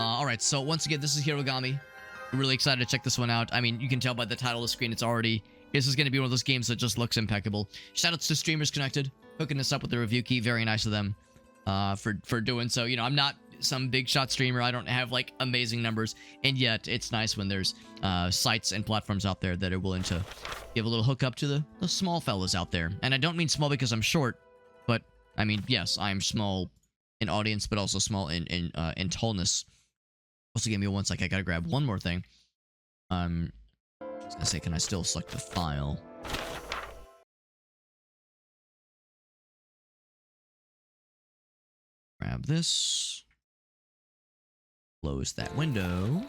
Alright, so once again, this is Hirogami. I'm really excited to check this one out. I mean, you can tell by the title of the screen, this is going to be one of those games that just looks impeccable. Shoutouts to streamers connected, hooking us up with the review key. Very nice of them for doing so. You know, I'm not some big shot streamer. I don't have, like, amazing numbers. And yet, it's nice when there's sites and platforms out there that are willing to give a little hookup to the small fellas out there. And I don't mean small because I'm short, but, I mean, yes, I am small in audience, but also small in tallness. Also, give me one sec. I gotta grab one more thing. I was gonna say, can I still select the file? Grab this. Close that window.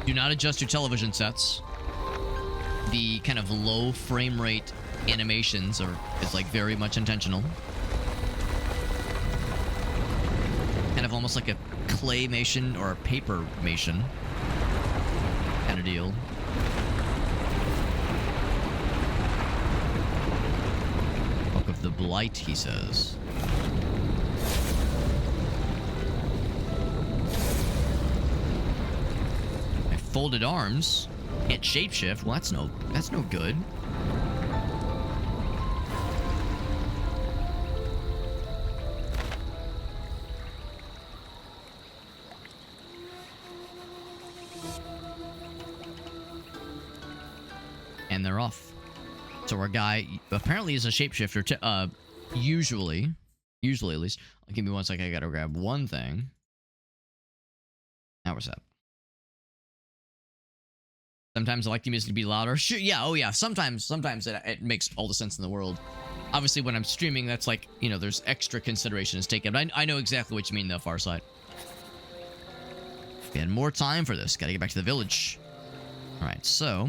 Do not adjust your television sets. The kind of low frame rate animations is like very much intentional. Kind of almost like a claymation or a papermation kind of deal. Book of the Blight, he says. Folded arms. Can't shapeshift. Well, that's no good. And they're off. So our guy apparently is a shapeshifter. Usually at least. Give me one sec. I gotta grab one thing. Now where's that? Sometimes I like the music to be louder. Sure, yeah, oh yeah. Sometimes it makes all the sense in the world. Obviously, when I'm streaming, that's like, you know, there's extra consideration is taken. But I know exactly what you mean, though, Farsight. We had more time for this. Gotta get back to the village. Alright, so...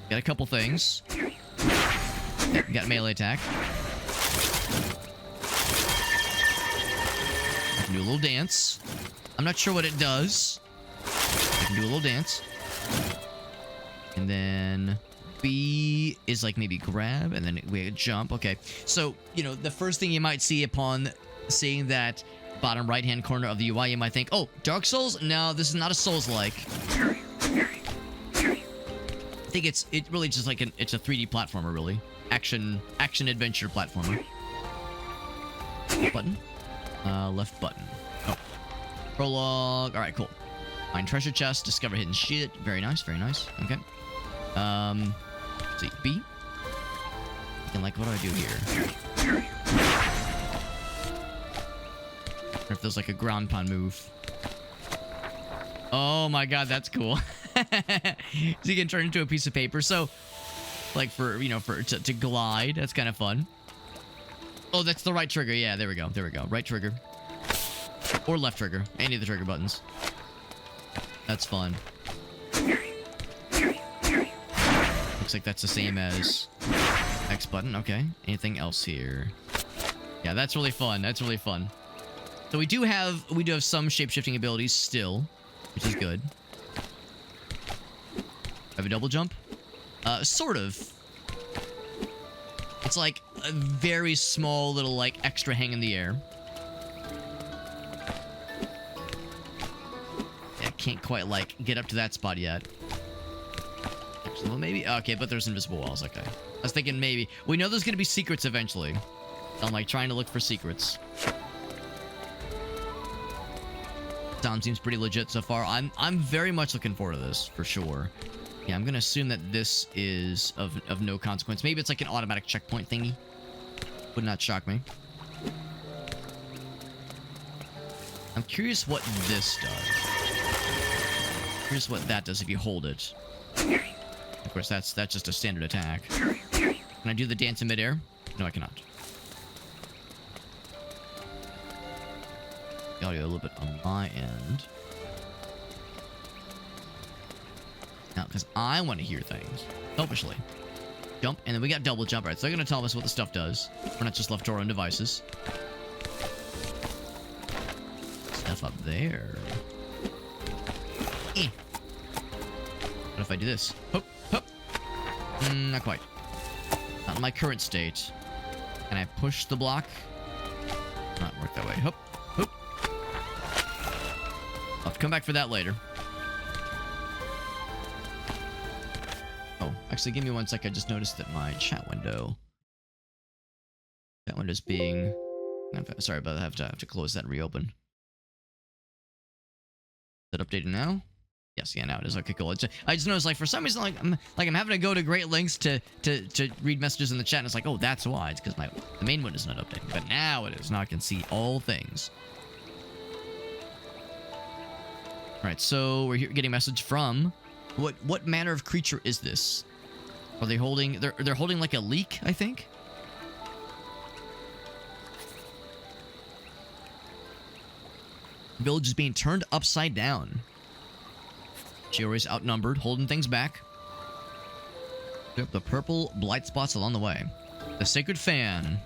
got a couple things. Got melee attack. I can do a little dance. I'm not sure what it does. I can do a little dance. And then B is like maybe grab, and then we jump. Okay, so, you know, the first thing you might see upon seeing that bottom right-hand corner of the UI, you might think, oh, Dark Souls? No, this is not a Souls-like. I think it's really just like it's a 3D platformer, really. Action-adventure platformer. Button. Left button. Oh. Prologue. Alright, cool. Find treasure chest, discover hidden shit. Very nice, very nice. Okay. Let's see, B. And like, what do I do here? I wonder if there's like a ground pound move. Oh my god, that's cool. So you can turn into a piece of paper. So, like for, you know, to glide, that's kind of fun. Oh, that's the right trigger. Yeah, there we go. There we go. Right trigger. Or left trigger. Any of the trigger buttons. That's fun. Looks like that's the same as X button. Okay. Anything else here? Yeah, that's really fun. That's really fun. So we do have some shape-shifting abilities still, which is good. Have a double jump? Sort of. It's like a very small little like extra hang in the air. Can't quite, like, get up to that spot yet. Actually, well, maybe... Okay, but there's invisible walls. Okay. I was thinking maybe... We know there's gonna be secrets eventually. So I'm, like, trying to look for secrets. Sound seems pretty legit so far. I'm very much looking forward to this, for sure. Yeah, I'm gonna assume that this is of no consequence. Maybe it's like an automatic checkpoint thingy. Would not shock me. I'm curious what this does. Here's what that does if you hold it. Of course, that's just a standard attack. Can I do the dance in midair? No, I cannot. the audio a little bit on my end. Now, because I want to hear things. Selfishly. Jump, and then we got double jump. All right, so they're going to tell us what the stuff does. We're not just left to our own devices. Stuff up there. Eh. What if I do this? Hop, hop. Not quite. Not in my current state. Can I push the block? Not work that way. Hop, hop. I'll have to come back for that later. Oh, actually, give me 1 sec. I just noticed that my chat window's being... Sorry about that. I have to close that and reopen. Is it updated now? Yes, yeah, now it is. Okay, cool. I just noticed, like, for some reason, I'm having to go to great lengths to read messages in the chat, and it's like, oh, that's why. It's because the main window's not updating. But now it is. Now I can see all things. Alright, so we're here getting a message from... What manner of creature is this? Are they holding... They're holding, like, a leek, I think? The village is being turned upside down. Chiori's outnumbered, holding things back. The purple blight spots along the way. The sacred fan.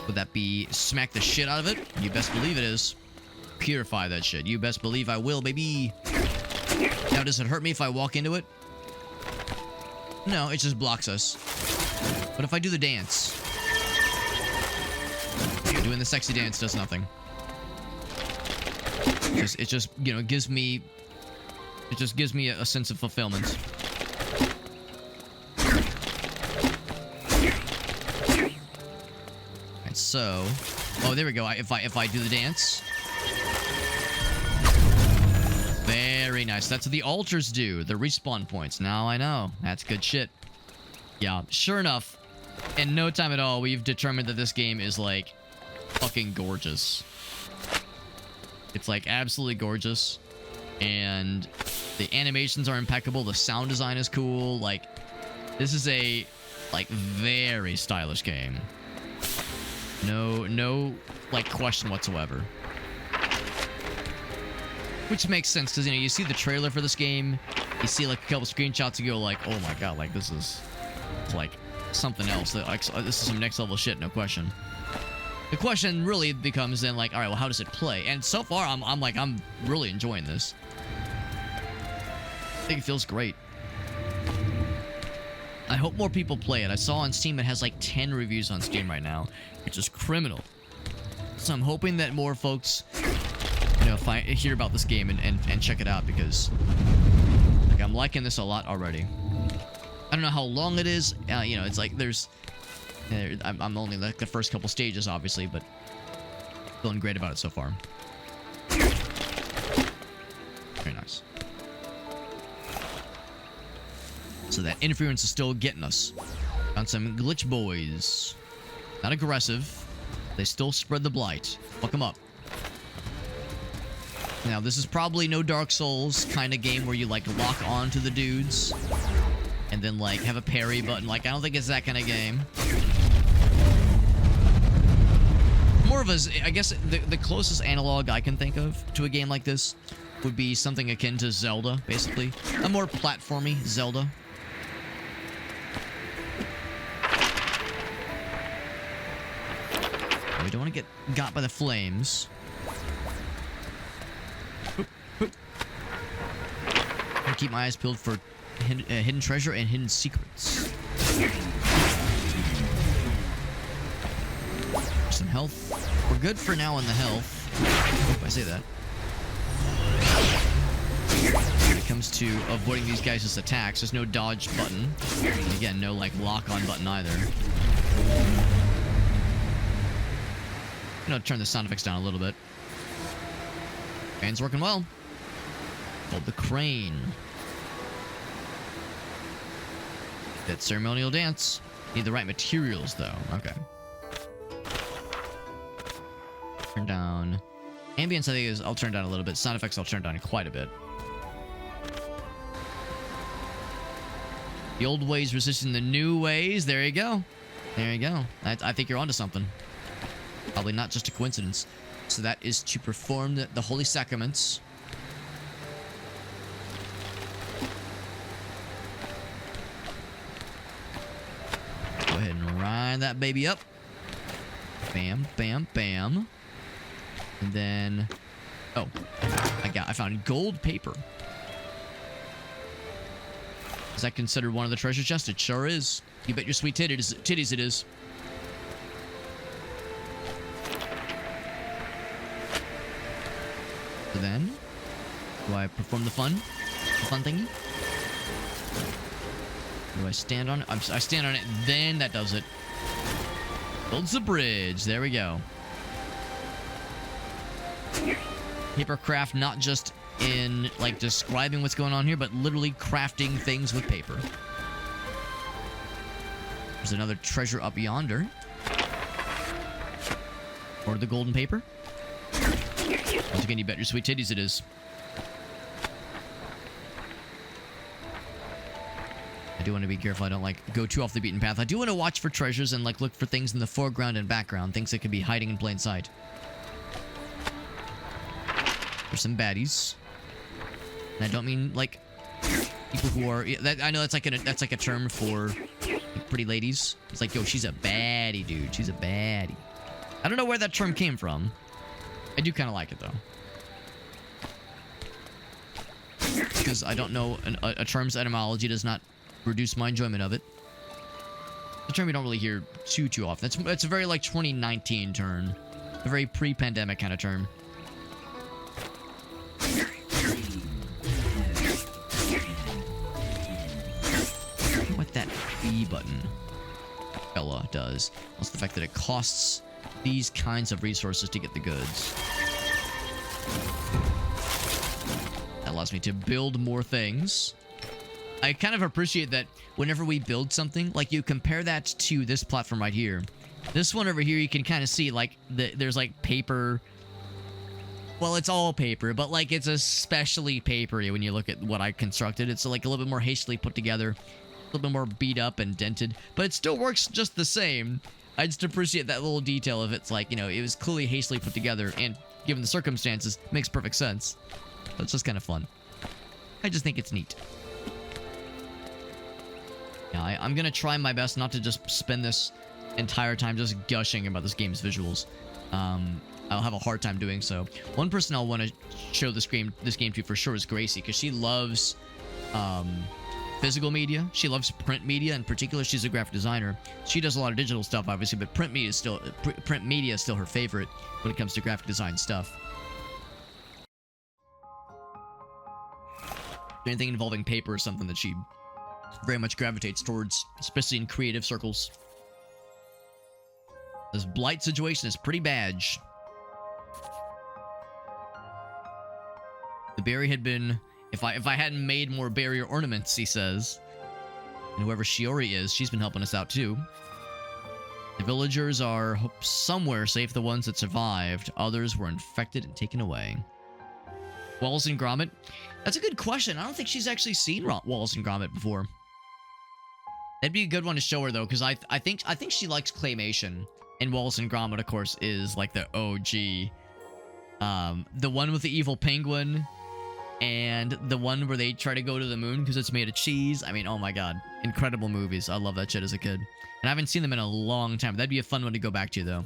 Would that be smack the shit out of it? You best believe it is. Purify that shit. You best believe I will, baby. Now, does it hurt me if I walk into it? No, it just blocks us. But if I do the dance... Doing the sexy dance does nothing. It just, you know, gives me... It just gives me a sense of fulfillment. Alright, so... Oh, there we go. If I do the dance... Very nice. That's what the altars do. The respawn points. Now I know. That's good shit. Yeah, sure enough, in no time at all, we've determined that this game is, like, fucking gorgeous. It's, like, absolutely gorgeous. And the animations are impeccable. The sound design is cool. Like, this is a, like, very stylish game. No, like, question whatsoever. Which makes sense, because, you know, you see the trailer for this game, you see, like, a couple screenshots, and you go, like, oh my god, like, this is, like, something else. Like, this is some next-level shit, no question. The question really becomes then, like, alright, well, how does it play? And so far, I'm really enjoying this. I think it feels great. I hope more people play it. I saw on Steam it has, like, 10 reviews on Steam right now, which is criminal. So I'm hoping that more folks... You know, hear about this game and check it out, because like I'm liking this a lot already. I don't know how long it is. You know, it's like there's I'm only like the first couple stages, obviously, but feeling great about it so far. Very nice. So that interference is still getting us. Found some glitch boys. Not aggressive. They still spread the blight. Fuck them up. Now, this is probably no Dark Souls kind of game where you, like, lock on to the dudes and then, like, have a parry button. Like, I don't think it's that kind of game. More of a... I guess the closest analog I can think of to a game like this would be something akin to Zelda, basically. A more platformy Zelda. We don't want to get got by the flames. I keep my eyes peeled for hidden treasure and hidden secrets. Some health. We're good for now on the health. Hope I say that. When it comes to avoiding these guys' attacks, there's no dodge button. And again, no like lock-on button either. I'm gonna turn the sound effects down a little bit. Fan's working well. Hold the crane. That ceremonial dance. Need the right materials, though. Okay. Turn down. Ambience, I think, I'll turn down a little bit. Sound effects, I'll turn down quite a bit. The old ways resisting the new ways. There you go. There you go. I think you're onto something. Probably not just a coincidence. So that is to perform the holy sacraments. Go ahead and ride that baby up. Bam, bam, bam. And then... Oh, I found gold paper. Is that considered one of the treasure chests? It sure is. You bet your sweet titties it is. So then, do I perform the fun thingy? Do I stand on it? I stand on it, then that does it. Builds the bridge. There we go. Paper craft, not just in like describing what's going on here, but literally crafting things with paper. There's another treasure up yonder. Or the golden paper. Once again, you bet your sweet titties it is. I do want to be careful I don't like go too off the beaten path. I do want to watch for treasures and like look for things in the foreground and background, things that could be hiding in plain sight. There's some baddies. And I don't mean like people who are I know that's like a term for like, pretty ladies. It's like, yo, she's a baddie, dude. She's a baddie. I don't know where that term came from. I do kind of like it though. Because I don't know a term's etymology does not reduce my enjoyment of it. The term we don't really hear too often. It's a very like 2019 term. A very pre-pandemic kind of term. What that B button fella does. Also the fact that it costs these kinds of resources to get the goods. That allows me to build more things. I kind of appreciate that whenever we build something, like you compare that to this platform right here. This one over here, you can kind of see like there's like paper. Well, it's all paper, but like it's especially papery when you look at what I constructed. It's like a little bit more hastily put together, a little bit more beat up and dented, but it still works just the same. I just appreciate that little detail of it's like, you know, it was clearly hastily put together and given the circumstances, makes perfect sense. That's just kind of fun. I just think it's neat. Yeah, I'm going to try my best not to just spend this entire time just gushing about this game's visuals. I'll have a hard time doing so. One person I'll want to show this game to for sure is Gracie, because she loves physical media. She loves print media. In particular, she's a graphic designer. She does a lot of digital stuff, obviously, but print media is still her favorite when it comes to graphic design stuff. Anything involving paper is something that she very much gravitates towards, especially in creative circles. This blight situation is pretty bad. The berry had been... If I hadn't made more barrier ornaments, he says. And whoever Shiori is, she's been helping us out too. The villagers are somewhere safe, the ones that survived. Others were infected and taken away. Wallace and Gromit? That's a good question. I don't think she's actually seen Wallace and Gromit before. That'd be a good one to show her though, because I think she likes claymation. And Wallace and Gromit, of course, is like the OG. The one with the evil penguin, and the one where they try to go to the moon because it's made of cheese. I mean, oh my god. Incredible movies. I love that shit as a kid. And I haven't seen them in a long time. That'd be a fun one to go back to, though.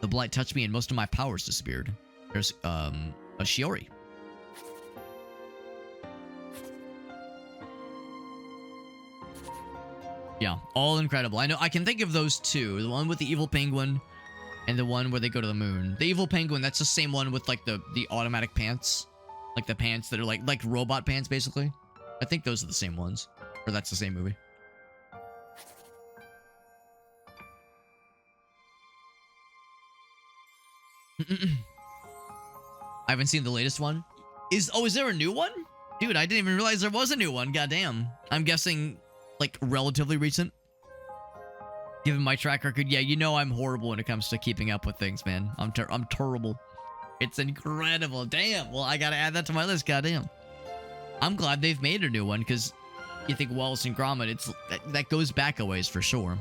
The blight touched me and most of my powers disappeared. There's, a Shiori. Yeah, all incredible. I know, I can think of those two. The one with the evil penguin and the one where they go to the moon. The evil penguin, that's the same one with like the automatic pants. Like the pants that are like robot pants, basically. I think those are the same ones. Or that's the same movie. I haven't seen the latest one. Is there a new one? Dude, I didn't even realize there was a new one. Goddamn. I'm guessing like relatively recent. Given my track record, yeah, you know I'm horrible when it comes to keeping up with things, man. I'm terrible. It's incredible. Damn. Well, I gotta add that to my list. Goddamn. I'm glad they've made a new one, because you think Wallace and Gromit, that goes back a ways for sure.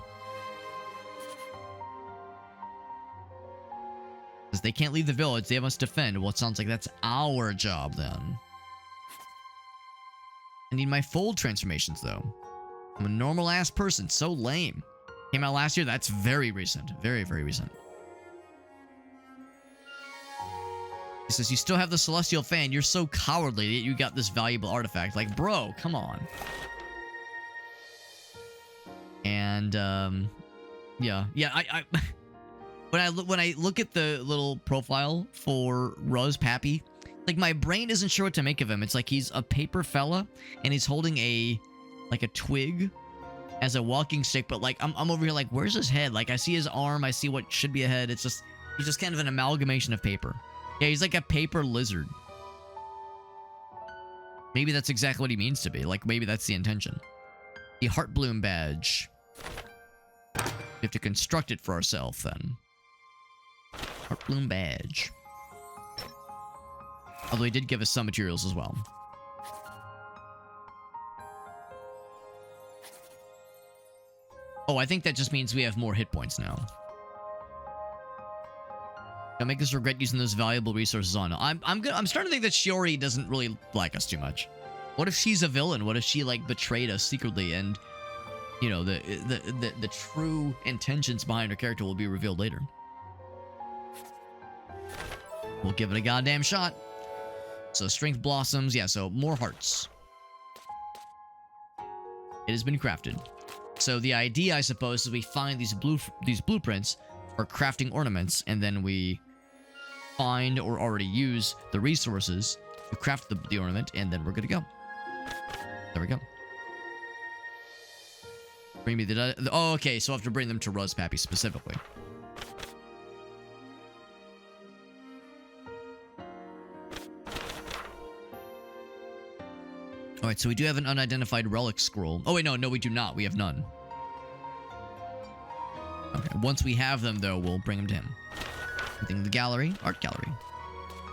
Because they can't leave the village. They must defend. Well, it sounds like that's our job then. I need my fold transformations, though. I'm a normal-ass person. So lame. Came out last year. That's very recent. Very, very recent. He says, you still have the Celestial Fan. You're so cowardly that you got this valuable artifact. Like, bro, come on. And, yeah. I when I look at the little profile for Ruz Pappy, like, my brain isn't sure what to make of him. It's like he's a paper fella, and he's holding a twig as a walking stick, but, like, I'm over here like, where's his head? Like, I see his arm, I see what should be a head. It's just, he's just kind of an amalgamation of paper. Yeah, he's like a paper lizard. Maybe that's exactly what he means to be. Like, maybe that's the intention. The Heartbloom badge. We have to construct it for ourselves, then. Heartbloom badge. Although he did give us some materials as well. Oh, I think that just means we have more hit points now. Don't make us regret using those valuable resources on. I'm starting to think that Shiori doesn't really like us too much. What if she's a villain? What if she, like, betrayed us secretly, and, you know, the true intentions behind her character will be revealed later. We'll give it a goddamn shot. So strength blossoms, yeah. So more hearts. It has been crafted. So the idea, I suppose, is we find these blueprints for crafting ornaments, and then we find or already use the resources to craft the ornament, and then we're good to go. There we go. Bring me the... Oh, okay, so I have to bring them to Ruz Pappy specifically. Alright, so we do have an unidentified relic scroll. Oh, wait, no, we do not. We have none. Okay, once we have them, though, we'll bring them to him. Anything in the gallery? Art gallery.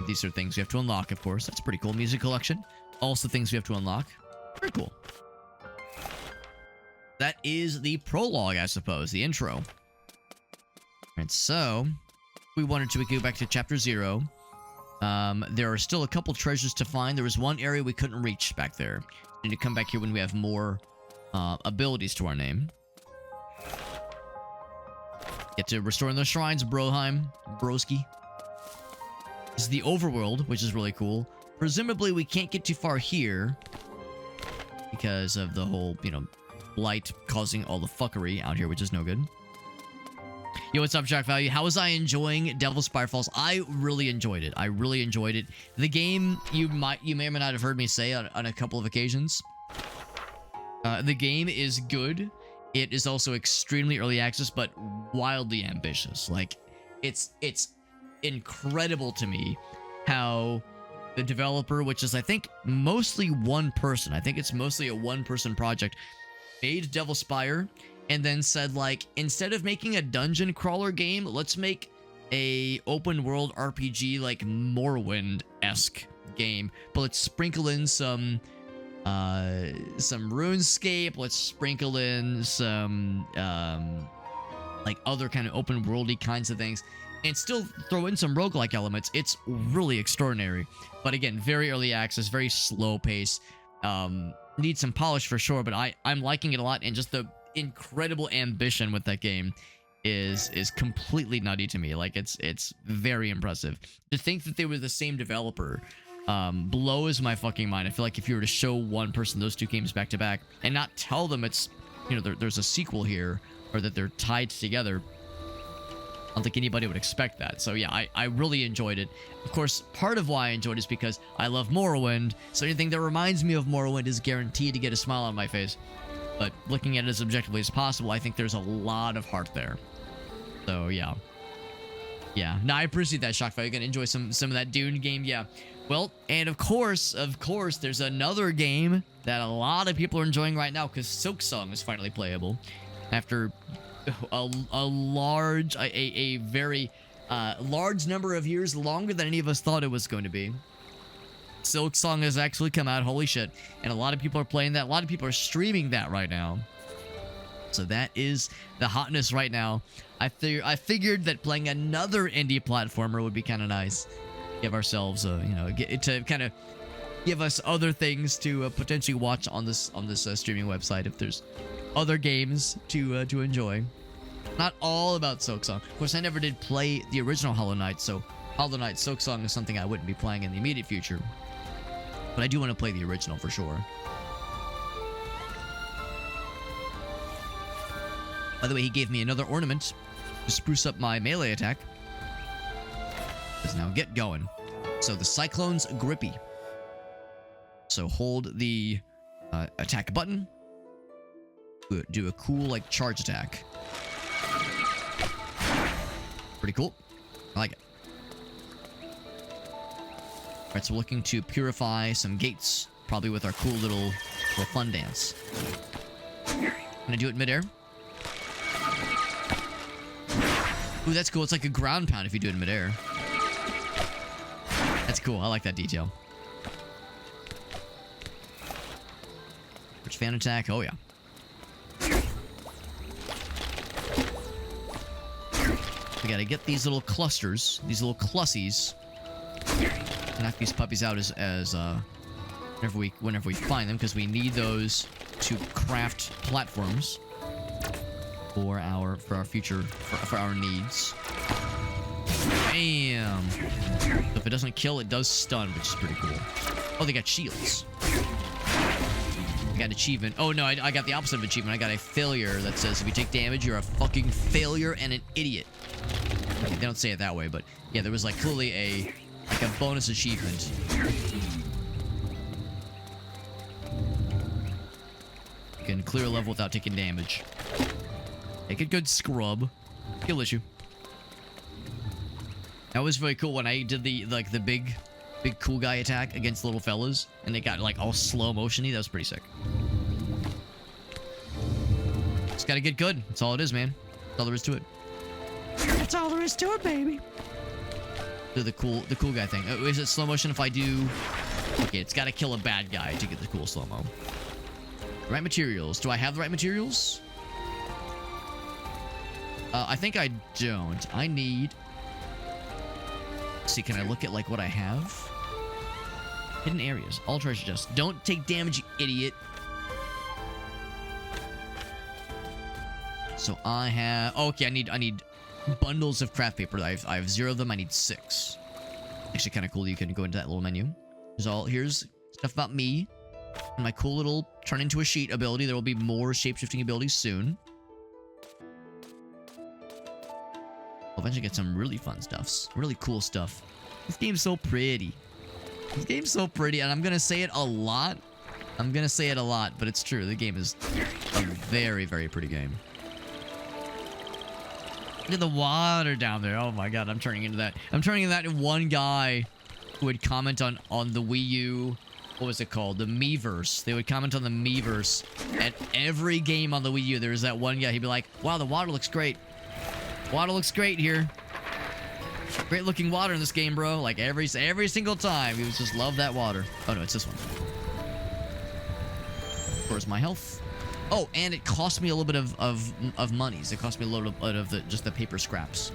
These are things we have to unlock, of course. That's pretty cool. Music collection. Also things we have to unlock. Very cool. That is the prologue, I suppose. The intro. And so, we wanted to go back to chapter 0. There are still a couple treasures to find. There was one area we couldn't reach back there. We need to come back here when we have more abilities to our name. Get to restoring those shrines, Broheim. Broski. This is the overworld, which is really cool. Presumably, we can't get too far here because of the whole, you know, light causing all the fuckery out here, which is no good. Yo, what's up, Shock Value? How was I enjoying Devil Spire Falls? I really enjoyed it. I really enjoyed it. The game, you may or may not have heard me say on a couple of occasions. The game is good. It is also extremely early access, but wildly ambitious. Like, it's incredible to me how the developer, which is, I think, mostly one person, I think it's mostly a one-person project, made Devil Spire and then said, like, instead of making a dungeon crawler game, let's make a open world RPG, like Morrowind-esque game, but let's sprinkle in some RuneScape, let's sprinkle in some like other kind of open worldy kinds of things, and still throw in some roguelike elements. It's really extraordinary. But again, very early access, very slow pace. Needs some polish for sure, but I'm liking it a lot, and just the incredible ambition with that game is completely nutty to me. Like, it's very impressive. To think that they were the same developer blows my fucking mind. I feel like if you were to show one person those two games back to back and not tell them it's, you know, there's a sequel here, or that they're tied together, I don't think anybody would expect that. So yeah, I really enjoyed it. Of course, part of why I enjoyed it is because I love Morrowind, so anything that reminds me of Morrowind is guaranteed to get a smile on my face. But looking at it as objectively as possible, I think there's a lot of heart there. So yeah. Yeah, no, I appreciate that, Shock Value. You're gonna enjoy some of that Dune game, yeah. Well, and of course, there's another game that a lot of people are enjoying right now, because Silksong is finally playable. After a very large number of years, longer than any of us thought it was going to be. Silksong has actually come out, holy shit. And a lot of people are playing that. A lot of people are streaming that right now. So that is the hotness right now. I figured that playing another indie platformer would be kind of nice. Give ourselves, to kind of give us other things to potentially watch on this streaming website if there's other games to enjoy. Not all about Silksong. Of course, I never did play the original Hollow Knight, so Hollow Knight Silksong is something I wouldn't be playing in the immediate future. But I do want to play the original for sure. By the way, he gave me another ornament to spruce up my melee attack. Let's now get going. So the Cyclone's Grippy. So hold the attack button. Do a cool, like, charge attack. Pretty cool. I like it. Alright, so we're looking to purify some gates. Probably with our cool little fun dance. Gonna do it midair. Ooh, that's cool. It's like a ground pound if you do it in midair. That's cool. I like that detail. Which fan attack? Oh, yeah. We gotta get these little clusters, these little clussies. Knock these puppies out as whenever we find them, because we need those to craft platforms for our future for our needs. Bam! So if it doesn't kill, it does stun, which is pretty cool. Oh, they got shields. I got achievement. Oh no, I got the opposite of achievement. I got a failure that says if you take damage, you're a fucking failure and an idiot. Okay, they don't say it that way, but yeah, there was like clearly a bonus achievement. You can clear a level without taking damage. Take a good scrub. Kill issue. That was very cool when I did the big cool guy attack against little fellas, and they got like all slow motion-y. That was pretty sick. Just gotta get good. That's all it is, man. That's all there is to it. That's all there is to it, baby. Do the cool guy thing. Is it slow motion if I do? Okay, it's gotta kill a bad guy to get the cool slow-mo. Right materials. Do I have the right materials? I think I don't. I need... Let's see, can I look at like what I have? Hidden areas. All treasure chests. Don't take damage, you idiot. So I have... Oh, okay, I need bundles of craft paper. I have 0 of them. I need 6. Actually, kind of cool. You can go into that little menu. Here's stuff about me and my cool little turn into a sheet ability. There will be more shape-shifting abilities soon. I'll eventually get some really fun stuffs. Really cool stuff. This game's so pretty. This game's so pretty, and I'm gonna say it a lot. But it's true. The game is a very, very pretty game. Look at the water down there. Oh my god, I'm turning into that. I'm turning into that one guy who would comment on the Wii U. What was it called? The Miiverse. They would comment on the Miiverse at every game on the Wii U. There was that one guy. He'd be like, "Wow, the water looks great. Water looks great here. Great looking water in this game, bro." Like every single time, he was just love that water. Oh no, it's this one. Where's my health? Oh, and it cost me a little bit of monies. It cost me a little bit of just the paper scraps.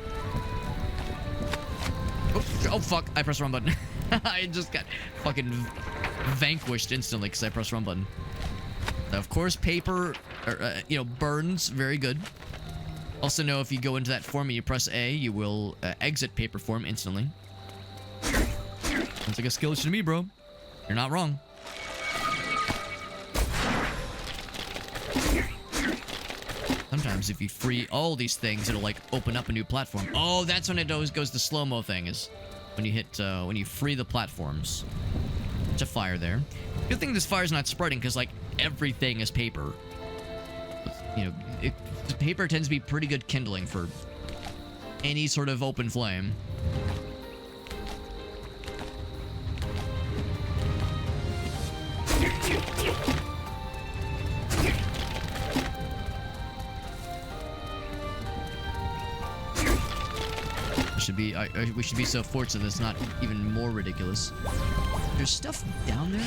Oh fuck! I pressed the wrong button. I just got fucking vanquished instantly because I pressed the wrong button. Of course, paper, burns. Very good. Also know if you go into that form and you press A, you will exit paper form instantly. Sounds like a skill issue to me, bro. You're not wrong. Sometimes if you free all these things, it'll like open up a new platform. Oh, that's when it always goes the slow-mo thing, is when you hit, when you free the platforms. There's a fire there. Good thing this fire's not spreading, because like everything is paper. You know, paper tends to be pretty good kindling for any sort of open flame. We should be so fortunate that's not even more ridiculous. There's stuff down there.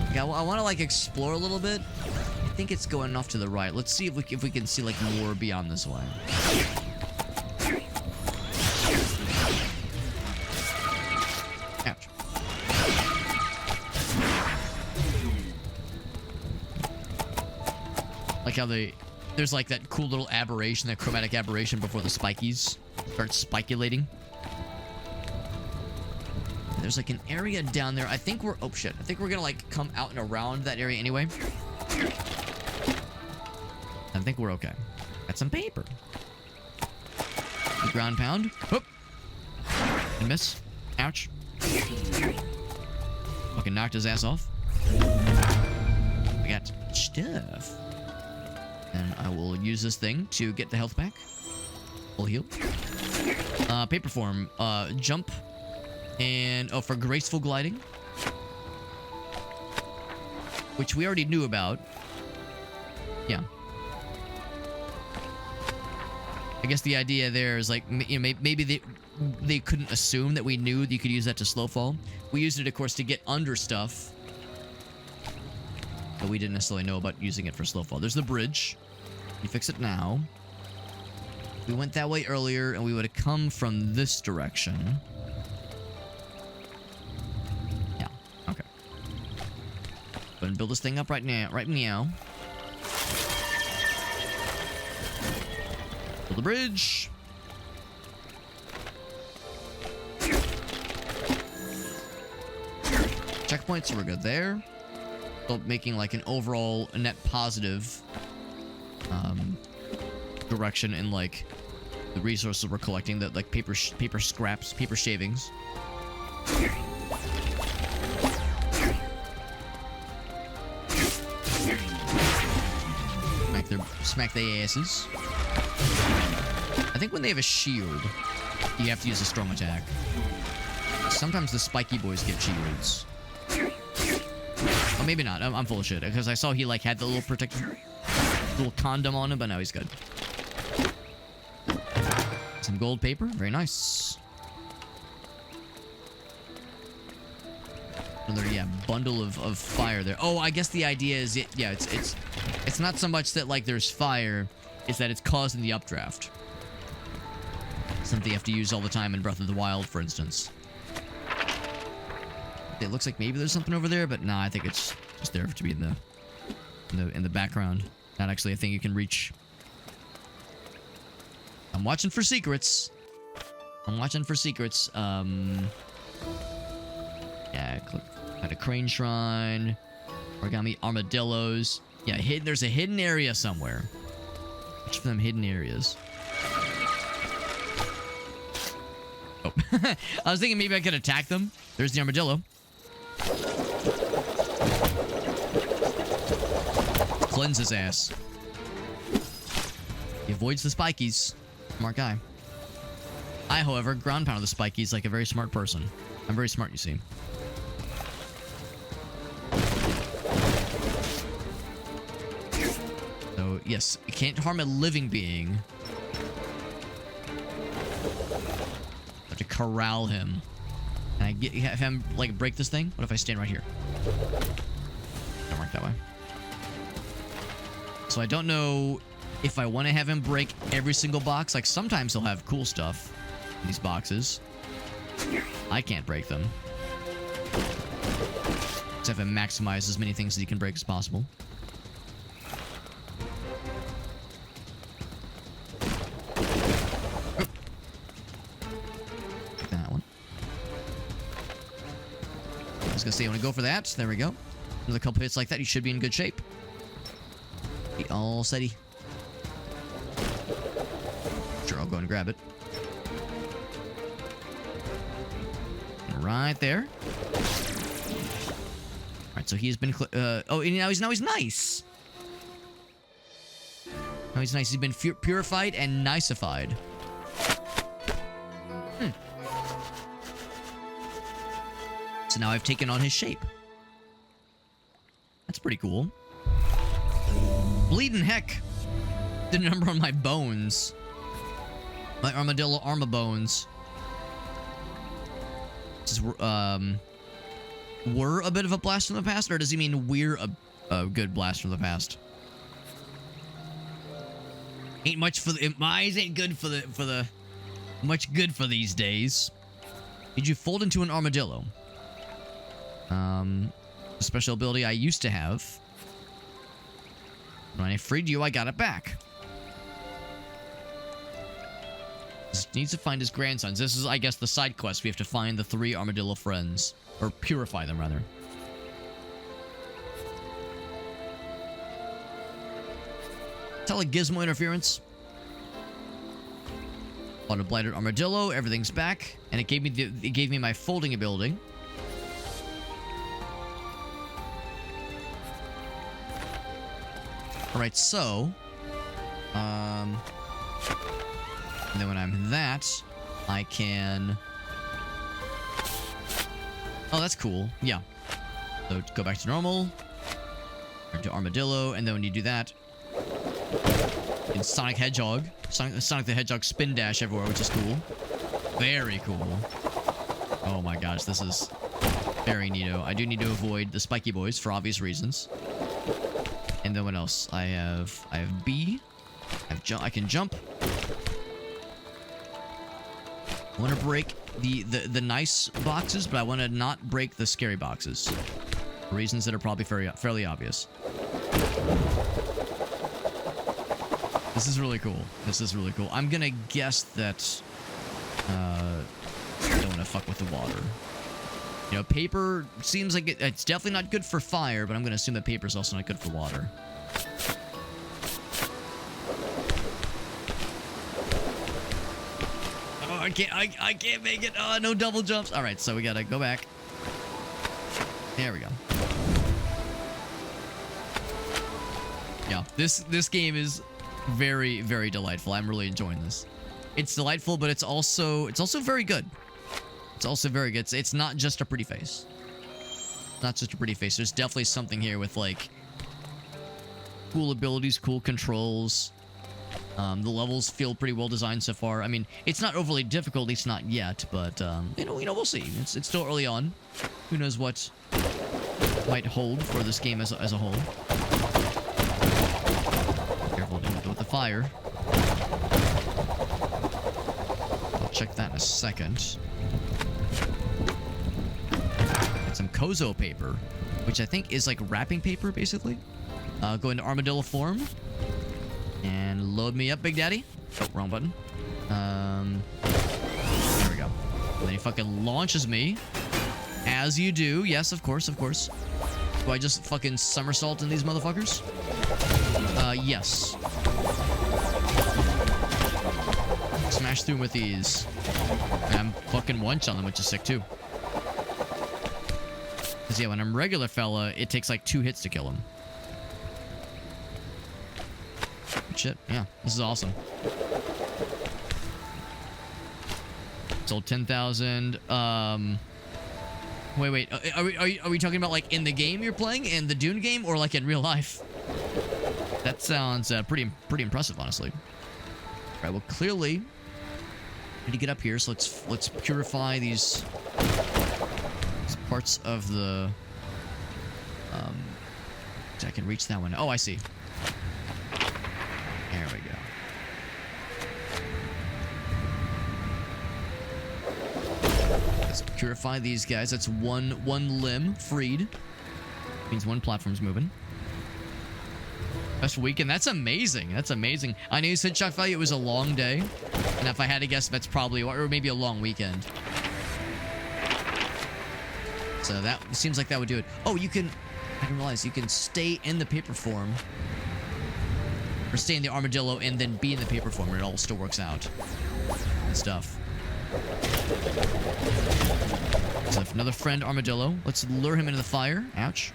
Like, I want to like explore a little bit. think it's going off to the right. Let's see if we can see like more beyond this way. Ouch. Like how there's like that cool little aberration, that chromatic aberration before the spikies start spiculating. There's like an area down there. I think we're... Oh, shit. I think we're gonna like come out and around that area anyway. I think we're okay. Got some paper. The ground pound. Whoop. And miss. Ouch. Fucking knocked his ass off. We got stuff. And I will use this thing to get the health back. Full heal. Paper form. Jump. And, oh, for graceful gliding. Which we already knew about. Yeah. I guess the idea there is like, you know, maybe they couldn't assume that we knew that you could use that to slow fall. We used it, of course, to get under stuff. But we didn't necessarily know about using it for slow fall. There's the bridge. You fix it now. We went that way earlier, and we would have come from this direction. Yeah, okay. Go ahead and build this thing up right now. Right meow. Build the bridge. Checkpoints, so we're good there. So making like an overall net positive direction in like the resources we're collecting, that like paper scraps, paper shavings. Smack their asses. I think when they have a shield, you have to use a strong attack. Sometimes the spiky boys get shields. Oh, maybe not. I'm full of shit, because I saw he like had the little protective little condom on him, but now he's good. Some gold paper, very nice. Another bundle of fire there. Oh, I guess the idea is it's not so much that like there's fire, it's that it's causing the updraft. Something you have to use all the time in Breath of the Wild, for instance. It looks like maybe there's something over there, but nah, I think it's just there to be in the background. Not actually a thing you can reach. I'm watching for secrets. Yeah, click. Got a crane shrine. Origami armadillos. Yeah, there's a hidden area somewhere. Watch for them hidden areas. Oh. I was thinking maybe I could attack them. There's the armadillo. Cleanse his ass. He avoids the spikies. Smart guy. I, however, ground pounded the spikies like a very smart person. I'm very smart, you see. So, yes, it can't harm a living being. Have to corral him. Can I have him, like, break this thing? What if I stand right here? Don't work that way. So I don't know if I want to have him break every single box. Like, sometimes he'll have cool stuff in these boxes. I can't break them. Just have him maximize as many things as he can break as possible. That one. I was gonna say, I want to go for that. There we go. Another couple hits like that, you should be in good shape. Be all steady. Sure, I'll go and grab it. Right there. Alright, so he's been... oh, and now he's nice. Now he's nice. He's been purified and niceified. So now I've taken on his shape. That's pretty cool. Bleeding heck. Did a number on my bones. My armadillo armor bones. Just, were a bit of a blast from the past, or does he mean we're a good blast from the past? Ain't much for the eyes ain't good for the much good for these days. Did you fold into an armadillo? A special ability I used to have. When I freed you, I got it back. Just needs to find his grandsons. This is, I guess, the side quest. We have to find the 3 armadillo friends. Or purify them, rather. Tele-gizmo interference. On a blighted armadillo, everything's back. And it gave me my folding ability. Alright, so... and then when I'm that, I can... Oh, that's cool. Yeah. So go back to normal. Or to armadillo, and then when you do that... in Sonic Hedgehog. Sonic the Hedgehog spin dash everywhere, which is cool. Very cool. Oh my gosh, this is very neato. I do need to avoid the spiky boys for obvious reasons. And then what else? I have B. I can jump. I want to break the nice boxes, but I want to not break the scary boxes. For reasons that are probably fairly obvious. This is really cool. This is really cool. I'm gonna guess that I don't want to fuck with the water. You know, paper seems like it's definitely not good for fire, but I'm gonna assume that paper is also not good for water. Oh, I can't make it. Oh, no double jumps. All right, so we gotta go back. There we go. Yeah, this game is very, very delightful. I'm really enjoying this. It's delightful, but it's also very good. It's also very good. It's not just a pretty face. Not just a pretty face. There's definitely something here with, like, cool abilities, cool controls. The levels feel pretty well designed so far. I mean, it's not overly difficult, at least not yet, but, you know, we'll see. It's still early on. Who knows what might hold for this game as a whole. Careful with the fire. I'll check that in a second. Some Kozo paper, which I think is like wrapping paper, basically. Go into armadillo form. And load me up, Big Daddy. Oh, wrong button. There we go. And then he fucking launches me. As you do. Yes, of course, of course. Do I just fucking somersault in these motherfuckers? Yes. Smash through with these. And I'm fucking one-shot them, which is sick, too. Because, yeah, when I'm regular fella, it takes like 2 hits to kill him. Shit, yeah, this is awesome. Sold 10,000. Wait. Are we talking about like in the game you're playing, in the Dune game, or like in real life? That sounds pretty impressive, honestly. All right, well, clearly, I need to get up here, so let's purify these parts of the. I can reach that one. Oh, I see. There we go. Let's purify these guys. That's one limb freed. Means one platform's moving. Best weekend. That's amazing. That's amazing. I know you said shock value. It was a long day, and if I had to guess, that's probably, or maybe a long weekend. So that seems like that would do it. Oh, you can. I didn't realize you can stay in the paper form. Or stay in the armadillo and then be in the paper form, where it all still works out. And stuff. So another friend armadillo. Let's lure him into the fire. Ouch.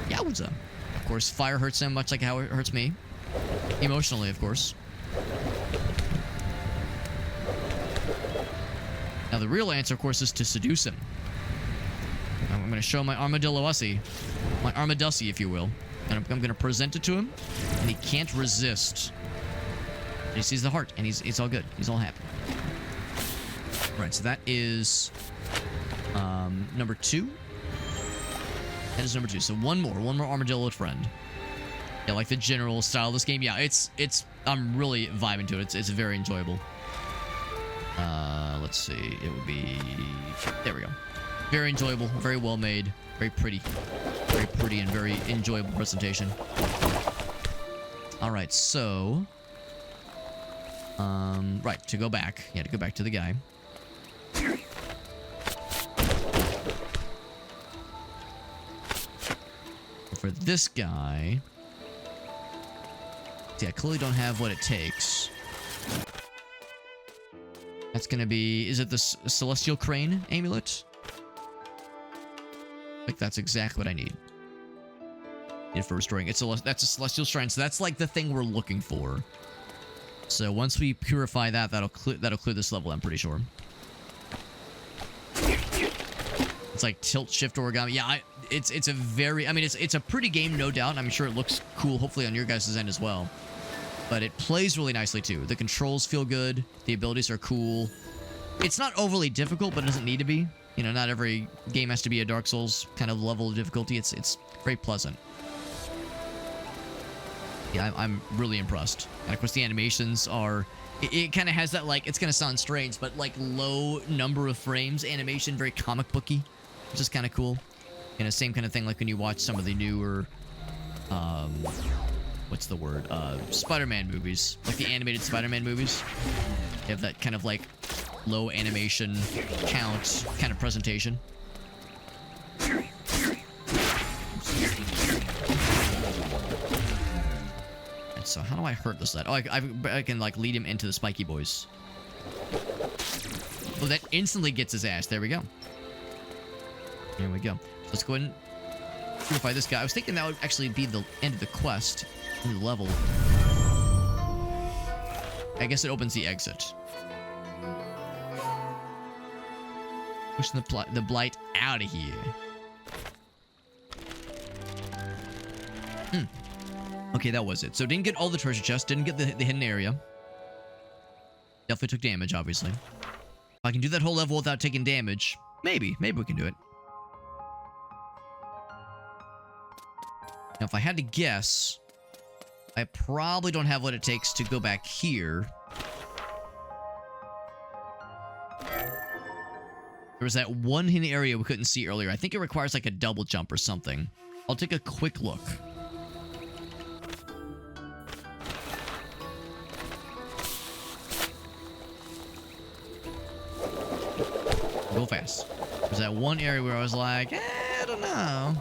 Yowza. Of course, fire hurts him much like how it hurts me. Emotionally, of course. Now the real answer, of course, is to seduce him. I'm going to show my armadillo-ussy. My armadussy, if you will. And I'm going to present it to him. And he can't resist. He sees the heart, and he's all good. He's all happy. Right, so that is number 2. That is number 2. So one more armadillo friend. Yeah, like the general style of this game. Yeah, I'm really vibing to it. It's very enjoyable. Let's see. It would be, there we go. Very enjoyable, very well made, very pretty and very enjoyable presentation. All right, so, right, to go back, to go back to the guy. For this guy, see, I clearly don't have what it takes. That's gonna be, is it the Celestial Crane amulet? Like, that's exactly what I need. For restoring. That's a Celestial Shrine, so that's like the thing we're looking for. So once we purify that, that'll clear this level, I'm pretty sure. It's like tilt shift origami. Yeah, it's a very, I mean, it's a pretty game, no doubt. I'm sure it looks cool, hopefully on your guys' end as well. But it plays really nicely too. The controls feel good. The abilities are cool. It's not overly difficult, but it doesn't need to be. You know, not every game has to be a Dark Souls kind of level of difficulty. It's very pleasant. Yeah, I'm really impressed. And of course, the animations are... It kind of has that, like, it's going to sound strange, but like low number of frames animation, very comic booky, which is kind of cool. You know, same kind of thing like when you watch some of the newer... what's the word? Spider-Man movies. Like the animated Spider-Man movies. They have that kind of like low animation count kind of presentation. And so how do I hurt this lad? Oh, I can like lead him into the spiky boys. Oh, that instantly gets his ass. There we go. Here we go. Let's go ahead and purify this guy. I was thinking that would actually be the end of the quest. The level. I guess it opens the exit. Pushing the blight out of here. Okay, that was it. So didn't get all the treasure chests, didn't get the hidden area. Definitely took damage, obviously. If I can do that whole level without taking damage, maybe we can do it. Now, if I had to guess, I probably don't have what it takes to go back here. There was that one hidden area we couldn't see earlier. I think it requires like a double jump or something. I'll take a quick look. Go fast. There's that one area where I was like, I don't know.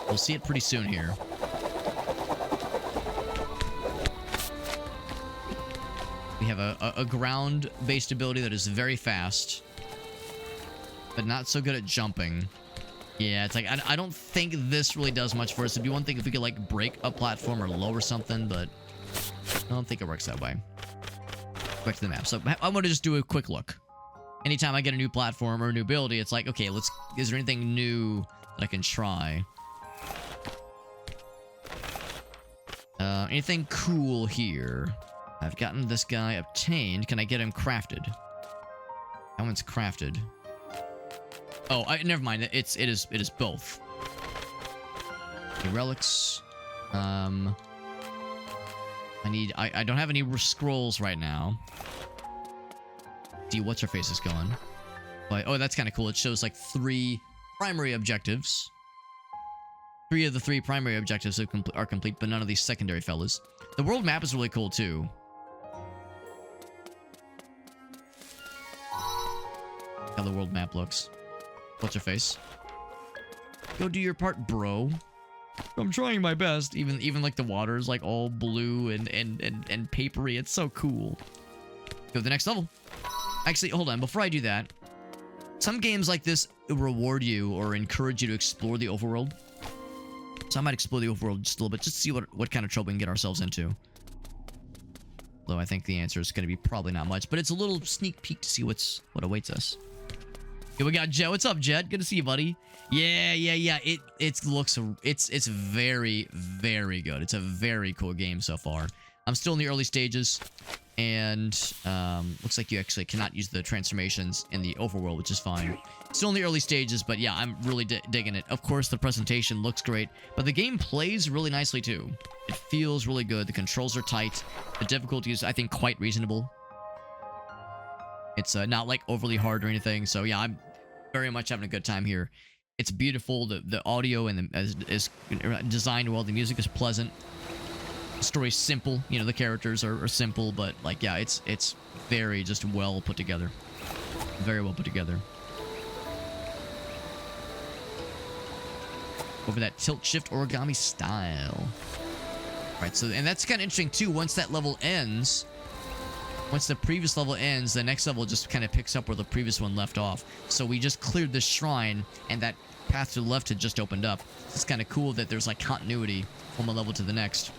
We'll see it pretty soon here. We have a ground-based ability that is very fast, but not so good at jumping. Yeah, it's like, I don't think this really does much for us. It'd be one thing if we could, like, break a platform or lower something, but I don't think it works that way. Back to the map. So I want to just do a quick look. Anytime I get a new platform or a new ability, it's like, okay, is there anything new that I can try? Anything cool here? I've gotten this guy obtained. Can I get him crafted? That one's crafted. Oh, never mind. It is both. Okay, relics. I don't have any scrolls right now. See what's her face is going. But, oh, that's kind of cool. It shows like 3 primary objectives. 3 of the 3 primary objectives are complete, but none of these secondary fellas. The world map is really cool too. How the world map looks. What's your face? Go do your part, bro. I'm trying my best. Even like the water is like all blue and papery. It's so cool. Go to the next level. Actually, hold on. Before I do that, some games like this reward you or encourage you to explore the overworld. So I might explore the overworld just a little bit, just to see what kind of trouble we can get ourselves into. Though I think the answer is going to be probably not much, but it's a little sneak peek to see what awaits us. Here we got Jet. What's up, Jet? Good to see you, buddy. Yeah. It's very, very good. It's a very cool game so far. I'm still in the early stages. And looks like you actually cannot use the transformations in the overworld, which is fine. Still in the early stages, but yeah, I'm really digging it. Of course, the presentation looks great, but the game plays really nicely too. It feels really good. The controls are tight. The difficulty is, I think, quite reasonable. It's not like overly hard or anything. So yeah, I'm very much having a good time here. It's beautiful. The audio and is designed well. The music is pleasant. The story's simple. You know, the characters are simple, but like, yeah, it's very just well put together. Very well put together. Over that tilt-shift origami style. Right, so, and that's kind of interesting too. Once that level ends, once the previous level ends, the next level just kind of picks up where the previous one left off. So we just cleared the shrine, and that path to the left had just opened up. It's kind of cool that there's like continuity from one level to the next,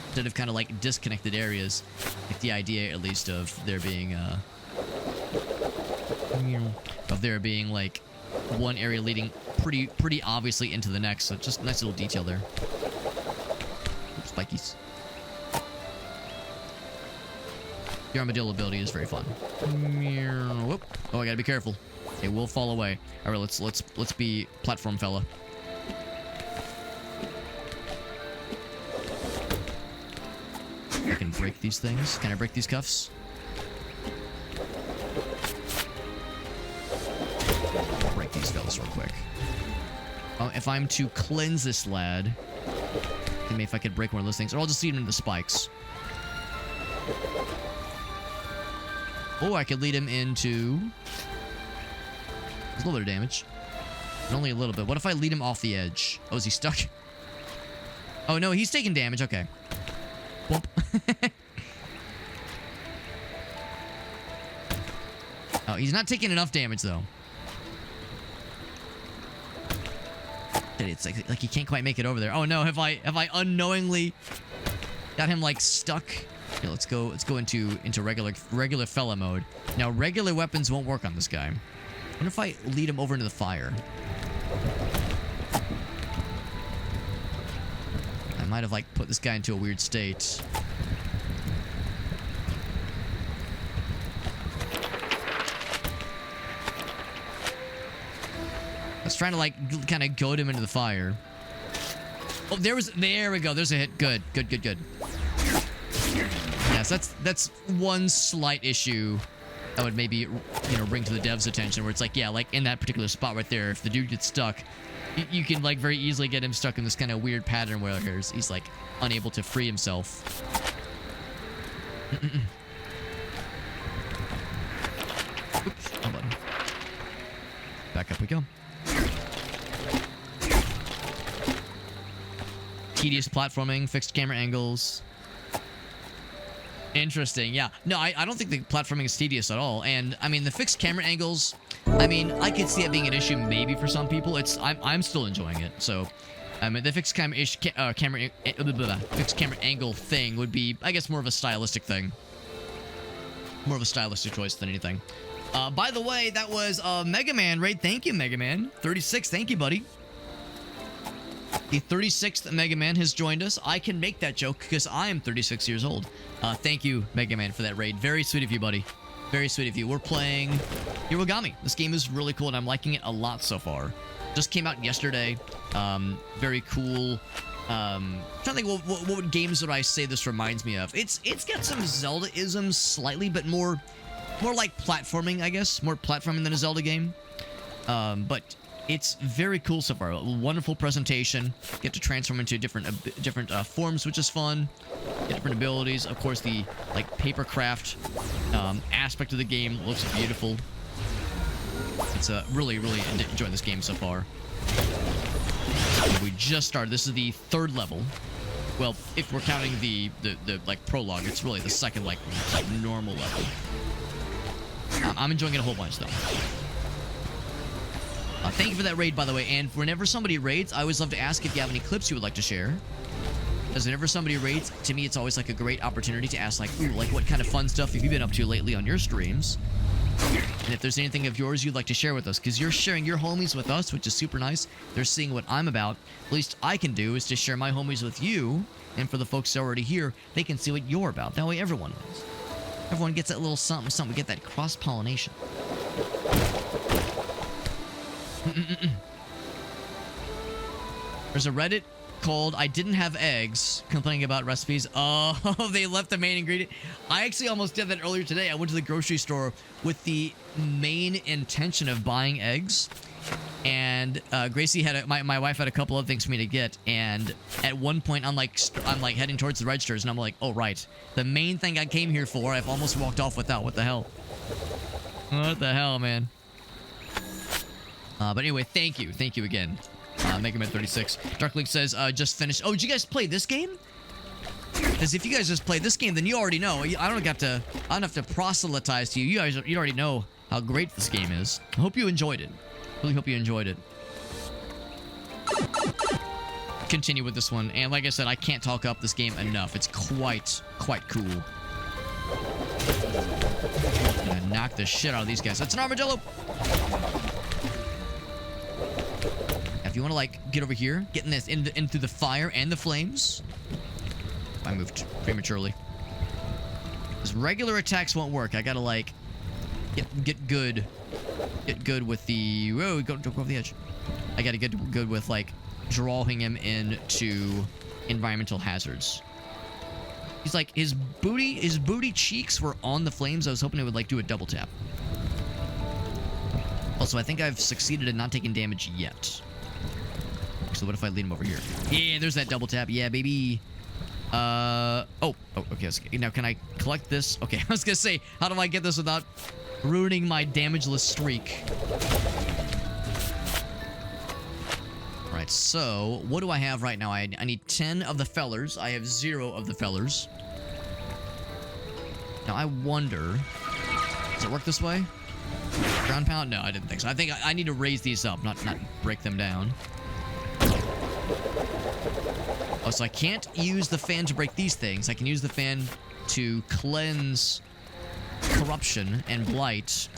instead of kind of like disconnected areas. Like the idea, at least, of there being like one area leading pretty obviously into the next. So just nice little detail there. Oops, spikies. The armadillo ability is very fun. Whoop. Oh, I gotta be careful. It will fall away. All right, let's be platform fella. I can break these things. Can I break these cuffs? Break these fellas real quick. If I'm to cleanse this lad, maybe if I could break one of those things, or I'll just lead him into spikes. Oh, I could lead him into... There's a little bit of damage. But only a little bit. What if I lead him off the edge? Oh, is he stuck? Oh, no, he's taking damage. Okay. Bump. Oh, he's not taking enough damage, though. It's like he can't quite make it over there. Oh, no, have I unknowingly got him, like, stuck? Okay, let's go into regular fella mode. Now, regular weapons won't work on this guy. What if I lead him over into the fire? I might have, like, put this guy into a weird state. I was trying to, like, kind of goad him into the fire. Oh, there we go. There's a hit. Good. Yes, that's one slight issue I would maybe, you know, bring to the devs' attention, where it's like, yeah, like in that particular spot right there, if the dude gets stuck, you can like very easily get him stuck in this kind of weird pattern where he's like unable to free himself. Oops, hold on. Back up we go. Tedious platforming, fixed camera angles. Interesting, yeah. No, I don't think the platforming is tedious at all. And, I mean, the fixed camera angles, I mean, I could see it being an issue maybe for some people. I'm still enjoying it. So, I mean, the fixed camera angle thing would be, I guess, more of a stylistic thing. More of a stylistic choice than anything. By the way, that was Mega Man raid. Thank you, Mega Man. 36, thank you, buddy. The 36th Mega Man has joined us. I can make that joke because I am 36 years old. Thank you, Mega Man, for that raid. Very sweet of you, buddy. Very sweet of you. We're playing Hirogami. This game is really cool, and I'm liking it a lot so far. Just came out yesterday. Very cool. I'm trying to think what games would I say this reminds me of. It's got some Zelda-isms slightly, but more like platforming, I guess. More platforming than a Zelda game. But it's very cool so far. A wonderful presentation. Get to transform into different forms, which is fun. Get different abilities. Of course, the like papercraft aspect of the game looks beautiful. It's really enjoying this game so far. We just started. This is the third level. Well, if we're counting the like prologue, it's really the second like normal level. I'm enjoying it a whole bunch though. Thank you for that raid, by the way. And whenever somebody raids, I always love to ask if you have any clips you would like to share. Because whenever somebody raids, to me, it's always like a great opportunity to ask, like, ooh, like what kind of fun stuff have you been up to lately on your streams? And if there's anything of yours you'd like to share with us, because you're sharing your homies with us, which is super nice. They're seeing what I'm about. The least I can do is to share my homies with you, And for the folks already here, they can see what you're about. That way everyone wins. Everyone gets that little something, something. We get that cross-pollination. There's a Reddit called I Didn't Have Eggs complaining about recipes. Oh, they left the main ingredient. I actually almost did that earlier today. I went to the grocery store with the main intention of buying eggs. And Gracie had my wife had a couple of things for me to get, and at one point I'm like heading towards the registers, and I'm like, oh right, the main thing I came here for, I've almost walked off without. What the hell? What the hell, man? But anyway, thank you again, Mega Man 36. Darklink says just finished. Oh, did you guys play this game? Because if you guys just played this game, then you already know. I don't have to proselytize to you. You already know how great this game is. I hope you enjoyed it. Really hope you enjoyed it. Continue with this one, and like I said, I can't talk up this game enough. It's quite cool. I'm gonna knock the shit out of these guys. That's an armadillo. If you want to like get over here, get in this into the fire and the flames. I moved prematurely. Because regular attacks won't work. I gotta like get good. Get good with the... Whoa, don't go over the edge. I gotta get good with, like, drawing him into environmental hazards. He's like, his booty cheeks were on the flames. I was hoping it would, like, do a double tap. Also, I think I've succeeded in not taking damage yet. So what if I lead him over here? Yeah, there's that double tap. Yeah, baby. Oh, okay. Now, can I collect this? Okay, I was gonna say, how do I get this without ruining my damageless streak? Alright, so what do I have right now? I need 10 of the fellers. I have 0 of the fellers. Now I wonder, does it work this way? Ground pound? No, I didn't think so. I think I need to raise these up, not break them down. Oh, so I can't use the fan to break these things. I can use the fan to cleanse corruption and blight,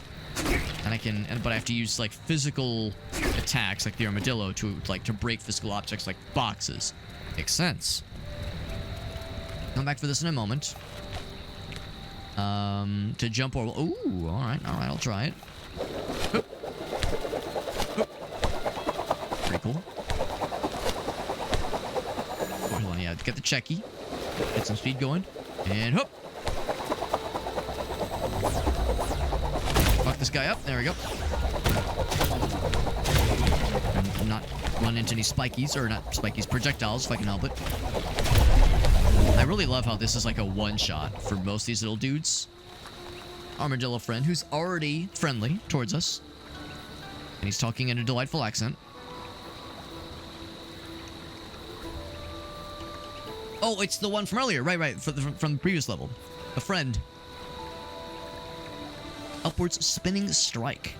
and but I have to use like physical attacks like the armadillo to break physical objects like boxes. Makes sense. Come back for this in a moment. To jump over. Ooh, all right, I'll try it. Oop. Oop. Pretty cool. Oh, hold on, yeah, get the checky, get some speed going, and hoop. Fuck this guy up. There we go. And not run into any spikies, or not spikies, projectiles, if I can help it. I really love how this is like a one-shot for most of these little dudes. Armadillo friend, who's already friendly towards us. And he's talking in a delightful accent. Oh, it's the one from earlier. Right. From the previous level. A friend. Upwards spinning strike.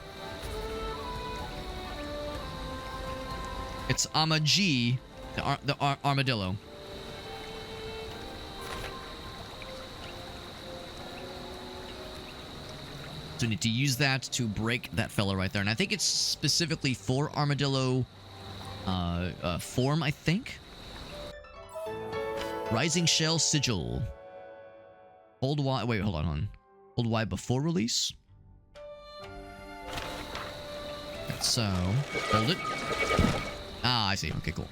It's Amaji, the armadillo. So we need to use that to break that fella right there. And I think it's specifically for armadillo form, I think. Rising Shell Sigil. Hold Y. Wait, hold on. Hold Y before release. So, hold it. Ah, I see. Okay, cool.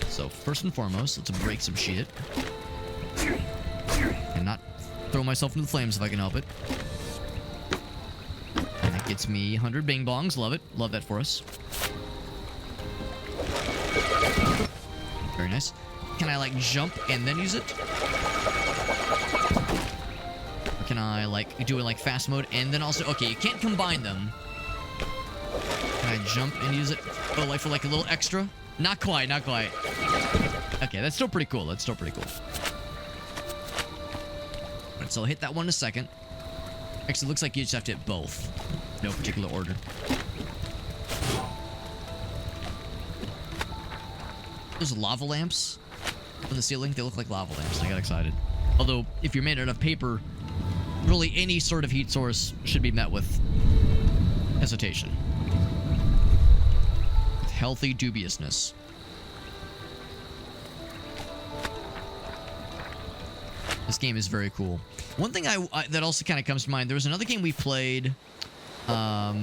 So, first and foremost, let's break some shit. And not throw myself into the flames if I can help it. And that gets me 100 bing bongs. Love it. Love that for us. Very nice. Can I, like, jump and then use it? Or can I, like, do it, like, fast mode and then also... Okay, you can't combine them. Can I jump and use it? Oh, like, for, like, a little extra? Not quite, not quite. Okay, that's still pretty cool. That's still pretty cool. Alright, so I'll hit that one in a second. Actually, it looks like you just have to hit both. No particular order. Those lava lamps on the ceiling, they look like lava lamps. I got excited. Although, if you're made out of paper, really any sort of heat source should be met with hesitation. With healthy dubiousness. This game is very cool. One thing that also kind of comes to mind, there was another game we played. What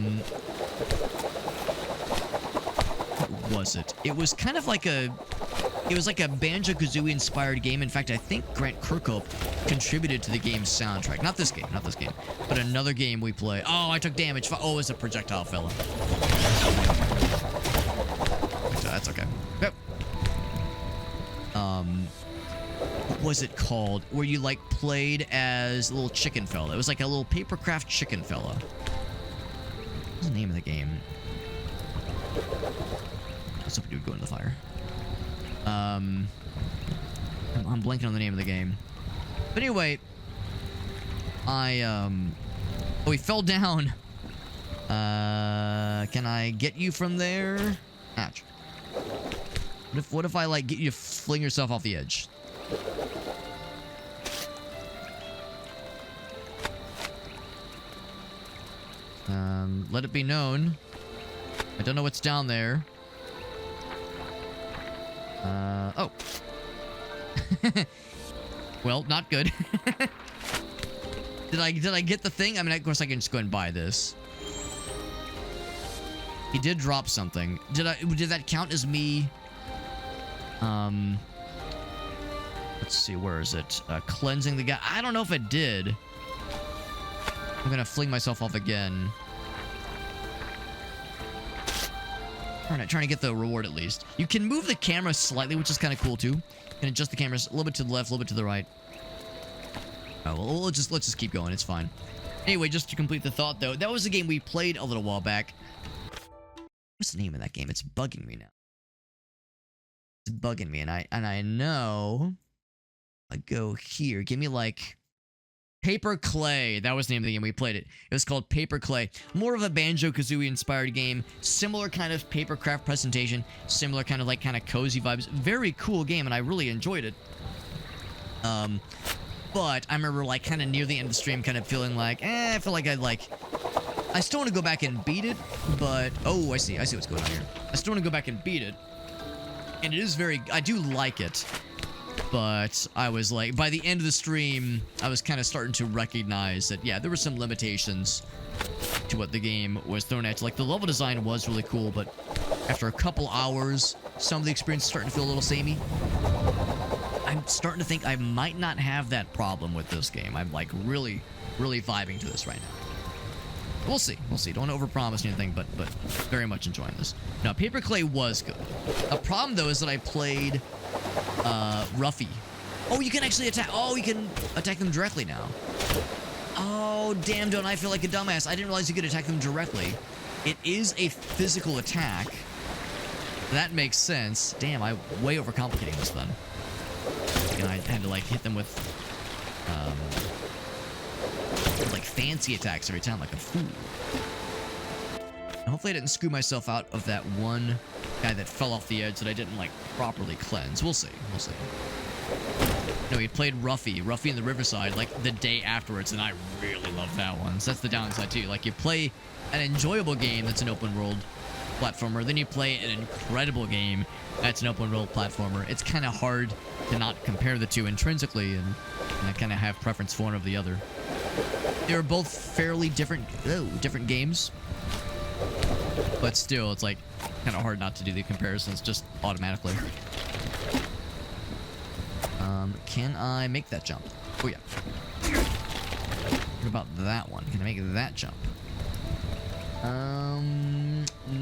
was it? It was kind of like a... It was like a Banjo-Kazooie inspired game. In fact, I think Grant Kirkhope contributed to the game's soundtrack. Not this game, but another game we play. Oh, I took damage. Oh, it's a projectile fella. That's okay. Yep. What was it called? Where you like played as a little chicken fella. It was like a little papercraft chicken fella. What's the name of the game? Let's hope we do go in the fire. I'm blanking on the name of the game. But anyway, oh, he fell down. Can I get you from there? Ouch. What if I, like, get you to fling yourself off the edge? Let it be known. I don't know what's down there. Oh. Well, not good. Did I get the thing? I mean, of course I can just go and buy this. He did drop something. Did that count as me? Let's see, where is it? Cleansing the guy. I don't know if it did. I'm gonna fling myself off again. Alright, trying to get the reward at least. You can move the camera slightly, which is kind of cool too. You can adjust the cameras a little bit to the left, a little bit to the right. Oh, well, let's just keep going. It's fine. Anyway, just to complete the thought though, that was a game we played a little while back. What's the name of that game? It's bugging me now. It's bugging me, and I know. I go here. Give me like Paper Clay. That was the name of the game. We played it. It was called Paper Clay. More of a Banjo-Kazooie inspired game. Similar kind of papercraft presentation. Similar kind of cozy vibes. Very cool game, and I really enjoyed it. But I remember like kind of near the end of the stream kind of feeling like, I feel like I still want to go back and beat it, but oh, I see what's going on here. I still want to go back and beat it. And it is I do like it. But I was like, by the end of the stream, I was kind of starting to recognize that, yeah, there were some limitations to what the game was thrown at. Like, the level design was really cool, but after a couple hours, some of the experience is starting to feel a little samey. I'm starting to think I might not have that problem with this game. I'm, like, really, really vibing to this right now. We'll see. We'll see. Don't overpromise anything, but very much enjoying this. Now, Paper Clay was good. A problem, though, is that I played Ruffy. Oh, you can actually attack. Oh, you can attack them directly now. Oh, damn, don't I feel like a dumbass. I didn't realize you could attack them directly. It is a physical attack. That makes sense. Damn, I way overcomplicating this then. And I had to, like, hit them with like fancy attacks every time, like a fool. And hopefully I didn't screw myself out of that one guy that fell off the edge that I didn't like properly cleanse. We'll see. We'll see. No, we played Ruffy in the Riverside like the day afterwards, and I really love that one. So that's the downside too. Like, you play an enjoyable game that's an open world platformer, then you play an incredible game that's an open world platformer. It's kind of hard to not compare the two intrinsically, and I kind of have preference for one over the other. They were both fairly different games, but still, it's like kind of hard not to do the comparisons just automatically. Can I make that jump? Oh yeah. What about that one? Can I make that jump?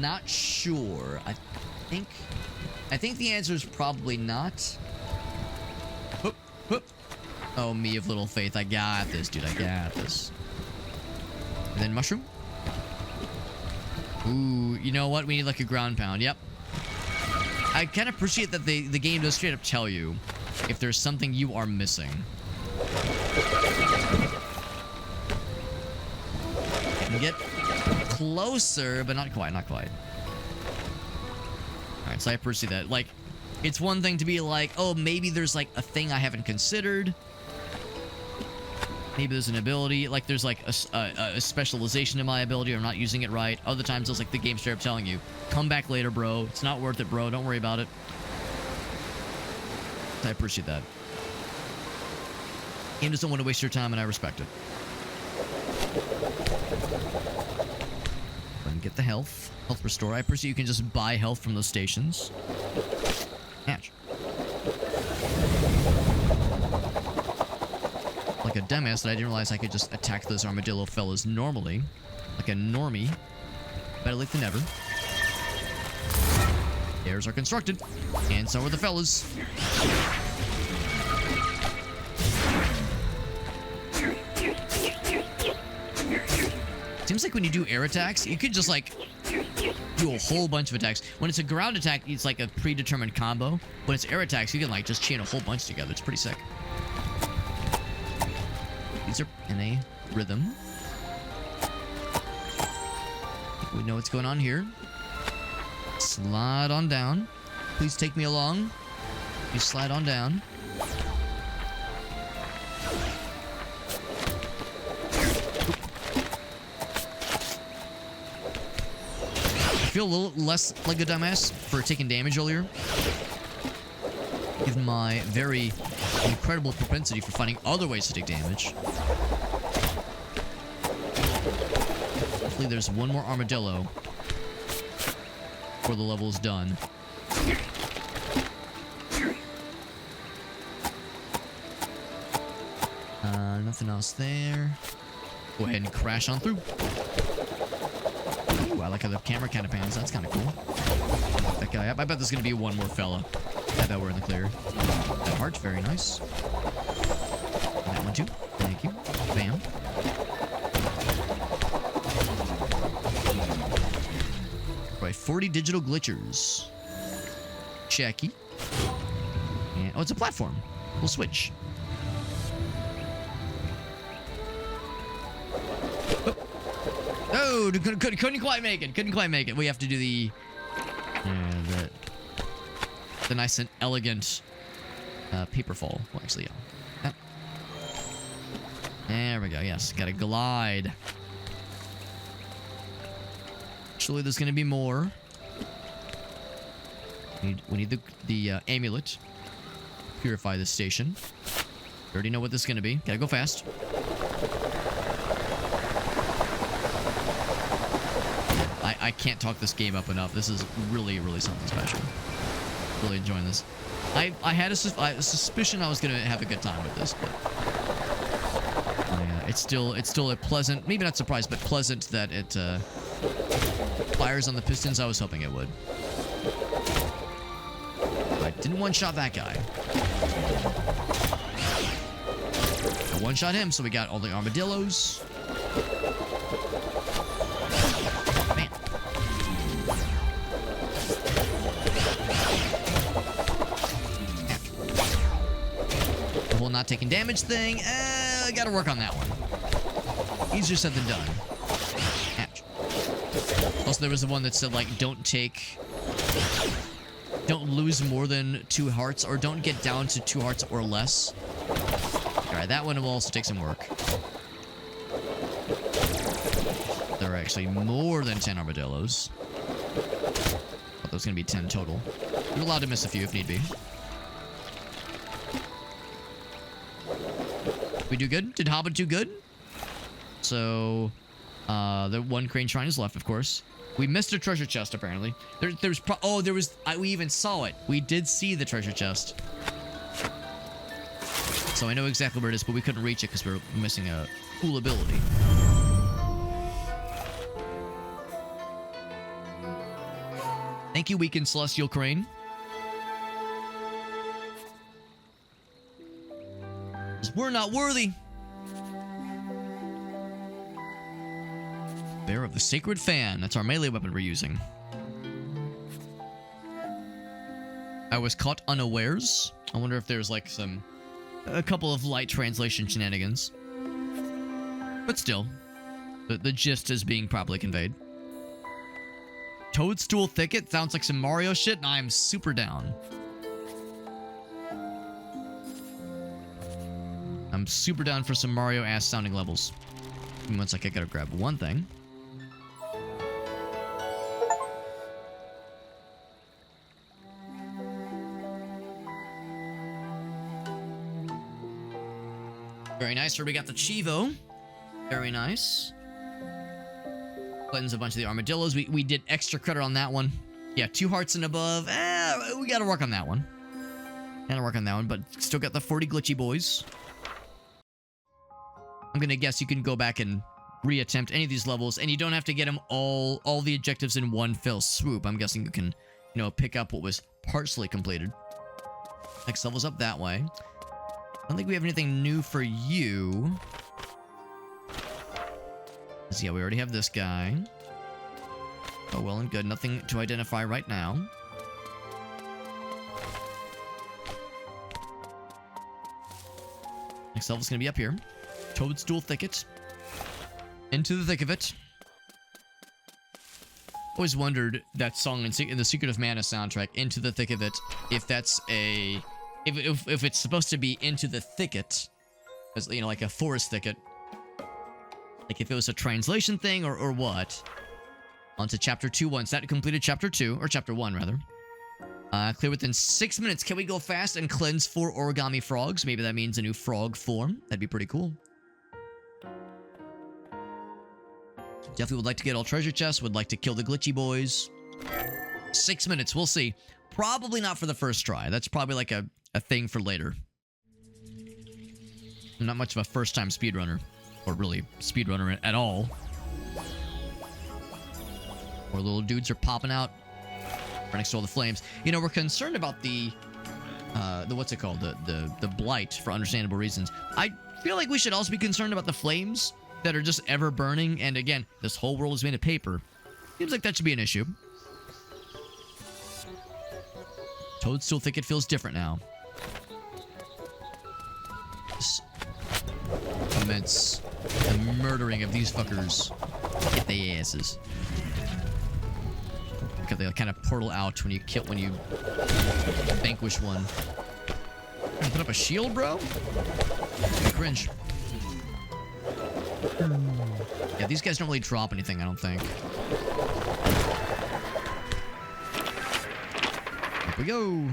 Not sure. I think the answer is probably not. Whoop, whoop. Oh, me of little faith. I got this, dude. I got this. And then mushroom. Ooh, you know what? We need like a ground pound. Yep. I kind of appreciate that the game does straight up tell you if there's something you are missing. I can get closer, but not quite, not quite. Alright, so I appreciate that. Like, it's one thing to be like, oh, maybe there's like a thing I haven't considered. Maybe there's an ability, like there's like a specialization in my ability, or I'm not using it right. Other times it's like the game straight up telling you, come back later, bro. It's not worth it, bro. Don't worry about it. I appreciate that. Game doesn't want to waste your time, and I respect it. Go and get the health. Health restore. I presume you can just buy health from those stations. Catch. Like a dumbass that I didn't realize I could just attack those armadillo fellas normally. Like a normie. Better late than never. Airs are constructed. And so are the fellas. Seems like when you do air attacks, you could just like do a whole bunch of attacks. When it's a ground attack, it's like a predetermined combo. When it's air attacks, you can like just chain a whole bunch together. It's pretty sick. These are in a rhythm. I think we know what's going on here. Slide on down. Please take me along. You slide on down. I feel a little less like a dumbass for taking damage earlier, given my very incredible propensity for finding other ways to take damage. Hopefully there's one more armadillo before the level is done. Nothing else there. Go ahead and crash on through. Ooh, I like how the camera kind of pans. That's kind of cool. That guy up. I bet there's going to be one more fella. I bet we're in the clear. That heart, very nice. And that one too. Thank you. Bam. Right, 40 digital glitchers. Checky. And, oh, it's a platform. We'll switch. Oh, couldn't quite make it. Couldn't quite make it. We have to do the nice and elegant paper fall. Well, actually, yeah. There we go. Yes, gotta glide. Actually, there's gonna be more. We need the amulet. Purify this station. We already know what this is gonna be. Gotta go fast. I can't talk this game up enough. This is really, really something special. Really enjoying this. I had a suspicion I was gonna have a good time with this, but yeah, it's still a pleasant, maybe not surprised, but pleasant that it fires on the pistons I was hoping it would. I didn't one-shot that guy. I one-shot him, so we got all the armadillos. Not taking damage thing. I gotta work on that one. Easier said than done. Ouch. Also, there was the one that said, like, don't lose more than 2 hearts, or don't get down to 2 hearts or less. Alright, that one will also take some work. There are actually more than 10 armadillos. Thought there was gonna be 10 total. You're allowed to miss a few if need be. We do good? Did Hobbit do good? So, the one crane shrine is left, of course. We missed a treasure chest, apparently. We even saw it. We did see the treasure chest. So I know exactly where it is, but we couldn't reach it because we're missing a cool ability. Thank you, Weakened Celestial Crane. We're not worthy. Bear of the Sacred Fan. That's our melee weapon we're using. I was caught unawares. I wonder if there's like a couple of light translation shenanigans. But still, the gist is being properly conveyed. Toadstool Thicket sounds like some Mario shit, and I'm super down. I'm super down for some Mario-ass sounding levels. And once I gotta grab one thing. Very nice. Here we got the Chivo. Very nice. Cleanse a bunch of the armadillos. We did extra credit on that one. Yeah, 2 hearts and above. We gotta work on that one. But still got the 40 glitchy boys. I'm gonna guess you can go back and reattempt any of these levels, and you don't have to get them all the objectives in one fell swoop. I'm guessing you can, pick up what was partially completed. Next level's up that way. I don't think we have anything new for you. So yeah, we already have this guy. Oh, well and good. Nothing to identify right now. Next level's gonna be up here. Toadstool Thicket. Into the thick of it. Always wondered that song in the Secret of Mana soundtrack, Into the Thick of It, if that's if it's supposed to be Into the Thicket, as like a forest thicket. Like if it was a translation thing or what. On to chapter 2 once that completed chapter 2, or chapter 1 rather. Clear within 6 minutes. Can we go fast and cleanse 4 origami frogs? Maybe that means a new frog form. That'd be pretty cool. Definitely would like to get all treasure chests. Would like to kill the glitchy boys. 6 minutes. We'll see. Probably not for the first try. That's probably like a thing for later. I'm not much of a first-time speedrunner. Or really speedrunner at all. More little dudes are popping out. Right next to all the flames. We're concerned about the what's it called? The blight, for understandable reasons. I feel like we should also be concerned about the flames that are just ever burning. And again, this whole world is made of paper. Seems like that should be an issue. Toadstool Thicket feels different now. This immense murdering of these fuckers. Get their asses. Okay, they kind of portal out when you vanquish one. Put up a shield, bro? Cringe. Yeah, these guys don't really drop anything, I don't think. Here we go.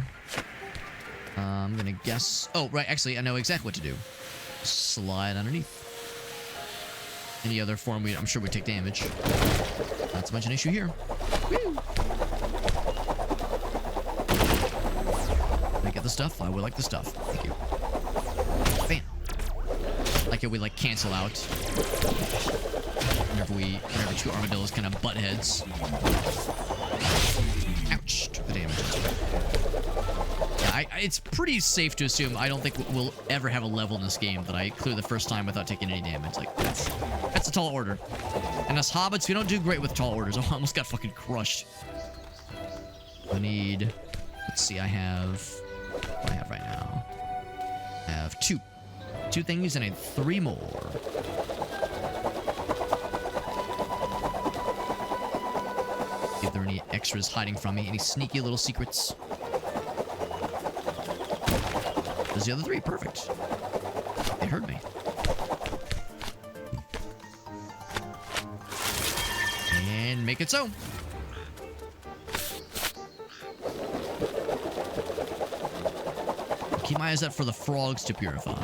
I'm gonna guess... Oh, right, actually, I know exactly what to do. Slide underneath. Any other form, I'm sure would take damage. Not so much an issue here. Woo! Can I get the stuff? I would like the stuff. Thank you. Bam. Like it would cancel out. Whenever 2 armadillos kind of butt heads. Ouch. Took the damage. Yeah, it's pretty safe to assume I don't think we'll ever have a level in this game that I clear the first time without taking any damage. That's a tall order. And us hobbits, we don't do great with tall orders. Oh, I almost got fucking crushed. I need... Let's see, I have... What do I have right now? I have 2. 2 things, and I need 3 more. See if there are any extras hiding from me. Any sneaky little secrets. There's the other 3. Perfect. They heard me. And make it so. Keep my eyes out for the frogs to purify.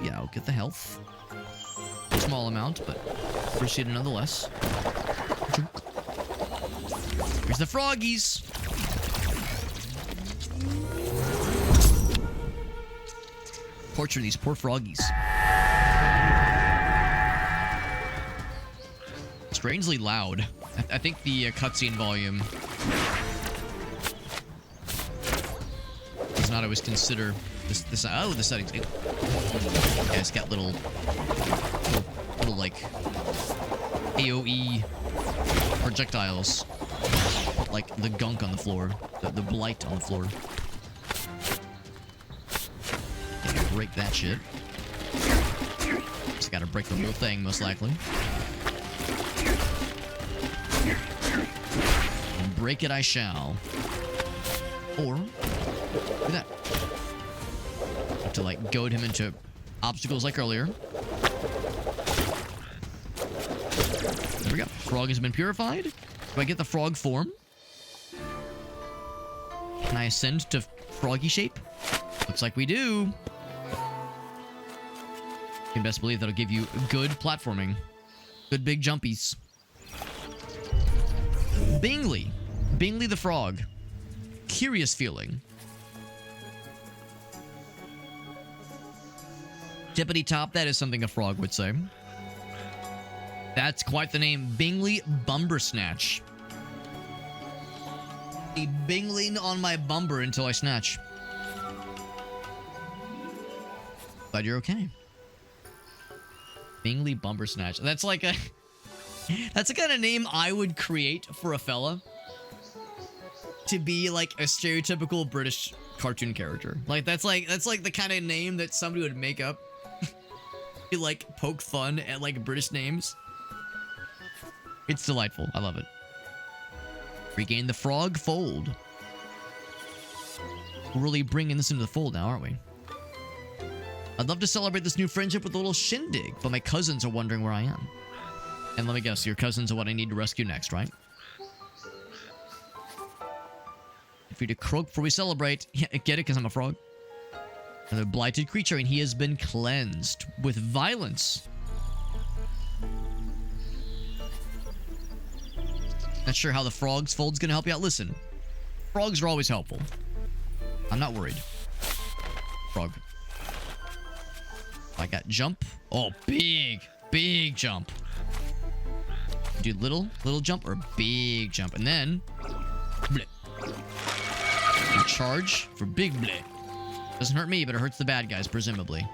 Yeah, I'll get the health. Small amount, but appreciate it nonetheless. Here's the froggies. Torture these poor froggies. Strangely loud. I think the cutscene volume does not always consider this. Oh, the settings. Yeah, it's got little like AOE projectiles, like the gunk on the floor, the blight on the floor. Break that shit. Just gotta break the whole thing, most likely. And break it I shall. Or do that. Have to goad him into obstacles like earlier. There we go. Frog has been purified. Do I get the frog form? Can I ascend to froggy shape? Looks like we do. You can best believe that'll give you good platforming. Good big jumpies. Bingley. Bingley the frog. Curious feeling. Tippity top, that is something a frog would say. That's quite the name. Bingley Bumbersnatch. Be bingling on my bumber until I snatch. Glad you're okay. Bingley Bumbersnatch. That's like a... That's the kind of name I would create for a fella. To be like a stereotypical British cartoon character. Like that's like the kind of name that somebody would make up. To like poke fun at like British names. It's delightful. I love it. Regain the frog fold. We're really bringing this into the fold now, aren't we? I'd love to celebrate this new friendship with a little shindig, but my cousins are wondering where I am. And let me guess, your cousins are what I need to rescue next, right? Free to croak before we celebrate. Yeah, get it, because I'm a frog. Another blighted creature, and he has been cleansed with violence. Not sure how the frog's fold's gonna help you out. Listen, frogs are always helpful. I'm not worried. Frog. I got jump. Oh, big jump. Do little jump or big jump, and then bleh. And charge for big bleh. Doesn't hurt me, but it hurts the bad guys, presumably.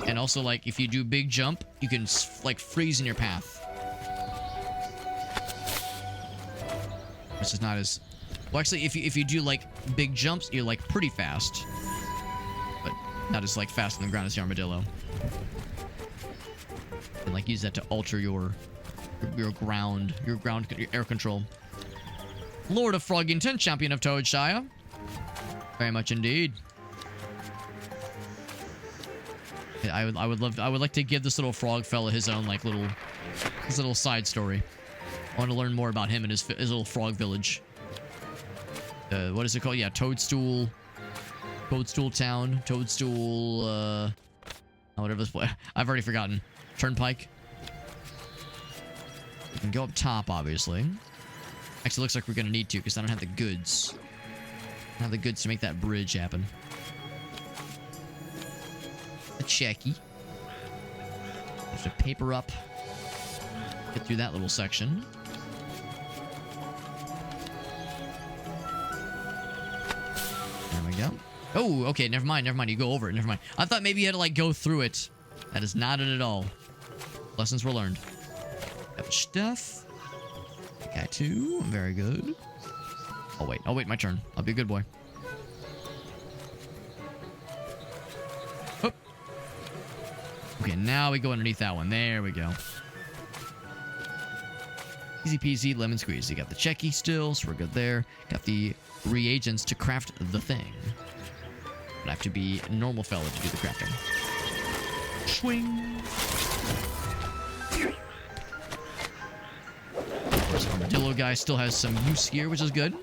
And also, like, if you do big jump, you can, like, freeze in your path. Which is not as... Well, actually, if you do, like, big jumps, you're, like, pretty fast. But not as, like, fast on the ground as the armadillo. And, like, use that to alter your air control. Lord of Froggington, champion of Toadshire. Very much indeed. I would like to give this little frog fella his own like little side story. I want to learn more about him and his little frog village. What is it called? Yeah, Toadstool Town, Toadstool. Whatever this. I've already forgotten. Turnpike. We can go up top, obviously. Actually, looks like we're gonna need to because I don't have the goods. I don't have the goods to make that bridge happen. A checky. Have to paper up. Get through that little section. There we go. Oh, okay, never mind. You go over it, never mind. I thought maybe you had to, like, go through it. That is not it at all. Lessons were learned. Got stuff. Guy 2. Very good. I'll wait my turn. I'll be a good boy. Oh. Okay, now we go underneath that one. There we go. Easy peasy, lemon squeeze. You got the checky still, so we're good there. Got the reagents to craft the thing. But I have to be a normal fella to do the crafting. Swing. Of course, Armadillo guy still has some use here, which is good.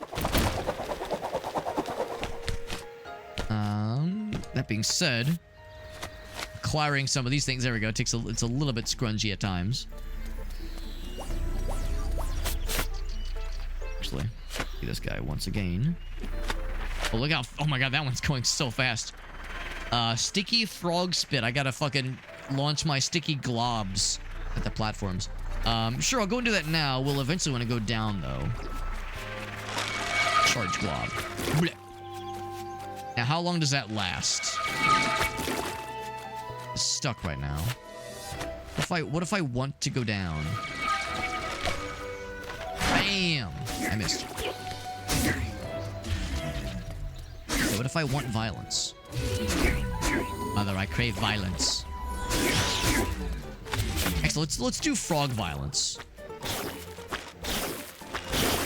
That being said, acquiring some of these things, there we go. It's a little bit scrungy at times. Actually, see this guy once again. Oh, look how... Oh my god, that one's going so fast. Sticky frog spit. I gotta fucking launch my sticky globs at the platforms. Sure, I'll go and do that now. We'll eventually want to go down, though. Charge glob. Blech. Now, how long does that last? It's stuck right now. What if I want to go down? Bam! I missed. Okay, what if I want violence? Mother, I crave violence. Excellent. Let's do frog violence.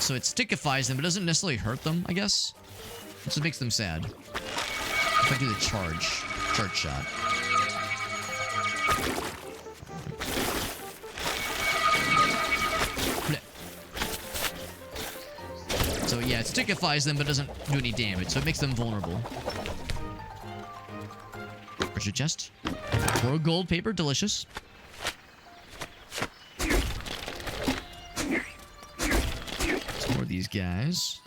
So it stickifies them, but doesn't necessarily hurt them, I guess. It just makes them sad. If I do the charge shot. So yeah, it stickifies them, but doesn't do any damage. So it makes them vulnerable. Treasure chest. More gold paper, delicious. Some more of these guys.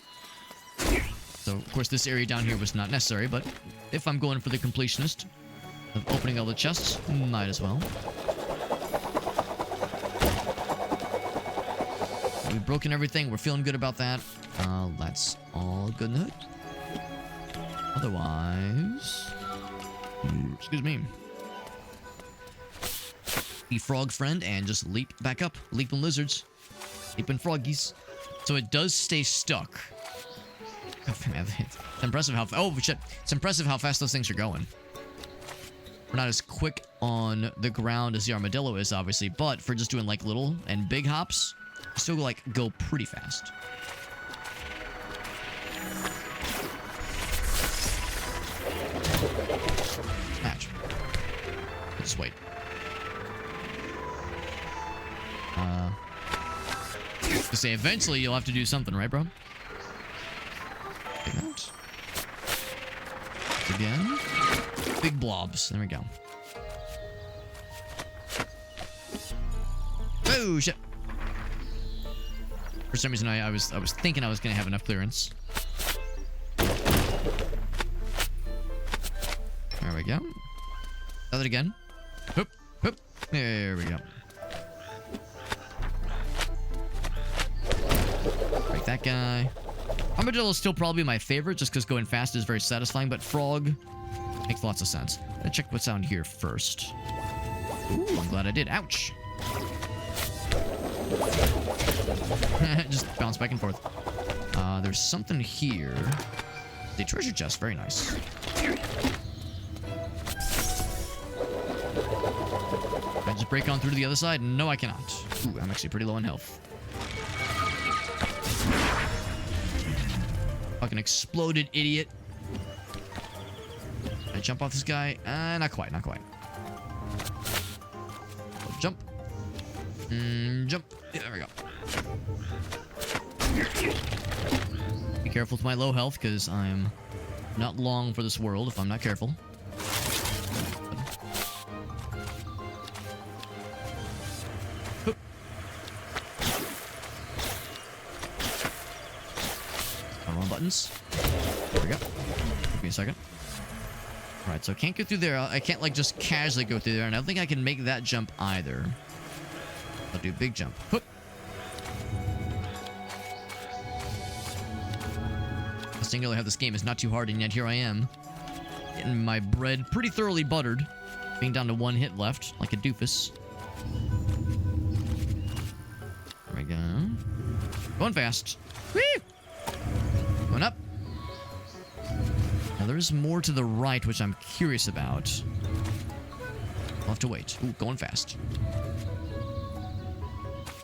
So, of course, this area down here was not necessary, but if I'm going for the completionist of opening all the chests, might as well. We've broken everything. We're feeling good about that. That's all good in the hood. Otherwise... excuse me. Be frog friend and just leap back up. Leaping lizards. Leaping froggies. So it does stay stuck. It's impressive how... oh, shit. It's impressive how fast those things are going. We're not as quick on the ground as the armadillo is, obviously, but for just doing, like, little and big hops, still, like, go pretty fast. Match. Just wait. To say, eventually you'll have to do something, right, bro? Big out. Again. Big blobs. There we go. Oh shit! For some reason, I was thinking I was gonna have enough clearance. There we go. Try that again. Hoop, hoop. There we go. Break that guy. Armadillo is still probably my favorite, just because going fast is very satisfying, but frog makes lots of sense. Let's check what's down here first. Ooh, I'm glad I did. Ouch. Just bounce back and forth. There's something here. The treasure chest, very nice. Can I just break on through to the other side? No, I cannot. Ooh, I'm actually pretty low in health. Fucking exploded, idiot. Can I jump off this guy? Not quite, not quite. Jump. Jump. Yeah, there we go. Be careful with my low health, because I'm not long for this world if I'm not careful. Wrong buttons. There we go. Give me a second. Alright, so I can't go through there. I can't, like, just casually go through there, and I don't think I can make that jump either. I'll do a big jump. Hoop. The singular have this game is not too hard, and yet here I am. Getting my bread pretty thoroughly buttered. Being down to one hit left, like a doofus. There we go. Going fast. Whee! Going up. Now there's more to the right, which I'm curious about. I'll have to wait. Ooh, going fast.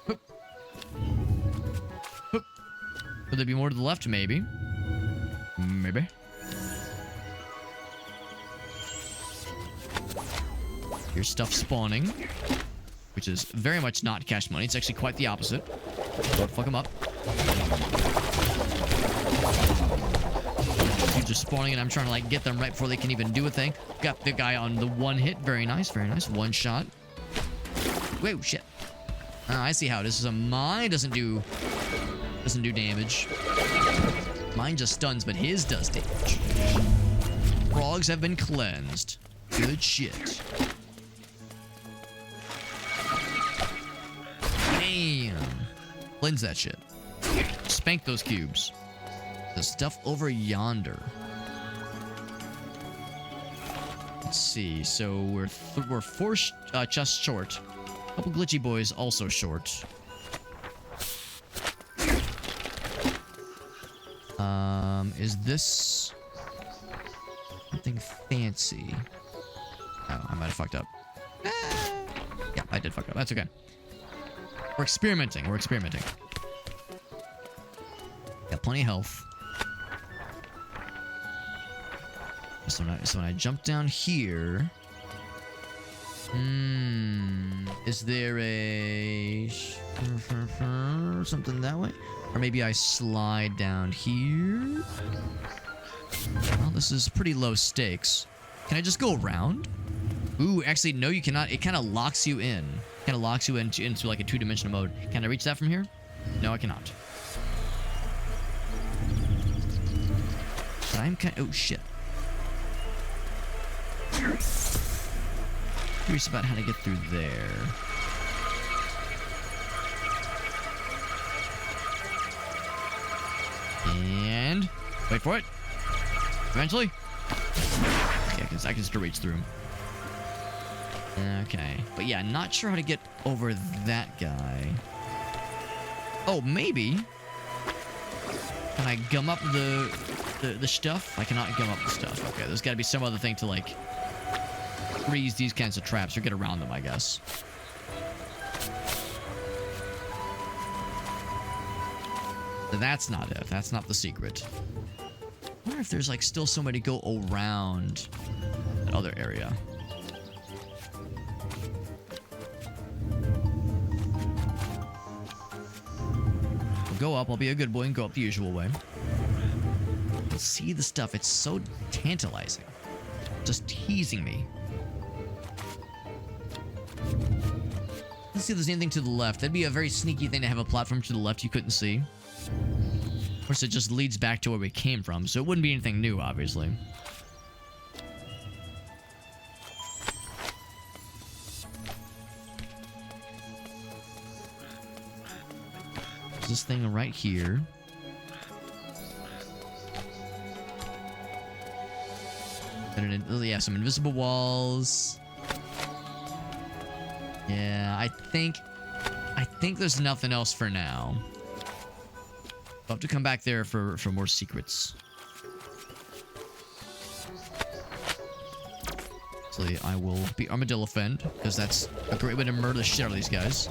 Hoop. Hoop. Could there be more to the left? Maybe. Maybe. Here's stuff spawning, which is very much not cash money. It's actually quite the opposite. Don't fuck them up. Dude, just spawning and I'm trying to, like, get them right before they can even do a thing. Got the guy on the one hit. Very nice, very nice. One shot. Whoa, shit. I see how it is. This is a mine. Doesn't do damage. Mine just stuns, but his does damage. Frogs have been cleansed. Good shit. Damn. Cleanse that shit. Spank those cubes. The stuff over yonder. Let's see. So we're four chests short. A couple glitchy boys also short. Is this something fancy? Oh, I might have fucked up. Yeah, I did fuck up. That's okay. We're experimenting. We're experimenting. Got plenty of health. So when I jump down here... is there a... something that way? Or maybe I slide down here. Well, this is pretty low stakes. Can I just go around? Ooh, actually, no, you cannot. It kind of locks you in. Kind of locks you into like a two-dimensional mode. Can I reach that from here? No, I cannot. But I'm kind of... Oh, shit. Curious about how to get through there. And... Wait for it. Eventually. Okay, I can still reach through him. Okay. But yeah, not sure how to get over that guy. Oh, maybe. Can I gum up the stuff? I cannot gum up the stuff. Okay, there's got to be some other thing to, like, freeze these kinds of traps or get around them, I guess. So that's not it. That's not the secret. I wonder if there's, like, still some way to go around that other area. Go up. I'll be a good boy and go up the usual way. See the stuff. It's so tantalizing. Just teasing me. Let's see if there's anything to the left. That'd be a very sneaky thing to have a platform to the left you couldn't see. Of course, it just leads back to where we came from, so it wouldn't be anything new, obviously. This thing right here. Yeah, some invisible walls. Yeah, I think there's nothing else for now. I'll have to come back there for more secrets. So I will be Armadillo Fend, because that's a great way to murder the shit out of these guys.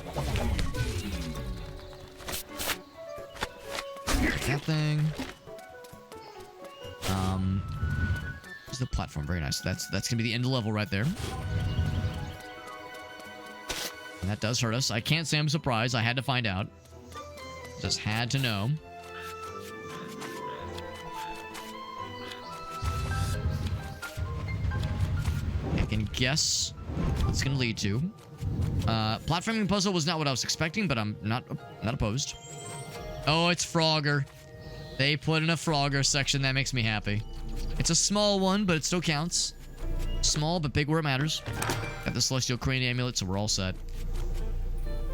That thing. There's the platform. Very nice. That's gonna be the end of the level right there. And that does hurt us. I can't say I'm surprised. I had to find out. Just had to know. I can guess what it's gonna lead to. Platforming puzzle was not what I was expecting, but I'm not opposed. Oh, it's Frogger. They put in a Frogger section. That makes me happy. It's a small one, but it still counts. Small, but big where it matters. Got the Celestial Crane Amulet, so we're all set.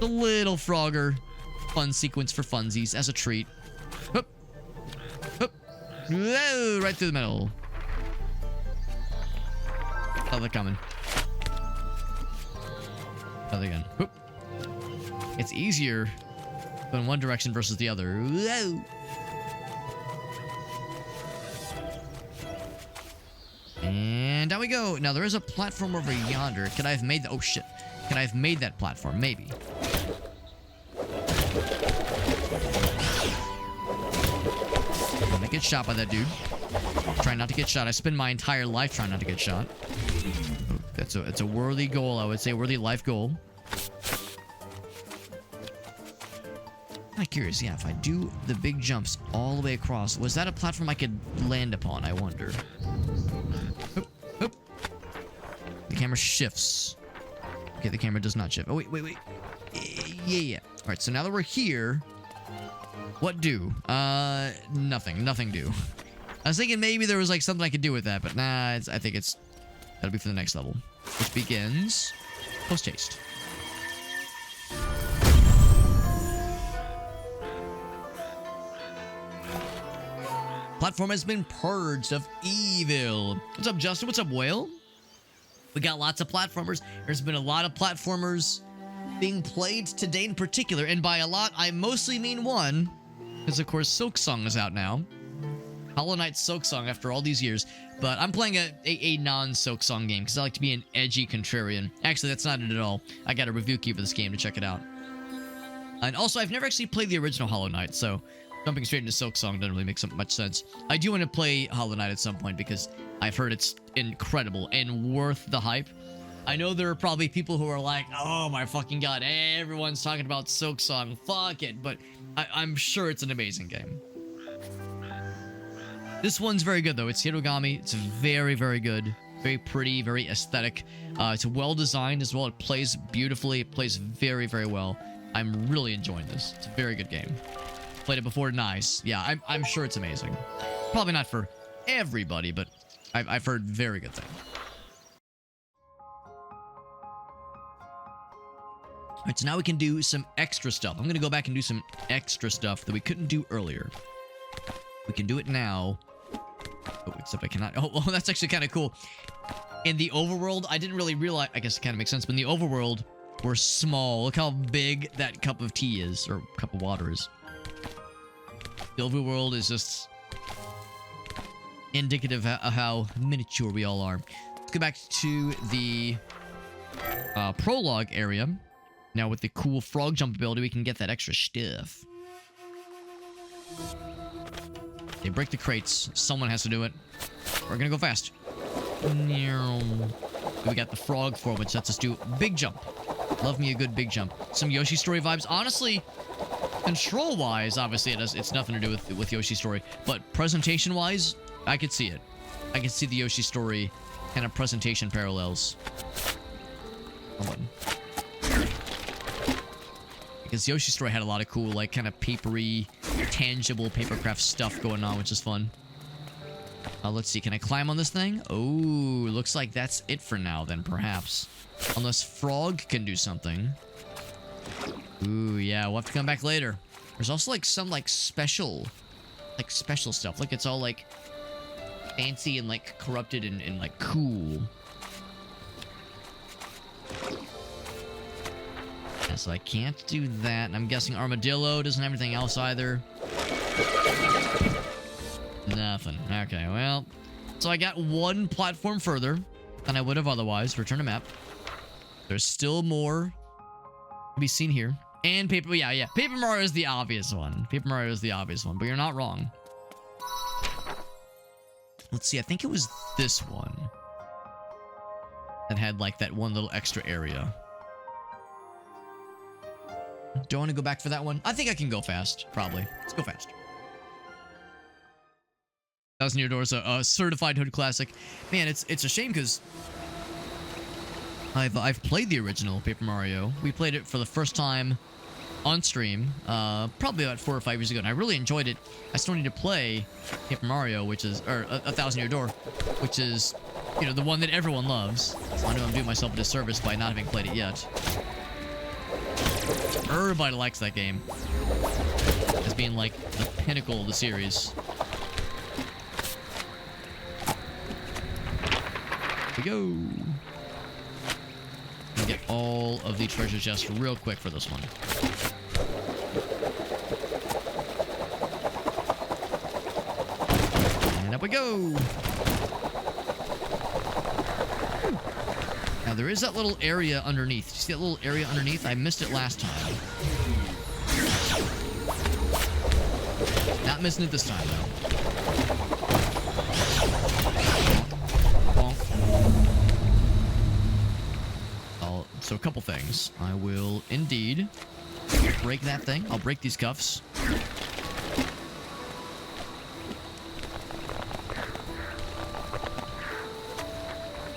The little Frogger fun sequence for funsies as a treat. Hoop. Hoop. Whoa, right through the middle. Oh, they're coming. Oh, they're again. Hoop. It's easier in one direction versus the other. Whoa. And down we go. Now, there is a platform over yonder. Could I have made that? Oh, shit. Could I have made that platform? Maybe. I'm gonna get shot by that dude. Trying not to get shot. I spend my entire life trying not to get shot. Oh, it's a worthy goal, I would say. Worthy life goal. I'm curious, yeah, if I do the big jumps all the way across, was that a platform I could land upon, I wonder? Oop, oop. The camera shifts. Okay, the camera does not shift. Oh, wait. Yeah. Alright, so now that we're here, what do? Nothing do. I was thinking maybe there was, like, something I could do with that, but nah, I think that'll be for the next level, which begins post-haste. Platform has been purged of evil. What's up, Justin? What's up, Whale? We got lots of platformers. There's been a lot of platformers being played today in particular, and by a lot, I mostly mean one, because of course Silksong is out now. Hollow Knight Silksong after all these years, but I'm playing a non-Silksong game because I like to be an edgy contrarian. Actually, that's not it at all. I got a review key for this game to check it out. And also, I've never actually played the original Hollow Knight, so jumping straight into Silksong doesn't really make much sense. I do want to play Hollow Knight at some point because I've heard it's incredible and worth the hype. I know there are probably people who are like, oh my fucking god, everyone's talking about Silk Song, fuck it, but I'm sure it's an amazing game. This one's very good though. It's Hirogami. It's very, very good. Very pretty, very aesthetic. It's well designed as well. It plays beautifully. It plays very, very well. I'm really enjoying this. It's a very good game. Played it before, nice. Yeah, I'm sure it's amazing. Probably not for everybody, but I've heard very good things. Alright, so now we can do some extra stuff. I'm gonna go back and do some extra stuff that we couldn't do earlier. We can do it now. Oh, except I cannot. Oh, well, that's actually kind of cool. In the overworld, I didn't really realize. I guess it kind of makes sense. But in the overworld, we're small. Look how big that cup of tea is, or cup of water is. The overworld is just indicative of how miniature we all are. Let's go back to the prologue area. Now with the cool frog jump ability, we can get that extra stuff. They break the crates. Someone has to do it. We're gonna go fast. We got the frog form, which lets us do big jump. Love me a good big jump. Some Yoshi Story vibes. Honestly, control-wise, obviously it's nothing to do with Yoshi Story, but presentation-wise, I could see it. I could see the Yoshi Story kind of presentation parallels. Hold on. Because Yoshi Story had a lot of cool, like, kind of papery, tangible papercraft stuff going on, which is fun. Let's see. Can I climb on this thing? Oh, looks like that's it for now, then, perhaps. Unless Frog can do something. Ooh, yeah, we'll have to come back later. There's also, like, some, like, special stuff. Like, it's all, like, fancy and, like, corrupted and like, cool. Yeah, so I can't do that. And I'm guessing Armadillo doesn't have anything else either. Nothing. Okay, well. So I got one platform further than I would have otherwise. Return to map. There's still more to be seen here. And Paper... Yeah. Paper Mario is the obvious one. Paper Mario is the obvious one, but you're not wrong. Let's see. I think it was this one that had, like, that one little extra area. Do I want to go back for that one? I think I can go fast, probably. Let's go fast. 1,000 Year Door is a certified hood classic. Man, it's a shame because I've played the original Paper Mario. We played it for the first time on stream, probably about 4 or 5 years ago, and I really enjoyed it. I still need to play Paper Mario, which is, or 1,000 Year Door, which is, you know, the one that everyone loves. So I know I'm doing myself a disservice by not having played it yet. Everybody likes that game as being like the pinnacle of the series. Here we go. Get all of the treasure chests real quick for this one. And up we go. Now there is that little area underneath. You see that little area underneath? I missed it last time. Not missing it this time though. So a couple things. I will indeed break that thing. I'll break these cuffs.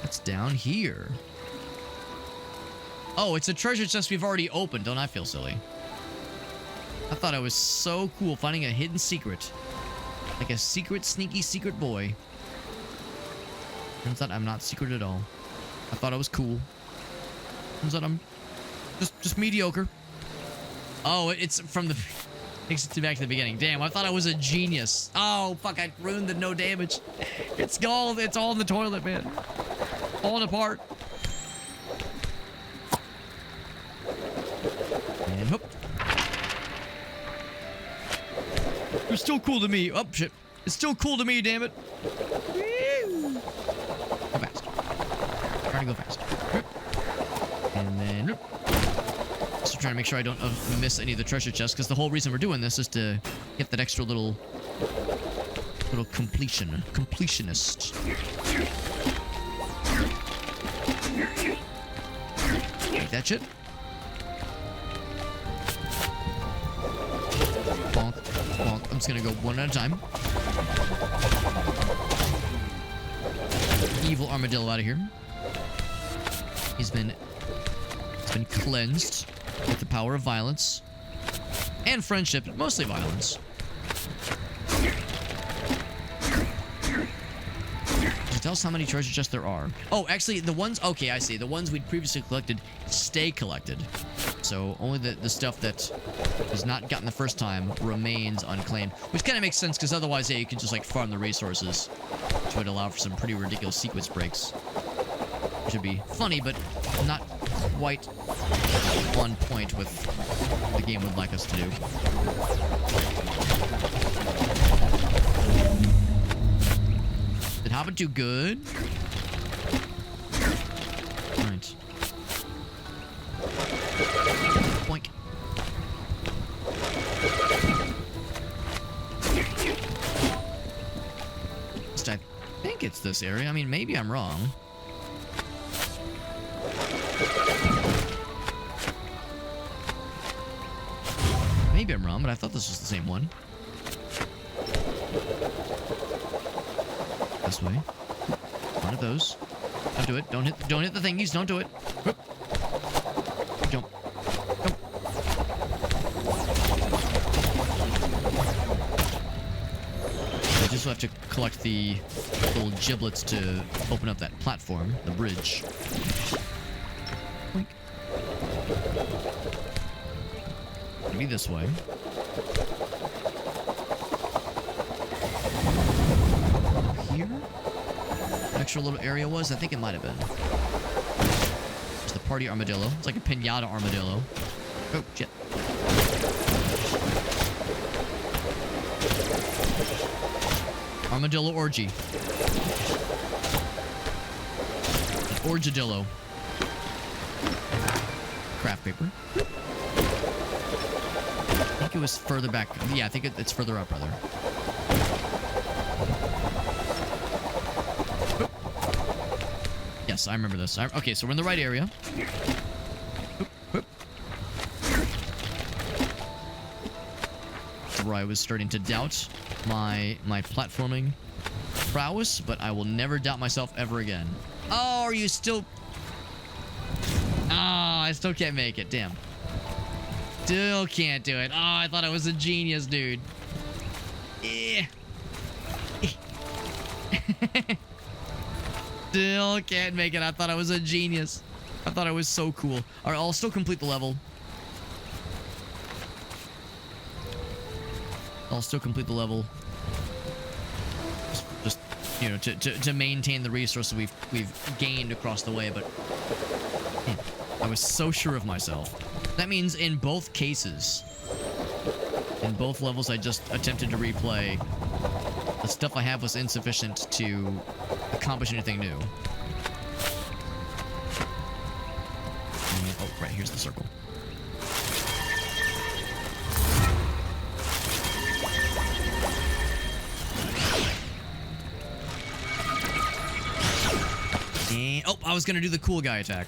What's down here? Oh, it's a treasure chest we've already opened. Don't I feel silly? I thought I was so cool finding a hidden secret. Like a secret, sneaky, secret boy. Turns out I'm not secret at all. I thought I was cool. Turns out I'm just mediocre. Oh, it's from the... Takes it back to the beginning. Damn, I thought I was a genius. Oh, fuck, I ruined the no damage. It's all in the toilet, man. Falling apart. And hoop. You're still cool to me. Oh, shit. It's still cool to me, damn it. Woo. Go fast. Trying to go fast. And then... Just trying to make sure I don't miss any of the treasure chests, because the whole reason we're doing this is to get that extra little completionist. Take that shit. Bonk, bonk. I'm just gonna go one at a time. Evil armadillo out of here. He's been cleansed with the power of violence and friendship, mostly violence. Tell us how many treasure chests there are. Oh, actually, the ones... Okay, I see. The ones we'd previously collected stay collected. So only the stuff that was not gotten the first time remains unclaimed. Which kind of makes sense, because otherwise, yeah, you can just, like, farm the resources. Which would allow for some pretty ridiculous sequence breaks. Which would be funny, but not quite on point with what the game would like us to do. Did Hobbit do good? Alright. Boink. I think it's this area. I mean, maybe I'm wrong. Maybe I'm wrong, but I thought this was the same one. This way. One of those. Don't do it. Don't hit the thingies. Don't do it. Whoop. Jump. Jump. I just have to collect the little giblets to open up that platform, the bridge. Boink. Maybe this way. Extra little area was? I think it might have been. It's the party armadillo. It's like a pinata armadillo. Oh, shit. Armadillo orgy. An orgadillo. Craft paper. I think it was further back. Yeah, I think it's further up, rather. Yes, I remember this. Okay, so we're in the right area. Oop, oop. That's where I was starting to doubt my platforming prowess, but I will never doubt myself ever again. Oh, are you still... Oh, I still can't make it. Damn. Still can't do it. Oh, I thought I was a genius, dude. Eh. Still can't make it. I thought I was a genius. I thought I was so cool. All right, I'll still complete the level. I'll still complete the level. Just you know, to maintain the resources we've gained across the way. But man, I was so sure of myself. That means in both cases, in both levels I just attempted to replay, the stuff I have was insufficient to accomplish anything new. Oh, right, here's the circle. And, oh, I was gonna do the cool guy attack.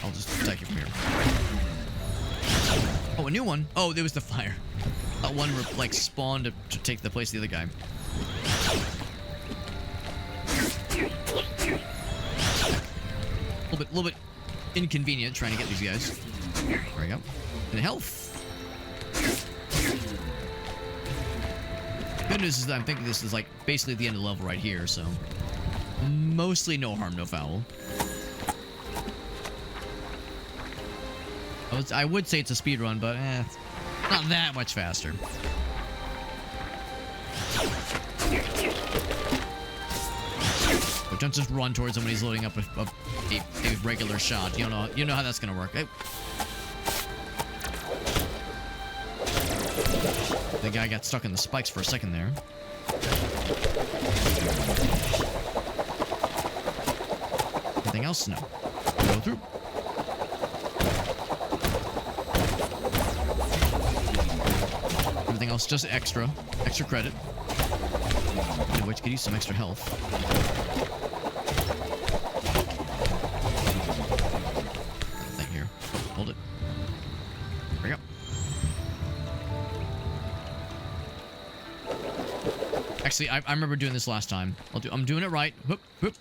I'll just attack you from here. Oh, a new one? Oh, there was the fire. That one like spawned to take the place of the other guy. A little bit inconvenient trying to get these guys. There we go. And health. Good news is that I'm thinking this is like basically the end of the level right here, so mostly no harm, no foul. I would say it's a speed run, but not that much faster. But don't just run towards him when he's loading up a regular shot. You know how that's gonna work. Hey. The guy got stuck in the spikes for a second there. Anything else? No. Go through. Everything else just extra credit. Which could use some extra health. Actually, I remember doing this last time. I'm doing it right. Whoop, whoop.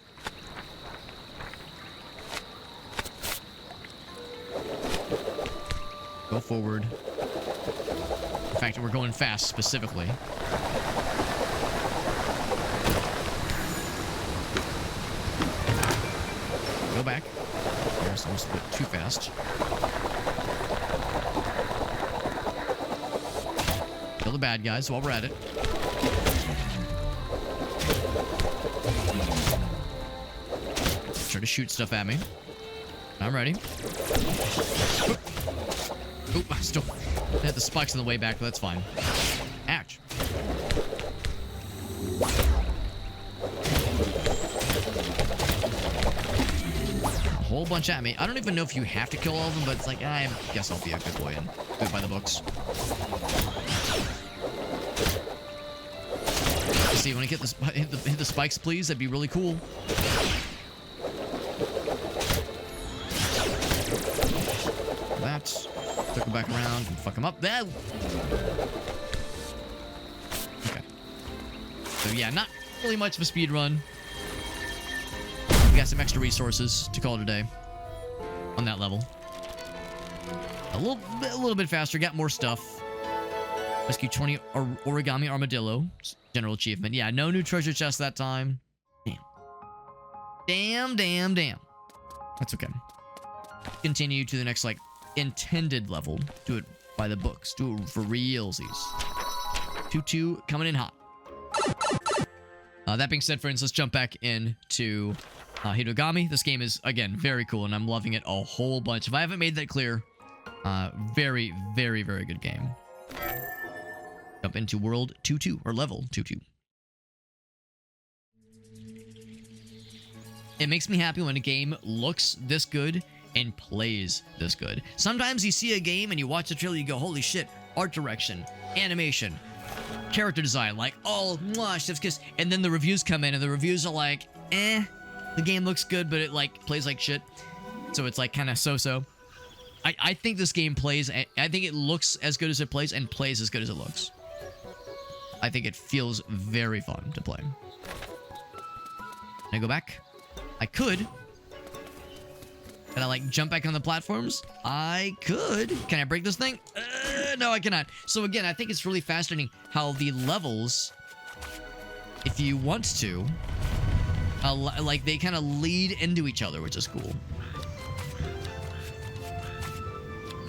Go forward. In fact, we're going fast specifically. Go back. There's almost a bit too fast. Kill the bad guys while we're at it. Try to shoot stuff at me. I'm ready. Oop, I still hit the spikes on the way back, but that's fine. Ouch. A whole bunch at me. I don't even know if you have to kill all of them, but it's like, I guess I'll be a good boy and do it by the books. See, when I hit the spikes, please, that'd be really cool. That. Circle back around and fuck him up. There. Okay. So yeah, not really much of a speed run. We got some extra resources to call it a day on that level. A little bit faster. Got more stuff. Rescue 20 origami armadillo. General achievement. Yeah, no new treasure chest that time. Damn. That's okay. Continue to the next, like, intended level. Do it by the books. Do it for realsies. 2-2 coming in hot. That being said, friends, let's jump back into Hirogami. This game is, again, very cool, and I'm loving it a whole bunch. If I haven't made that clear, very, very, very good game. Jump into world 2-2, or level 2-2. It makes me happy when a game looks this good and plays this good. Sometimes you see a game and you watch the trailer, you go, holy shit, art direction, animation, character design, like, oh, mwah, chef's kiss. And then the reviews come in and the reviews are like, the game looks good, but it, like, plays like shit. So it's, like, kind of so-so. I think this game plays, I think it looks as good as it plays and plays as good as it looks. I think it feels very fun to play. Can I go back? I could. Can I, like, jump back on the platforms? I could. Can I break this thing? No, I cannot. So, again, I think it's really fascinating how the levels, if you want to, like, they kind of lead into each other, which is cool.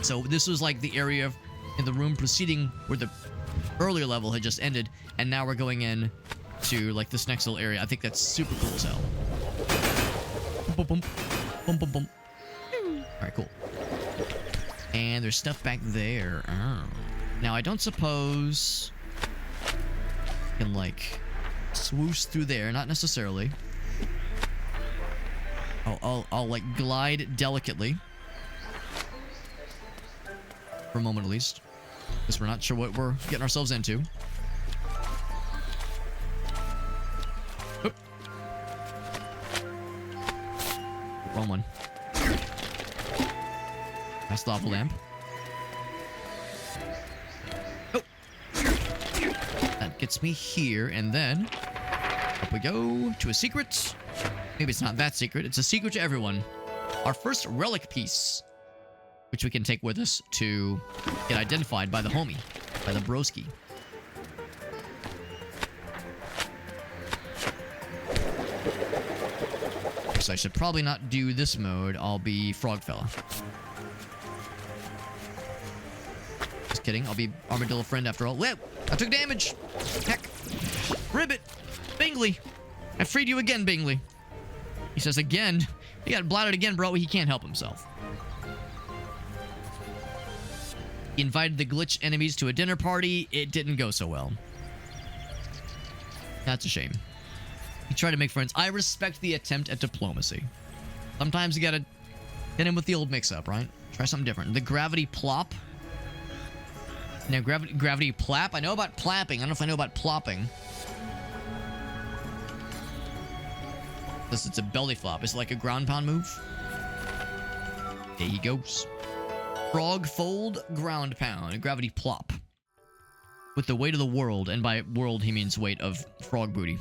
So, this was, like, the area in the room preceding where the earlier level had just ended, and now we're going in to, like, this next little area. I think that's super cool as hell. Boom, boom, boom, boom, boom. Alright, cool. And there's stuff back there. Oh. Now, I don't suppose I can, like, swoosh through there. Not necessarily. I'll like, glide delicately. For a moment, at least. Because we're not sure what we're getting ourselves into. Oop. Wrong one. That's the lava lamp. Oh! That gets me here, and then up we go to a secret. Maybe it's not that secret. It's a secret to everyone. Our first relic piece, which we can take with us to get identified by the homie, by the broski. So I should probably not do this mode. I'll be Frog Fella. Just kidding. I'll be Armadillo Friend after all. Whoa! I took damage! Heck! Ribbit! Bingley! I freed you again, Bingley. He says again. He got bladdered again, bro. He can't help himself. He invited the glitch enemies to a dinner party. It didn't go so well. That's a shame. He tried to make friends. I respect the attempt at diplomacy. Sometimes you gotta get in with the old mix-up, right? Try something different. The gravity plop. Now, gravity plap. I know about plapping. I don't know if I know about plopping. This it's a belly flop. Is it like a ground pound move? There he goes. Frog fold, ground pound, gravity plop. with the weight of the world, and by world he means weight of frog booty.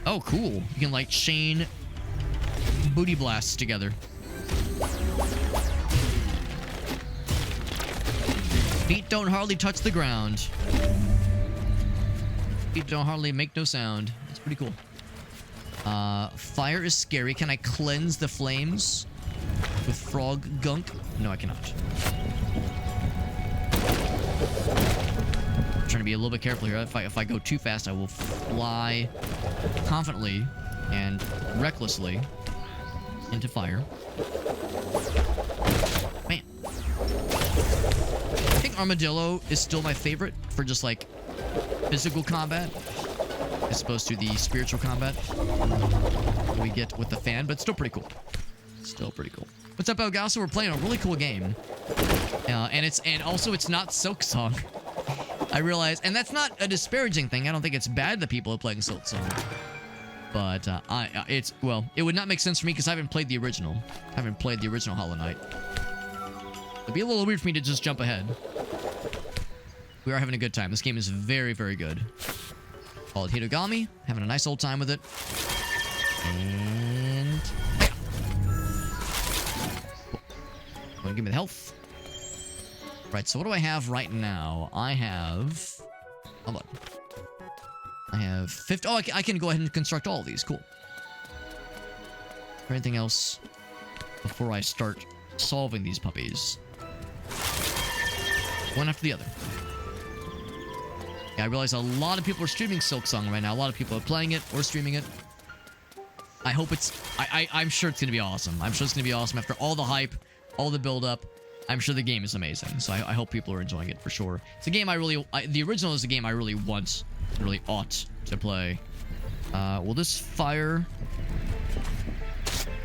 Oh, cool. You can, like, chain booty blasts together. Feet don't hardly touch the ground. Feet don't hardly make no sound. That's pretty cool. Fire is scary. Can I cleanse the flames with frog gunk? No, I cannot. I'm trying to be a little bit careful here. If I go too fast, I will fly confidently and recklessly into fire. Man. I think Armadillo is still my favorite for just, like, physical combat as opposed to the spiritual combat we get with the fan, but still pretty cool. Still pretty cool. What's up, Elgaso? We're playing a really cool game. And also it's not Silksong. I realize, and that's not a disparaging thing. I don't think it's bad that people are playing Silksong. But well, it would not make sense for me because I haven't played the original. I haven't played the original Hollow Knight. It'd be a little weird for me to just jump ahead. We are having a good time. This game is very, very good. Call it Hirogami. Having a nice old time with it. And... Cool. Give me the health. Right, so what do I have right now? I have... Hold on. I have 50... Oh, I can go ahead and construct all of these. Cool. Is there anything else before I start solving these puppies? One after the other. Yeah, I realize a lot of people are streaming Silksong right now. A lot of people are playing it or streaming it. I hope it's... I'm sure it's going to be awesome. I'm sure it's going to be awesome after all the hype, all the build-up. I'm sure the game is amazing. So I hope people are enjoying it for sure. It's a game I really... the original is a game I really want, really ought to play. Will this fire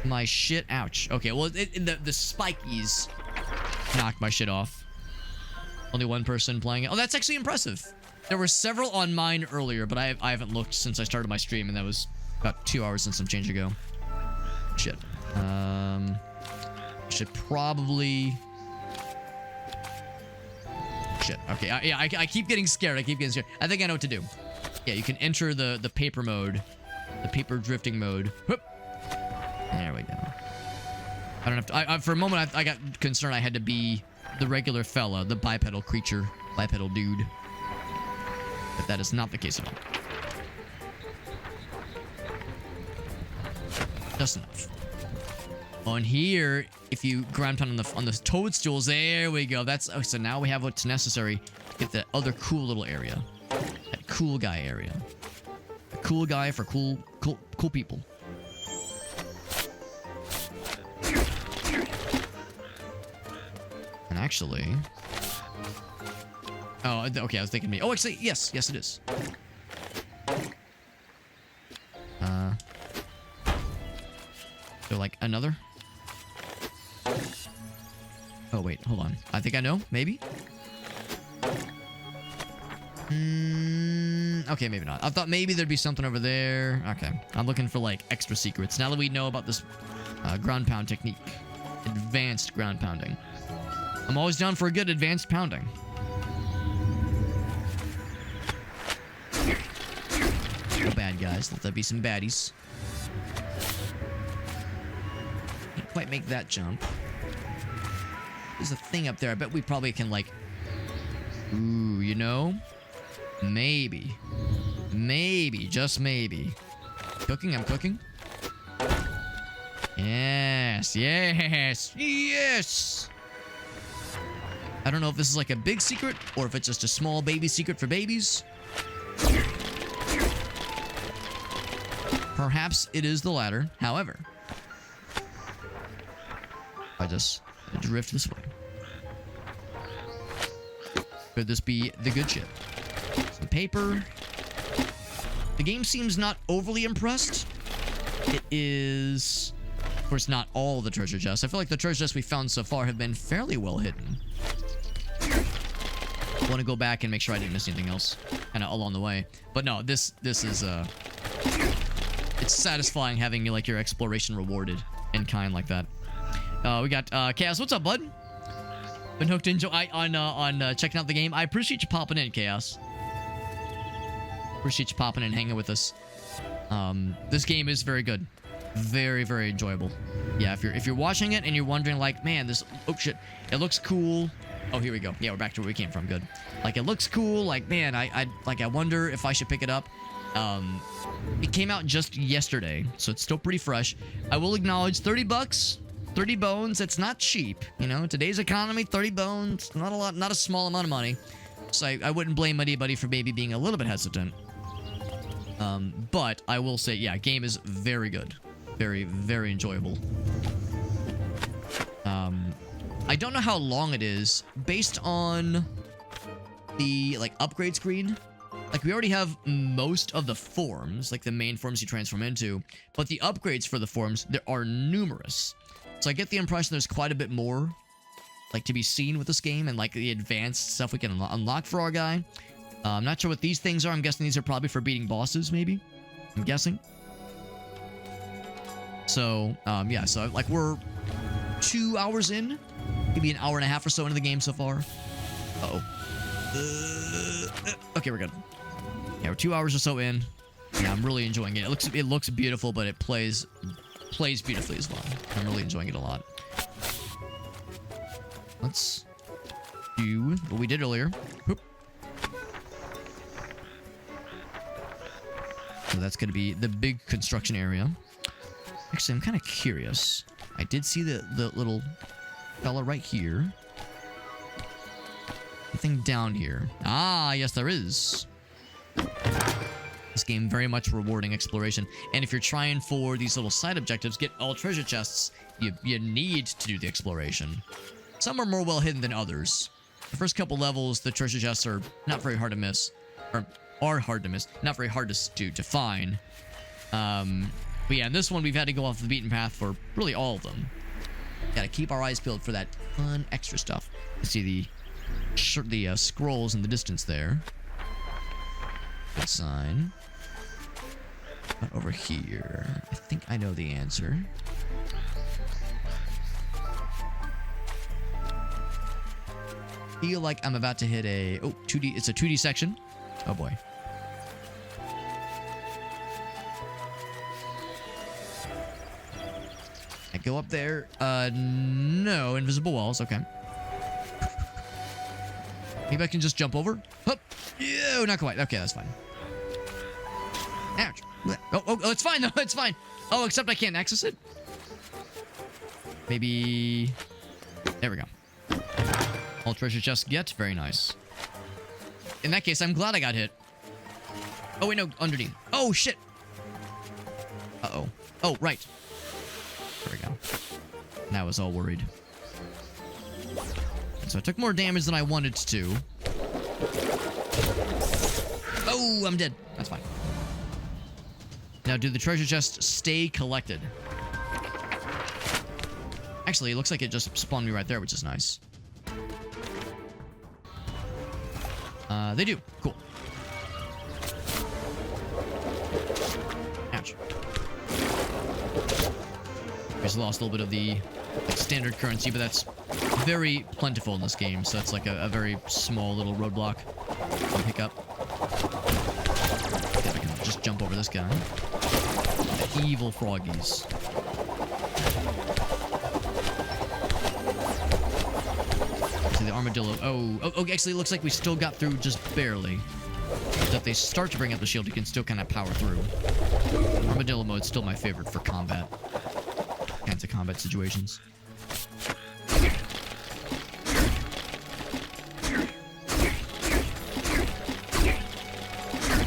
my shit? Ouch. Okay, well, the spikies knocked my shit off. Only one person playing it. Oh, that's actually impressive. There were several on mine earlier, but I haven't looked since I started my stream, and that was about 2 hours and some change ago. Shit. Should probably... Shit. Okay. I keep getting scared. I keep getting scared. I think I know what to do. Yeah, you can enter the paper mode. The paper drifting mode. Whoop. There we go. I don't have to... for a moment, I got concerned I had to be the regular fella, the bipedal creature, bipedal dude. But that is not the case at all. Just enough. On here, if you ground pound on the toadstools, there we go. That's... Oh, so now we have what's necessary to get that other cool little area. That cool guy area. A cool guy for cool people. And actually... Oh, okay, I was thinking me. Oh, actually, yes, it is. So, like, another? Oh, wait, hold on. I think I know, maybe? Okay, maybe not. I thought maybe there'd be something over there. Okay, I'm looking for, like, extra secrets. Now that we know about this ground pound technique. Advanced ground pounding. I'm always down for a good advanced pounding. No bad guys. Let there be some baddies. Can't quite make that jump. There's a thing up there. I bet we probably can, like... Ooh, you know? Maybe. Maybe. Just maybe. Cooking? I'm cooking. Yes. Yes. Yes! I don't know if this is like a big secret or if it's just a small baby secret for babies. Perhaps it is the latter. However, I just drift this way. Could this be the good shit? Some paper. The game seems not overly impressed. It is, of course, not all the treasure chests. I feel like the treasure chests we found so far have been fairly well hidden. I want to go back and make sure I didn't miss anything else kind of along the way. But no, this is it's satisfying having like your exploration rewarded in kind like that. We got Chaos. What's up, bud? Been hooked on checking out the game. I appreciate you popping in, Chaos. Appreciate you popping in, hanging with us. This game is very good, very, very enjoyable. Yeah, if you're watching it and you're wondering like, man, this, oh shit, it looks cool. Oh, here we go. Yeah, we're back to where we came from. Good. Like, it looks cool. Like, man, I wonder if I should pick it up. It came out just yesterday, so it's still pretty fresh. I will acknowledge, $30, 30 bones. It's not cheap, you know. Today's economy, 30 bones, not a lot, not a small amount of money. So I wouldn't blame anybody for maybe being a little bit hesitant. But I will say, yeah, game is very good, very, very enjoyable. I don't know how long it is based on the like upgrade screen. Like, we already have most of the forms, like the main forms you transform into, but the upgrades for the forms, there are numerous. So I get the impression there's quite a bit more, like, to be seen with this game, and like the advanced stuff we can unlock for our guy. I'm not sure what these things are. I'm guessing these are probably for beating bosses, maybe. I'm guessing. So, yeah, so like we're 2 hours in, maybe an hour and a half or so into the game so far. Uh-oh. Okay, we're good. Yeah, we're 2 hours or so in. Yeah, I'm really enjoying it. It looks beautiful, but it plays beautifully as well. I'm really enjoying it a lot. Let's do what we did earlier. Whoop. So that's going to be the big construction area. Actually, I'm kind of curious. I did see the little fella right here. Anything down here? Ah, yes, there is. This game very much rewarding exploration. And if you're trying for these little side objectives, get all treasure chests, you need to do the exploration. Some are more well hidden than others. The first couple levels, the treasure chests are not very hard to miss. Or are hard to miss. Not very hard to find. But yeah, in this one, we've had to go off the beaten path for really all of them. Gotta keep our eyes peeled for that fun extra stuff. You see the scrolls in the distance there. Good sign. But over here, I think I know the answer. Feel like I'm about to hit a 2D. It's a 2D section. Oh boy. I go up there. No, invisible walls. Okay. Maybe I can just jump over. Hup. Ew, not quite. Okay, that's fine. Ouch. Oh, it's fine though. It's fine. Oh, except I can't access it. Maybe. There we go. All treasure chests get. Very nice. In that case, I'm glad I got hit. Oh wait, no, underneath. Oh shit. Uh-oh. Oh, right. There we go. Now I was all worried. So I took more damage than I wanted to. Oh, I'm dead. That's fine. Now, do the treasure chests stay collected? Actually, it looks like it just spawned me right there, which is nice. They do. Cool. Ouch. Just lost a little bit of the standard currency, but that's very plentiful in this game, so it's like a very small little roadblock to pick up. Okay, I can just jump over this guy. The evil froggies. See the armadillo. Oh, actually, it looks like we still got through just barely. But if they start to bring up the shield, you can still kind of power through. Armadillo mode's still my favorite for combat. Kinds of combat situations.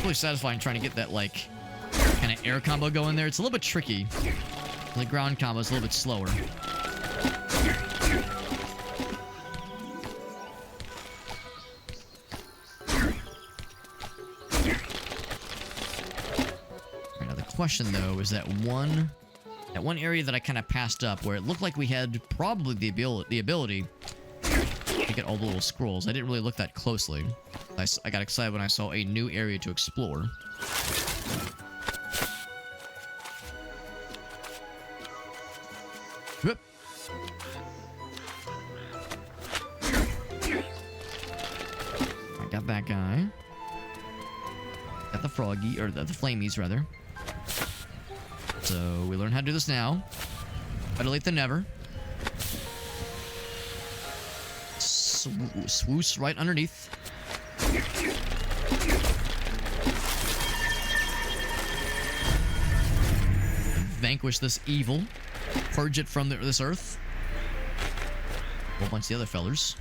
Really satisfying trying to get that like kind of air combo going there. It's a little bit tricky. The ground combo is a little bit slower. Now the question though is that one area that I kind of passed up where it looked like we had probably the ability to get all the little scrolls. I didn't really look that closely. I got excited when I saw a new area to explore. Whoop. Got that guy. Got the froggy, or the flamies, rather. So, we learn how to do this now. Better late than never. Swoosh right underneath. Vanquish this evil. Purge it from this earth. A whole bunch of the other fellers.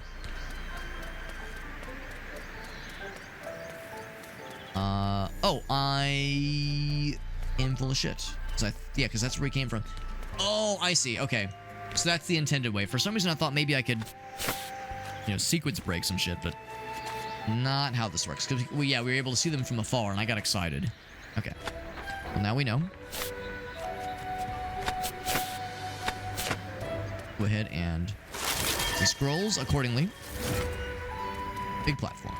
Oh, I am full of shit. Yeah, because that's where he came from. Oh, I see. Okay. So that's the intended way. For some reason, I thought maybe I could, you know, sequence break some shit, but not how this works. Because, we were able to see them from afar, and I got excited. Okay. Well, now we know. Go ahead and the scrolls accordingly. Big platform.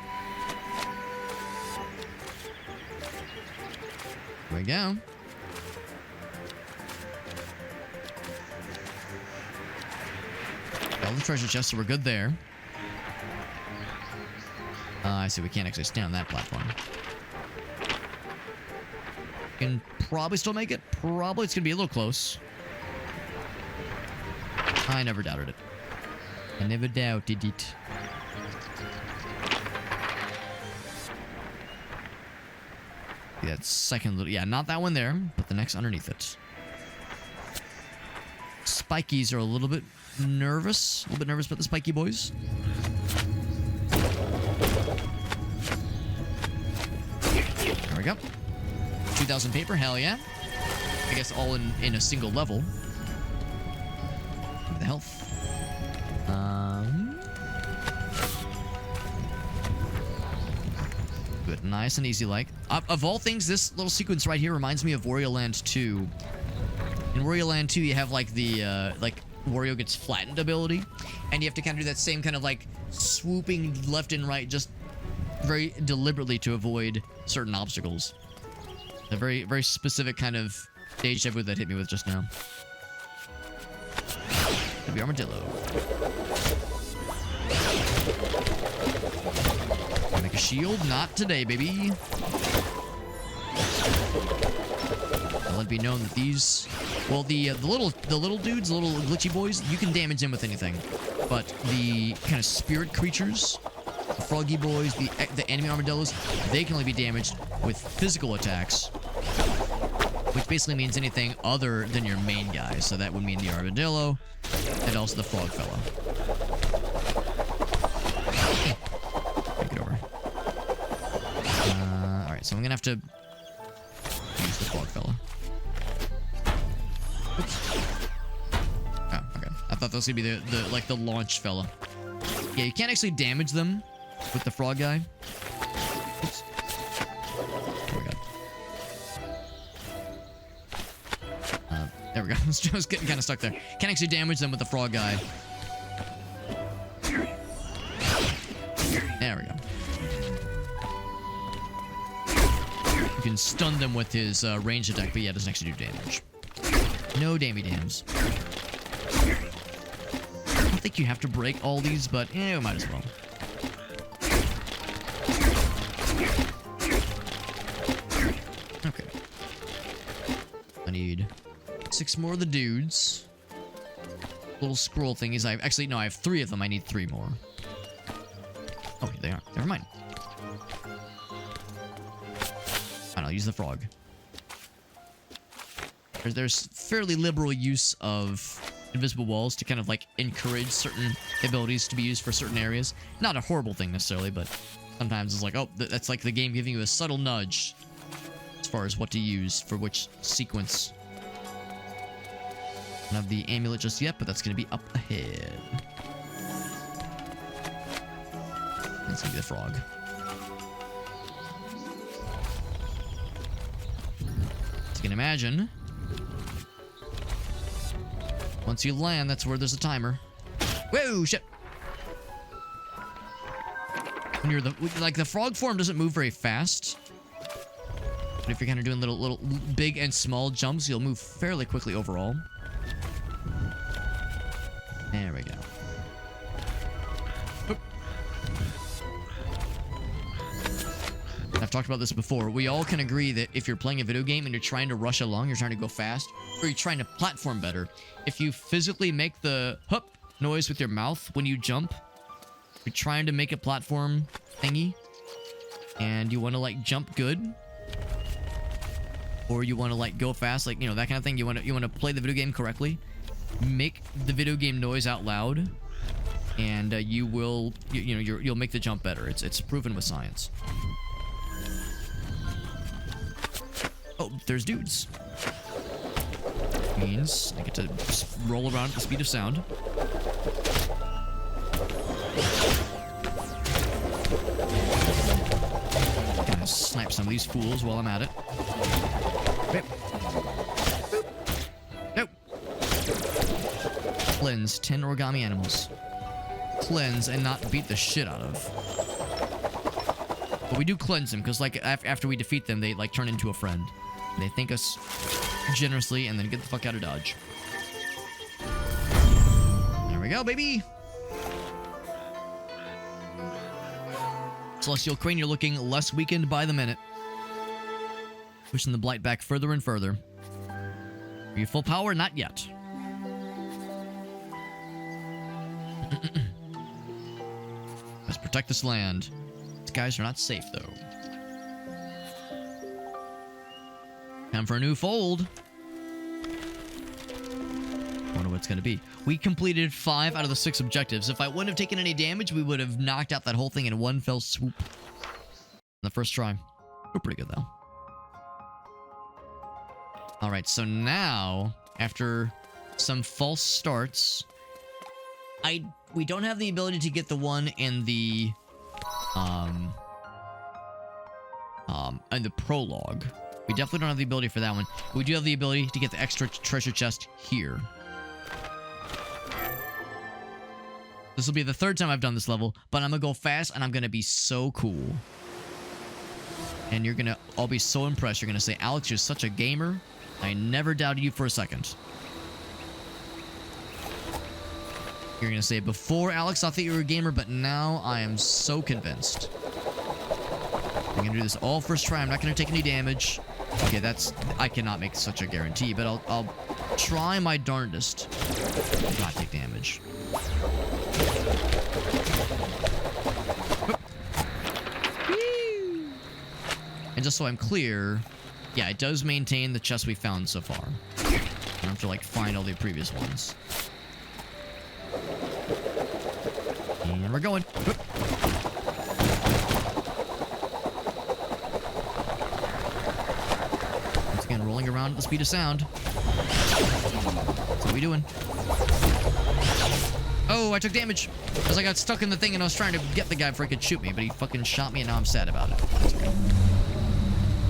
Here we go. All the treasure chests, so we're good there. I see, we can't actually stand on that platform. Can probably still make it. Probably it's gonna be a little close. I never doubted it. I never doubted it. That second little... Yeah, not that one there, but the next underneath it. Spikies are a little bit nervous. A little bit nervous about the spiky boys. There we go. 2,000 paper, hell yeah. I guess all in a single level. The health. Good, nice and easy like. Of all things, this little sequence right here reminds me of Wario Land 2. In Wario Land 2, you have like the like Wario gets flattened ability, and you have to kind of do that same kind of like swooping left and right, just very deliberately to avoid certain obstacles. A very, very specific kind of deja vu that hit me with just now. Maybe armadillo. Make a shield? Not today, baby. I'll let it be known that these, well, the little dudes, the little glitchy boys, you can damage them with anything. But the kind of spirit creatures, the froggy boys, the enemy armadillos, they can only be damaged with physical attacks, which basically means anything other than your main guy. So that would mean the armadillo and also the frog fellow. Take it over. Alright, so I'm gonna have to use the frog fellow. Oops. Oh, okay. I thought that was gonna be the launch fella. Yeah, you can't actually damage them with the frog guy. Oops. Oh my god. There we go. I was getting kind of stuck there. Can't actually damage them with the frog guy. There we go. You can stun them with his ranged attack, but yeah, it doesn't actually do damage. No dammy dams. I don't think you have to break all these, but we might as well. Okay. I need 6 more of the dudes. Little scroll thingies. I have 3 of them. I need 3 more. Oh, here they are. Never mind. Fine, I'll use the frog. There's fairly liberal use of invisible walls to kind of like encourage certain abilities to be used for certain areas. Not a horrible thing necessarily, but sometimes it's like, oh, that's like the game giving you a subtle nudge as far as what to use for which sequence. I don't have the amulet just yet, but that's going to be up ahead. That's going to be the frog. As you can imagine, once you land, that's where there's a timer. Whoa, shit! When you're the frog form doesn't move very fast. But if you're kind of doing little big and small jumps, you'll move fairly quickly overall. There we go. Oop. I've talked about this before. We all can agree that if you're playing a video game and you're trying to rush along, you're trying to go fast, or you're trying to platform better, if you physically make the hup noise with your mouth when you jump, you're trying to make a platform thingy, and you want to like jump good, or you want to like go fast, like, you know, that kind of thing. You want to play the video game correctly. Make the video game noise out loud, and you will, you'll make the jump better. It's proven with science. Oh, there's dudes. Means I get to just roll around at the speed of sound. Gonna snipe some of these fools while I'm at it. Yep. Boop. Nope. Cleanse 10 origami animals. Cleanse and not beat the shit out of. But we do cleanse them, because like after we defeat them, they like turn into a friend. They thank us generously and then get the fuck out of Dodge. There we go, baby. Celestial Crane, you're looking less weakened by the minute. Pushing the blight back further and further. Are you full power? Not yet. Let's protect this land. These guys are not safe, though. Time for a new fold. Wonder what it's gonna be. We completed 5 out of the 6 objectives. If I wouldn't have taken any damage, we would have knocked out that whole thing in one fell swoop. On the first try. We're pretty good, though. Alright, so now, after some false starts, we don't have the ability to get the one in the prologue. We definitely don't have the ability for that one. We do have the ability to get the extra treasure chest here. This will be the 3rd time I've done this level, but I'm gonna go fast and I'm gonna be so cool. And you're gonna all be so impressed. You're gonna say, Alex, you're such a gamer. I never doubted you for a second. You're gonna say, before Alex, I thought you were a gamer, but now I am so convinced. I'm gonna do this all first try. I'm not gonna take any damage. Okay, I cannot make such a guarantee, but I'll try my darndest to not take damage. And just so I'm clear, yeah, it does maintain the chests we found so far. I don't have to like find all the previous ones. And we're going. Once again, rolling around at the speed of sound. What are we doing? Oh, I took damage. Because I got stuck in the thing and I was trying to get the guy before he could shoot me, but he fucking shot me and now I'm sad about it. That's great.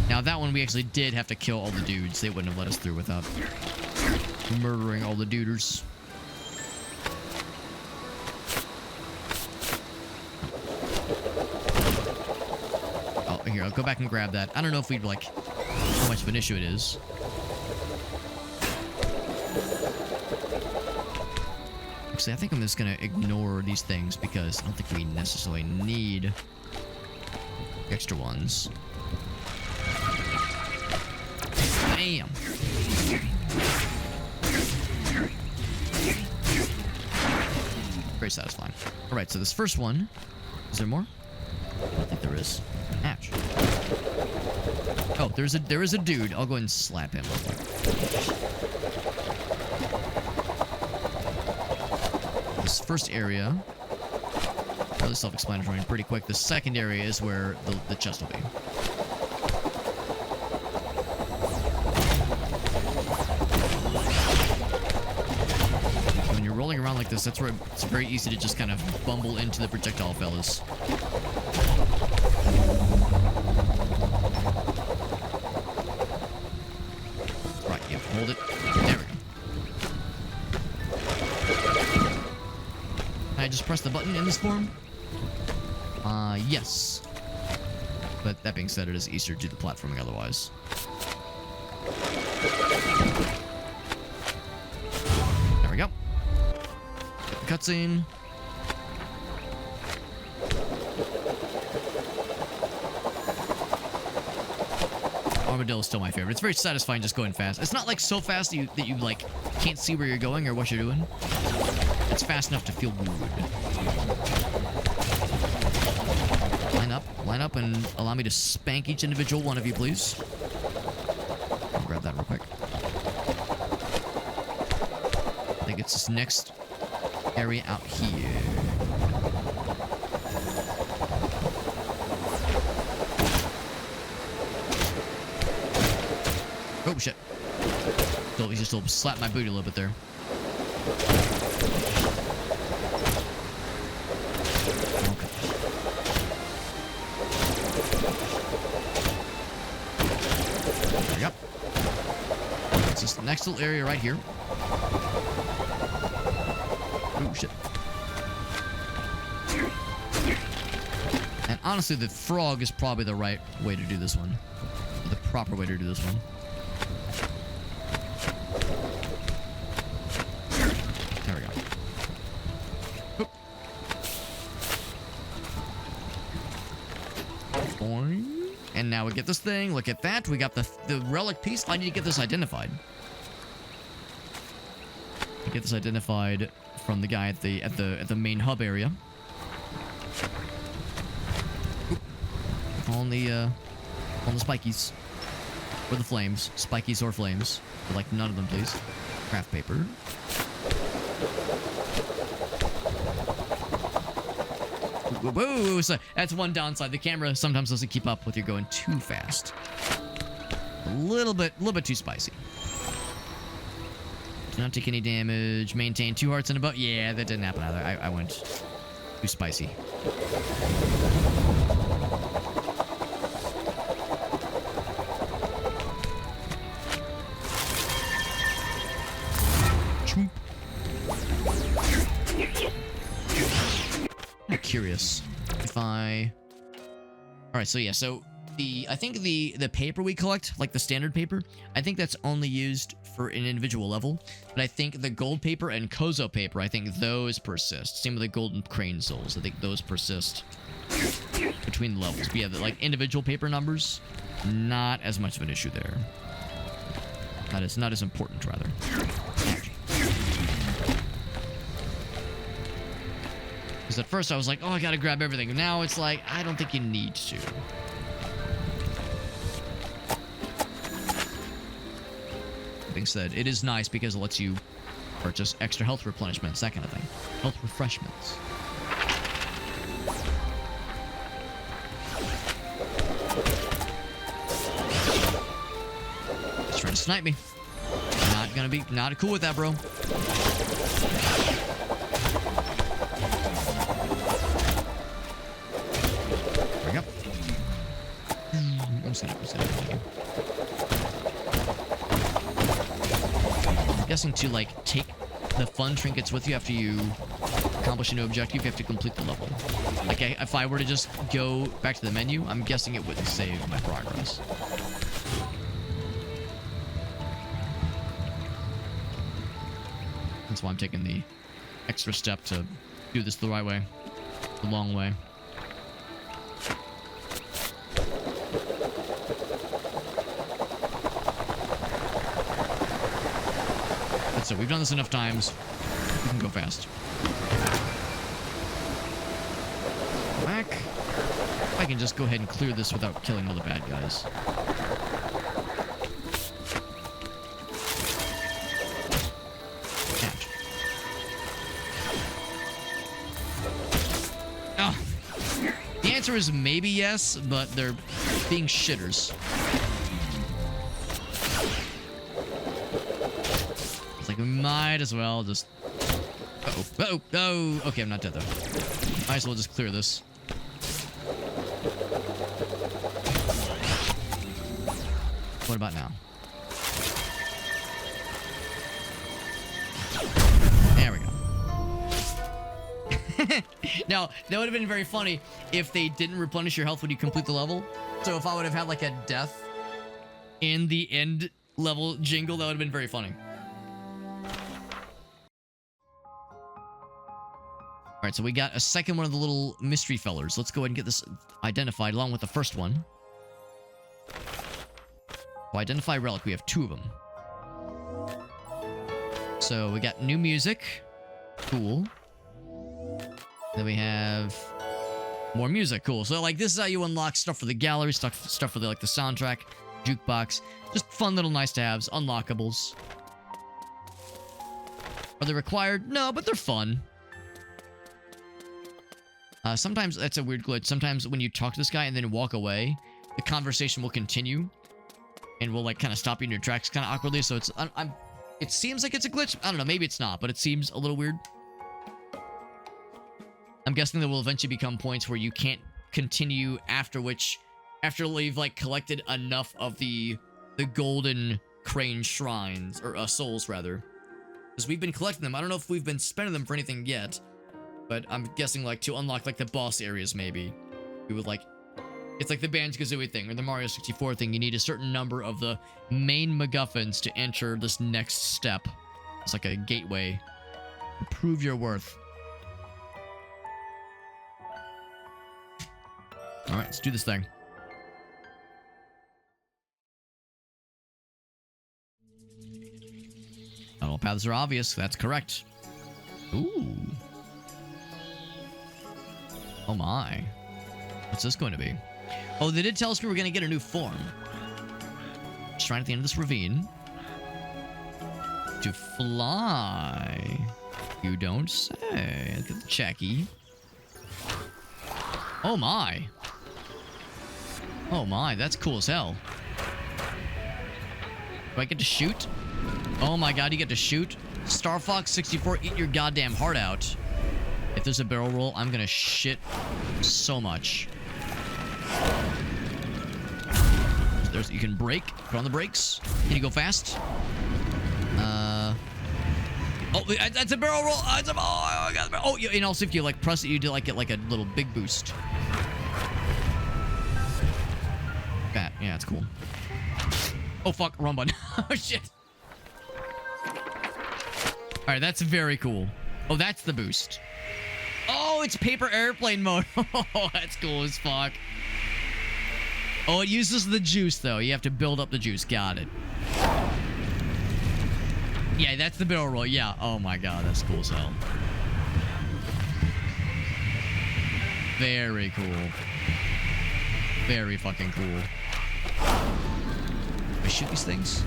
Now that one we actually did have to kill all the dudes. They wouldn't have let us through without murdering all the duders. Oh, here, I'll go back and grab that. I don't know if we'd like how much of an issue it is. Actually, I think I'm just gonna ignore these things because I don't think we necessarily need extra ones. Bam! Very satisfying. Alright, so this first one... Is there more? I don't think there is. Ouch. Oh, there is a dude. I'll go ahead and slap him real quick. This first area... Really self-explanatory and pretty quick. The second area is where the chest will be. Rolling around like this, that's where it's very easy to just kind of bumble into the projectile fellas. Right, yep, hold it. There we go. Can I just press the button in this form? Yes. But that being said, it is easier to do the platforming otherwise. There we go. Cutscene. armadillo is still my favorite. It's very satisfying just going fast. It's not like so fast that you like can't see where you're going or what you're doing. It's fast enough to feel good. Line up, and allow me to spank each individual one of you, please. I'll grab that real quick. I think it's this next area out here. Oh, shit. He just slapped my booty a little bit there. Okay. There we go. It's this next little area right here. Oh, shit. And honestly, the frog is probably the right way to do this one. The proper way to do this one. There we go. Oop. Boing. And now we get this thing. Look at that. We got the relic piece. I need to get this identified. Get this identified from the guy at the main hub area. Oop. On the spikies. Or the flames. Spikies or flames. But like none of them, please. Craft paper. Whoa! So that's one downside. The camera sometimes doesn't keep up with you going too fast. A little bit too spicy. Do not take any damage. Maintain 2 hearts and a boat. Yeah, that didn't happen either. I went too spicy. I'm curious if I... Alright, so yeah, so I think the paper we collect, like the standard paper, I think that's only used for an individual level. But I think the gold paper and Kozo paper, I think those persist. Same with the golden crane souls. I think those persist between the levels. But yeah, the, like individual paper numbers, not as much of an issue there. Not as important, rather. Because at first I was like, oh, I gotta grab everything. Now it's like, I don't think you need to. That being said, it is nice because it lets you purchase extra health replenishments, that kind of thing. Health refreshments. He's trying to snipe me. Not cool with that, bro. There we go. I'm guessing to like take the fun trinkets with you after you accomplish a new objective, you have to complete the level. Like if I were to just go back to the menu, I'm guessing it wouldn't save my progress. That's why I'm taking the extra step to do this the right way. The long way. That's it. We've done this enough times. We can go fast. Whack. I can just go ahead and clear this without killing all the bad guys. The answer is maybe yes, but they're being shitters. It's like we might as well just... Oh, okay, I'm not dead though. Might as well just clear this. What about now? There we go. Now, that would have been very funny if they didn't replenish your health when you complete the level. So if I would have had like a death in the end level jingle, that would have been very funny. Alright, so we got a second one of the little mystery fellers. Let's go ahead and get this identified along with the first one. Oh, identify relic. We have 2 of them. So we got new music. Cool. Then we have more music. Cool. So like this is how you unlock stuff for the gallery, stuff for the like the soundtrack, jukebox. Just fun little nice to haves, unlockables. Are they required? No, but they're fun. Sometimes that's a weird glitch. Sometimes when you talk to this guy and then walk away, the conversation will continue and will like kind of stop you in your tracks kind of awkwardly. So it's it seems like it's a glitch. I don't know. Maybe it's not, but it seems a little weird. I'm guessing there will eventually become points where you can't continue after you've like collected enough of the golden crane shrines or souls rather, because we've been collecting them. I don't know if we've been spending them for anything yet, but I'm guessing like to unlock like the boss areas maybe we would like. It's like the Banjo-Kazooie thing or the Mario 64 thing. You need a certain number of the main MacGuffins to enter this next step. It's like a gateway to prove your worth. All right, let's do this thing. Not all paths are obvious. That's correct. Ooh. Oh my. What's this going to be? Oh, they did tell us we were going to get a new form. Just right at the end of this ravine. To fly. You don't say. Look at the checky. Oh my. Oh my, that's cool as hell. Do I get to shoot? Oh my god, you get to shoot? Star Fox 64, eat your goddamn heart out. If there's a barrel roll, I'm gonna shit so much. You can brake. Put on the brakes. Can you go fast? Oh, that's a barrel roll. Oh, I got the barrel. Oh, yeah, and also if you like press it, you do like get like a little big boost. Yeah, it's cool. Oh fuck, wrong button. Oh shit. All right, that's very cool. Oh, that's the boost. Oh, it's paper airplane mode. Oh, that's cool as fuck. Oh, it uses the juice, though. You have to build up the juice. Got it. Yeah, that's the barrel roll. Yeah. Oh, my God. That's cool as hell. Very cool. Very fucking cool. Can I shoot these things?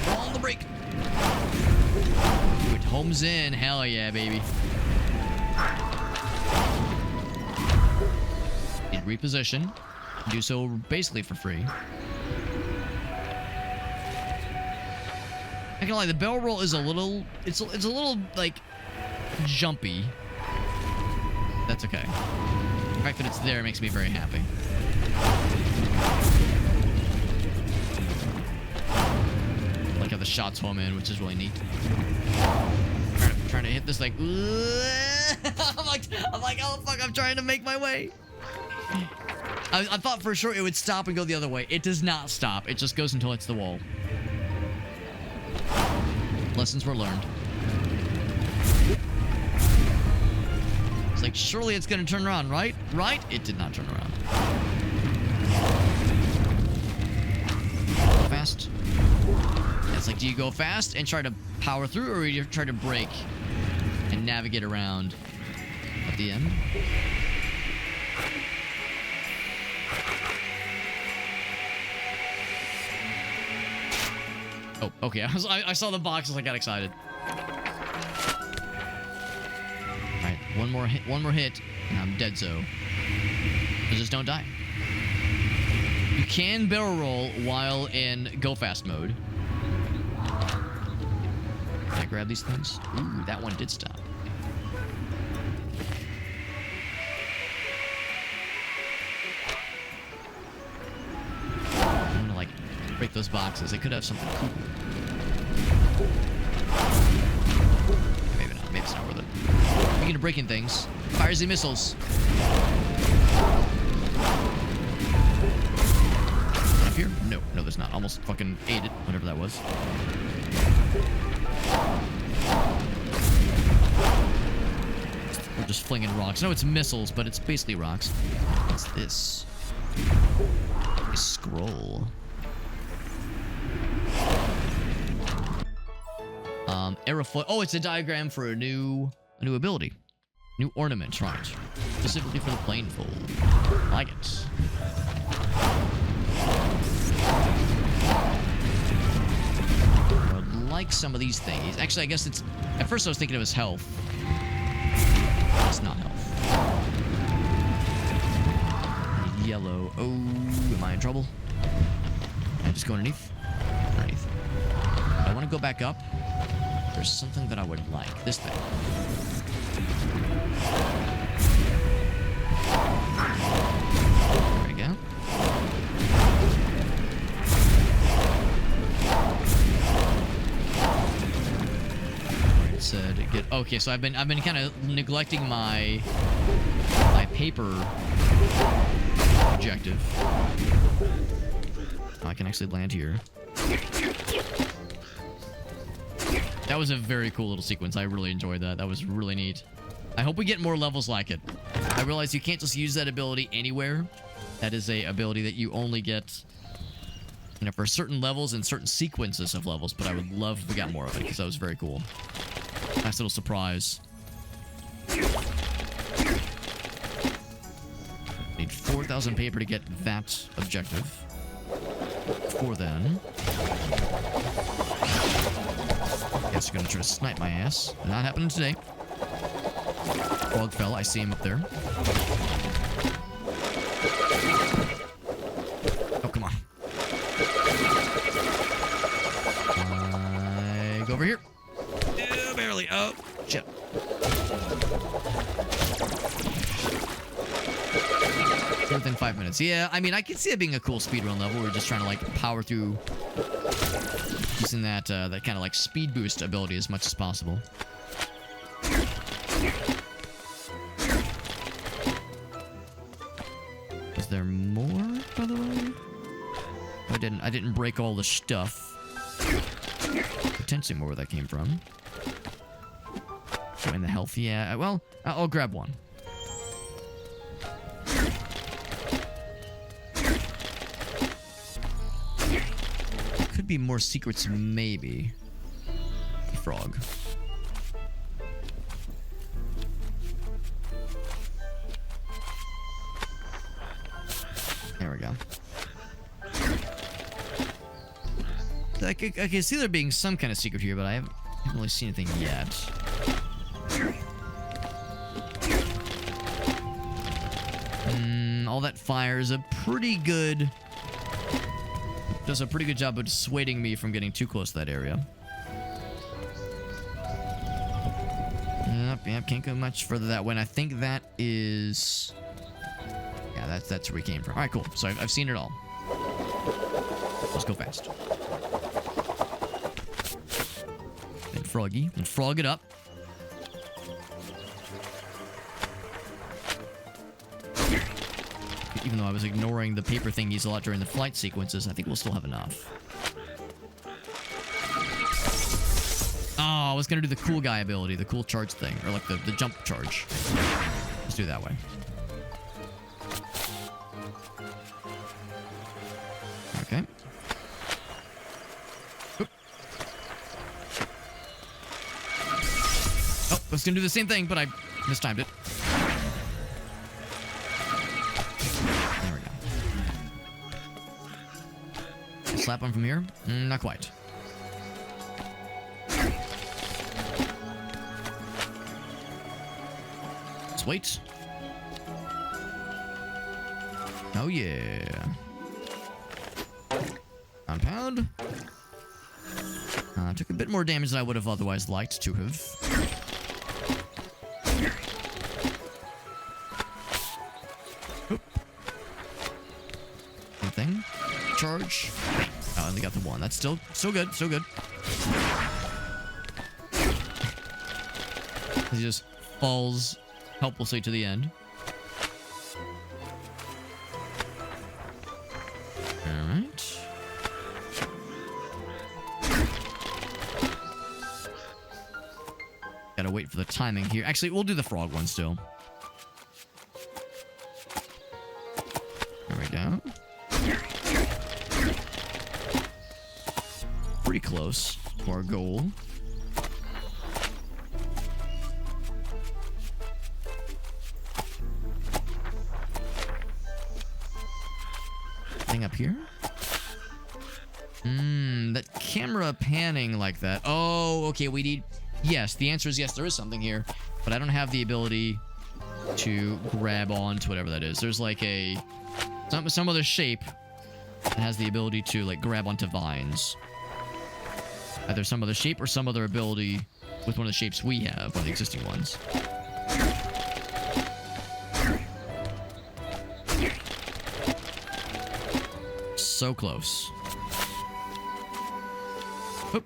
On the brake. It homes in. Hell yeah, baby. Need reposition. Do so basically for free. I can lie, the barrel roll is a little, it's a little like jumpy. That's okay. The fact that it's there makes me very happy. I like how the shots home in, which is really neat. I'm trying to hit this like, I'm like, oh fuck, I'm trying to make my way. I thought for sure it would stop and go the other way. It does not stop. It just goes until it's the wall. Lessons were learned. It's like, surely it's going to turn around, right? Right? It did not turn around. Fast. It's like, do you go fast and try to power through, or do you try to brake and navigate around at the end? Oh, okay. I saw the boxes. I got excited. All right, one more hit, and I'm dead. So just don't die. You can barrel roll while in go fast mode. Can I grab these things? Ooh, that one did stop. I'm gonna like break those boxes. They could have something cool. Maybe not. Maybe it's not worth it. Speaking of breaking things, fires the missiles. Up here? No, there's not. Almost fucking ate it, whatever that was. We're just flinging rocks. No, it's missiles, but it's basically rocks. What's this? A scroll. Aerofoil. Oh, it's a diagram for a new ability. New ornament, right. Specifically for the planefold. I like it. I would like some of these things. Actually, I guess it's... At first I was thinking it was health. It's not health. Yellow. Oh, am I in trouble? Can I just go underneath? Underneath. I want to go back up. There's something that I would like. This thing. There we go. It said get. Okay, so I've been kind of neglecting my paper objective. Oh, I can actually land here. That was a very cool little sequence. I really enjoyed that. That was really neat. I hope we get more levels like it. I realize you can't just use that ability anywhere. That is a ability that you only get, you know, for certain levels and certain sequences of levels, but I would love if we got more of it, because that was very cool. Nice little surprise. Need 4,000 paper to get that objective. For then. Guess you're gonna try to snipe my ass. Not happening today. Frog fell. I see him up there. Oh, come on. Go over here. Yeah, barely. Oh, shit. Within 5 minutes. Yeah, I mean, I can see it being a cool speedrun level. We're just trying to, like, power through using that that kind of, like, speed boost ability as much as possible. Is there more, by the way? I didn't break all the stuff. Potentially more where that came from. Oh, in the health, yeah. Well, I'll grab one. Could be more secrets, maybe. Frog. There we go. I can see there being some kind of secret here, but I haven't really seen anything yet. All that fire is a pretty good... Does a pretty good job of dissuading me from getting too close to that area. Yep, can't go much further that way. And I think that is... Yeah, that's where we came from. Alright, cool. So I've seen it all. Let's go fast. And froggy. And frog it up. Even though I was ignoring the paper thingies a lot during the flight sequences, I think we'll still have enough. Oh, I was going to do the cool guy ability, the cool charge thing, or like the jump charge. Let's do it that way. Okay. Oop. Oh, I was going to do the same thing, but I mistimed it. Slap one from here? Not quite. Let's wait. Oh yeah. Compound. Took a bit more damage than I would have otherwise liked to have. Oop. Same thing. Charge. Oh, I only got the one. That's still so good, so good. He just falls helplessly to the end. Alright. Gotta wait for the timing here. Actually, we'll do the frog one still. There we go. Pretty close to our goal. Anything up here? That camera panning like that. Oh, okay, we need... Yes, the answer is yes, there is something here. But I don't have the ability to grab onto whatever that is. There's like a... Some other shape that has the ability to, like, grab onto vines. Either some other shape or some other ability with one of the shapes we have, one of the existing ones. So close. Oop.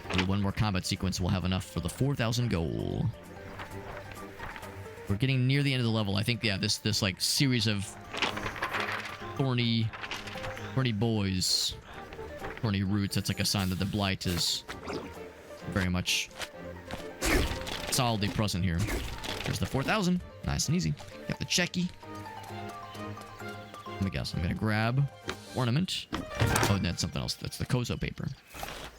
Maybe one more combat sequence, we'll have enough for the 4,000 goal. We're getting near the end of the level. I think, yeah, this like series of thorny boys, thorny roots. That's like a sign that the blight is very much solidly present here. There's the 4,000. Nice and easy. Got the checky. Let me guess. I'm gonna grab ornament. Oh, that's something else. That's the Kozo paper.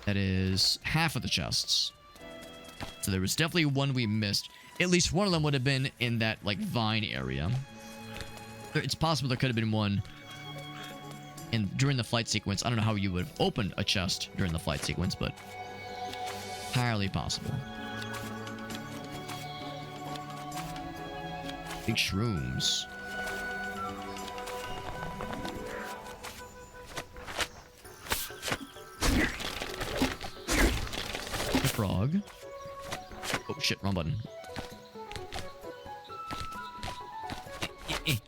That is half of the chests. So there was definitely one we missed. At least one of them would have been in that, like, vine area. It's possible there could have been one during the flight sequence. I don't know how you would have opened a chest during the flight sequence, but entirely possible. Big shrooms. A frog. Oh shit, wrong button.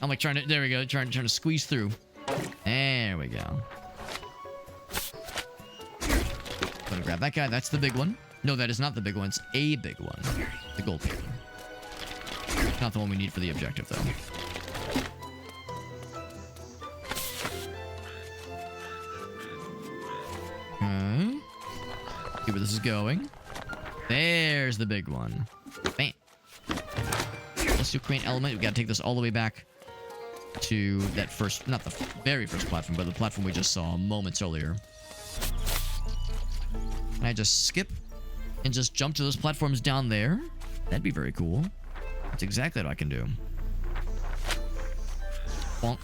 I'm like trying to, there we go, trying to squeeze through. There we go. Gonna grab that guy, that's the big one. No, that is not the big one, it's a big one. The gold paper. Not the one we need for the objective, though. Okay. See where this is going. There's the big one. Bam. Let's do crane element. We gotta take this all the way back to that first, not the very first platform, but the platform we just saw moments earlier. Can I just skip and just jump to those platforms down there? That'd be very cool. That's exactly what I can do. Bonk.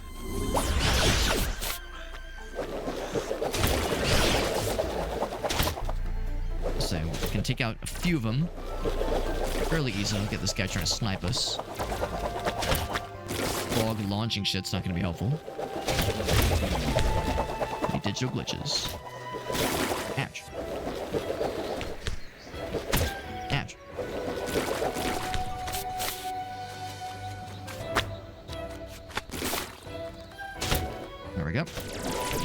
So we can take out a few of them fairly easily. Look at this guy trying to snipe us. Frog launching shit's not going to be helpful. Any digital glitches. Ouch. Ouch. There we go.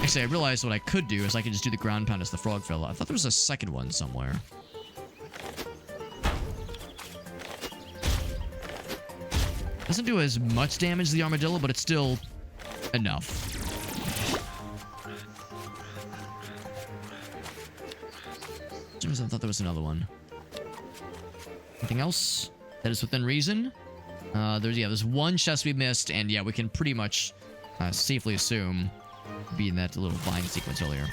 Actually, I realized what I could do is I could just do the ground pound as the frog fell. I thought there was a second one somewhere. Doesn't do as much damage as the armadillo, but it's still enough. I thought there was another one. Anything else that is within reason? There's one chest we missed, and yeah, we can pretty much safely assume be in that little vine sequence earlier.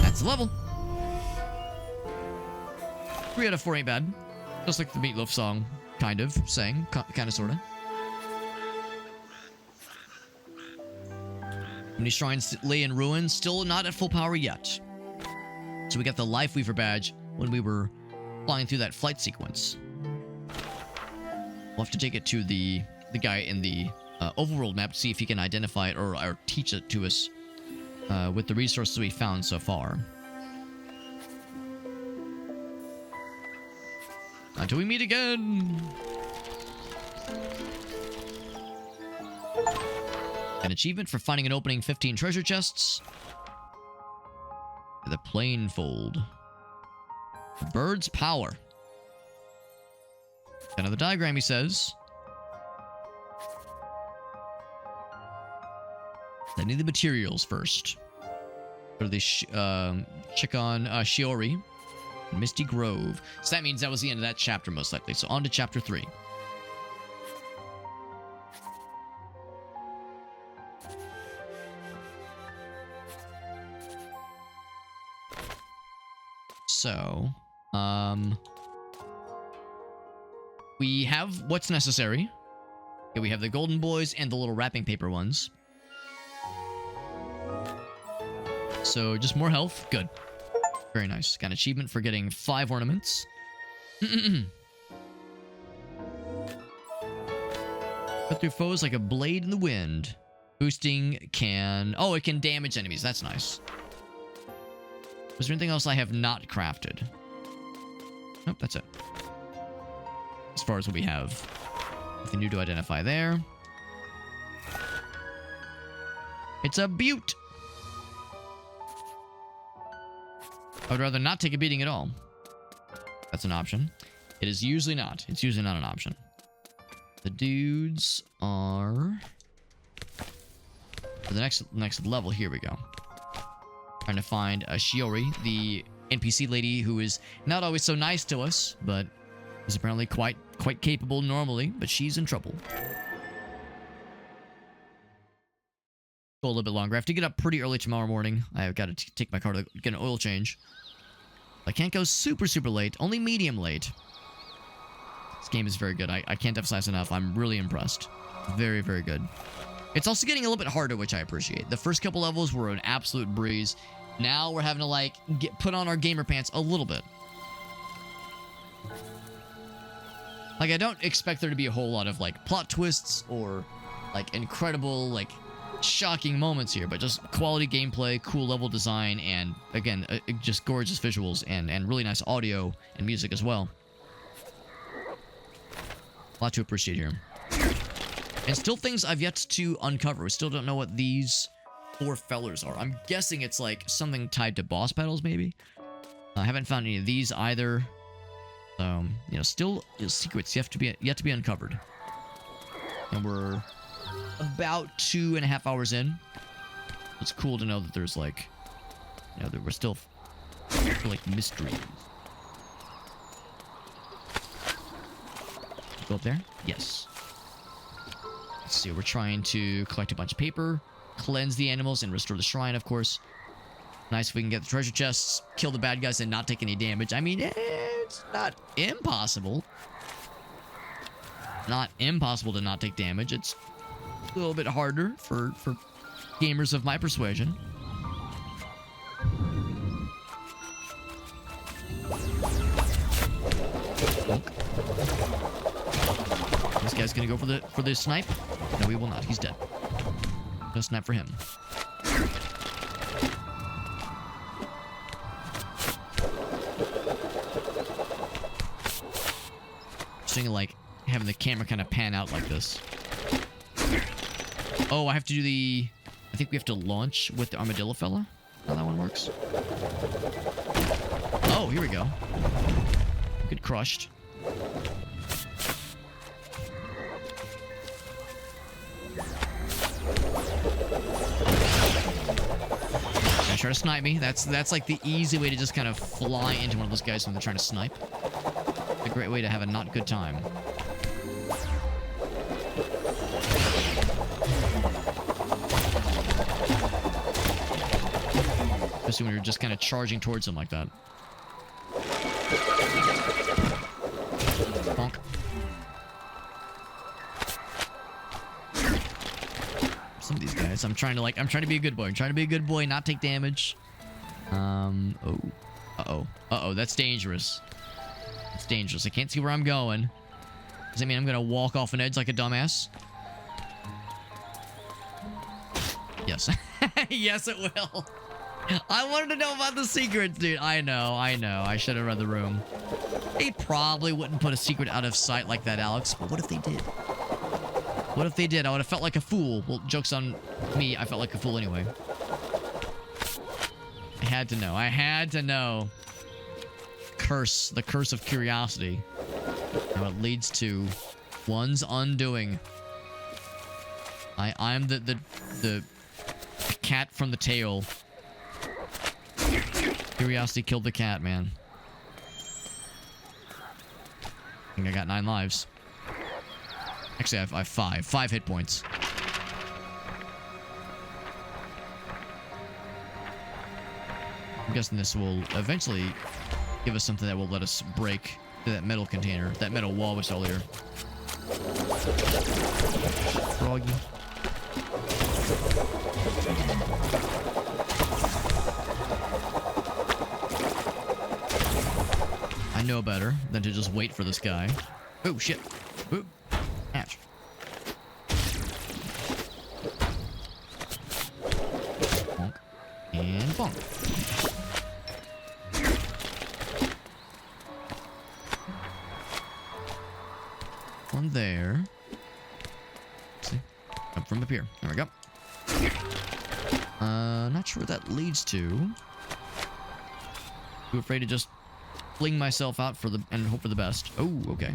That's the level. 3 out of 4 ain't bad. Just like the Meatloaf song, kind of, saying, kind of, sort of. Many shrines lay in ruins, still not at full power yet. So we got the Life Weaver badge when we were flying through that flight sequence. We'll have to take it to the guy in the overworld map to see if he can identify it or teach it to us with the resources we found so far. Until we meet again! An achievement for finding and opening 15 treasure chests. The Plainfold. The Bird's Power. Kind of the diagram, he says. I need the materials first. Go to the Shikon Shiori. Misty Grove. So that means that was the end of that chapter, most likely. So on to chapter 3. So, We have what's necessary. Okay, we have the golden boys and the little wrapping paper ones. So just more health. Good. Very nice. Got an achievement for getting 5 ornaments. Cut through foes like a blade in the wind. Boosting can... Oh, it can damage enemies. That's nice. Was there anything else I have not crafted? Nope, that's it. As far as what we have. Nothing new to identify there. It's a butte. I would rather not take a beating at all. That's an option. It is usually not. It's usually not an option. The dudes are... For the next level, here we go. Trying to find a Shiori, the NPC lady who is not always so nice to us, but is apparently quite capable normally, but she's in trouble. Go a little bit longer. I have to get up pretty early tomorrow morning. I've got to take my car to get an oil change. I can't go super late, only medium late. This game is very good. I can't emphasize enough. I'm really impressed. Very, very good. It's also getting a little bit harder, which I appreciate. The first couple levels were an absolute breeze. Now we're having to, like, put on our gamer pants a little bit. Like, I don't expect there to be a whole lot of, like, plot twists or, like, incredible, like, shocking moments here, but just quality gameplay, cool level design, and, again, just gorgeous visuals and really nice audio and music as well. A lot to appreciate here. And still things I've yet to uncover. We still don't know what these 4 fellers are. I'm guessing it's like something tied to boss battles, maybe. I haven't found any of these either. So, you know, still secrets yet to be uncovered. And we're about 2.5 hours in. It's cool to know that there's like, you know, that we're still like mysteries. Go up there? Yes. Let's see, we're trying to collect a bunch of paper, cleanse the animals, and restore the shrine, of course. Nice if we can get the treasure chests, kill the bad guys, and not take any damage. I mean, it's not impossible. Not impossible to not take damage. It's a little bit harder for gamers of my persuasion. This guy's gonna go for the snipe. No, he will not. He's dead. No snipe for him. Seeing like having the camera kind of pan out like this. Oh, I have to do the... I think we have to launch with the armadillo fella. How that one works. Oh, here we go. Get crushed. Try to snipe me. That's like the easy way to just kind of fly into one of those guys when they're trying to snipe. A great way to have a not good time. Especially when you're just kind of charging towards them like that. Bonk. Some of these guys, I'm trying to be a good boy. I'm trying to be a good boy, not take damage. Uh-oh, that's dangerous. It's dangerous. I can't see where I'm going. Does that mean I'm gonna walk off an edge like a dumbass? Yes. Yes, it will. I wanted to know about the secrets, dude. I know. I should have read the room. They probably wouldn't put a secret out of sight like that, Alex. But what if they did? What if they did? I would have felt like a fool. Well, joke's on me. I felt like a fool anyway. I had to know. I had to know. Curse. The curse of curiosity. How it leads to one's undoing. I'm the cat from the tail. Curiosity killed the cat, man. I think I got 9 lives. Actually, I have 5. 5 hit points. I'm guessing this will eventually give us something that will let us break That metal container, that metal wall was earlier. Froggy. I know better than to just wait for this guy. Oh shit. Ooh. Ouch. Bonk. And bonk. One there. Let's see. Up from up here. There we go. Not sure what that leads to. Too afraid to just fling myself out for the and hope for the best. Oh, okay.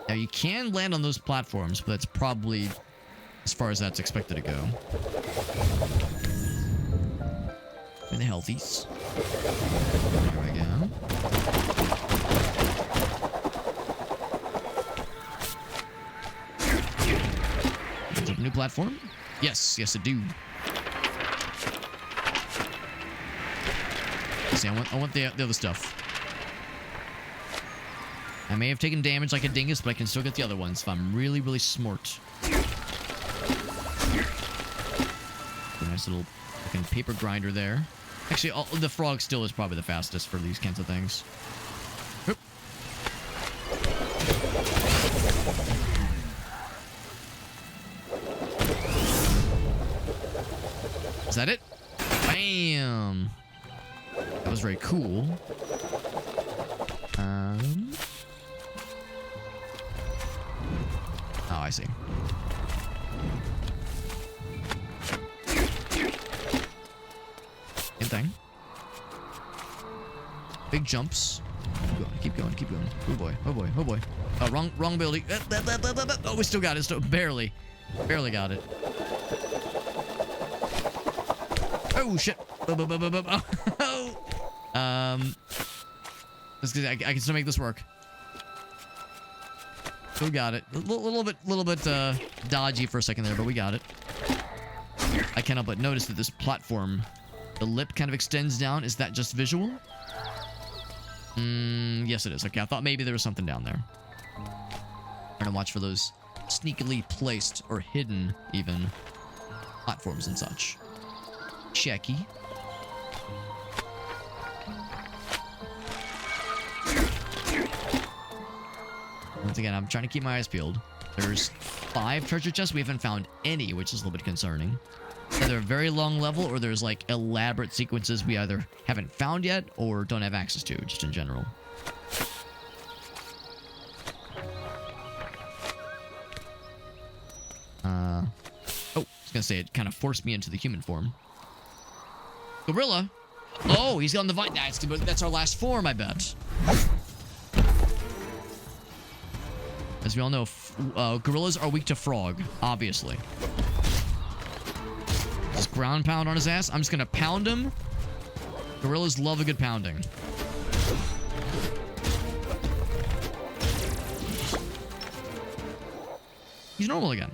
Now you can land on those platforms, but that's probably as far as that's expected to go. And the healthies. There we go. There's a new platform? Yes, yes, I do. See, I want the other stuff. I may have taken damage like a dingus, but I can still get the other ones if I'm really, really smart. A nice little fucking paper grinder there. Actually, the frog still is probably the fastest for these kinds of things. Oop. Is that it? Bam! That was very cool. Oh, I see. Same thing. Big jumps. Keep going, keep going. Oh boy, oh boy, oh boy. Oh, wrong building. Oh, we still got it. Still barely got it. Oh shit. Oh. I can still make this work. Still got it. A little bit dodgy for a second there, but we got it. I cannot but notice that this platform, the lip kind of extends down. Is that just visual? Yes it is. Okay, I thought maybe there was something down there. I'm gonna watch for those sneakily placed or hidden even platforms and such. Checky. Once again, I'm trying to keep my eyes peeled. There's 5 treasure chests. We haven't found any, which is a little bit concerning. Either a very long level or there's like elaborate sequences we either haven't found yet or don't have access to, just in general. Oh, I was gonna say it kind of forced me into the human form. Gorilla? Oh, he's on the vine. That's our last form, I bet. As we all know, gorillas are weak to frog, obviously. Just ground pound on his ass. I'm just gonna pound him. Gorillas love a good pounding. He's normal again.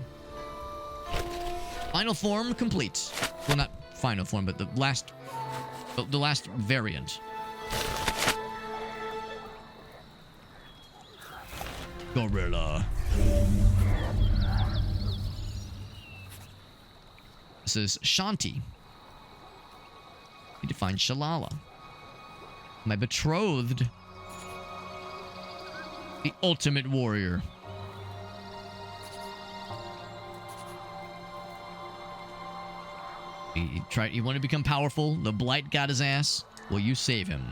Final form complete. Well, not final form, but the last variant. Gorilla. This is Shanti. Need to find Shalala. My betrothed. The ultimate warrior. He wanted to become powerful. The blight got his ass. Will you save him?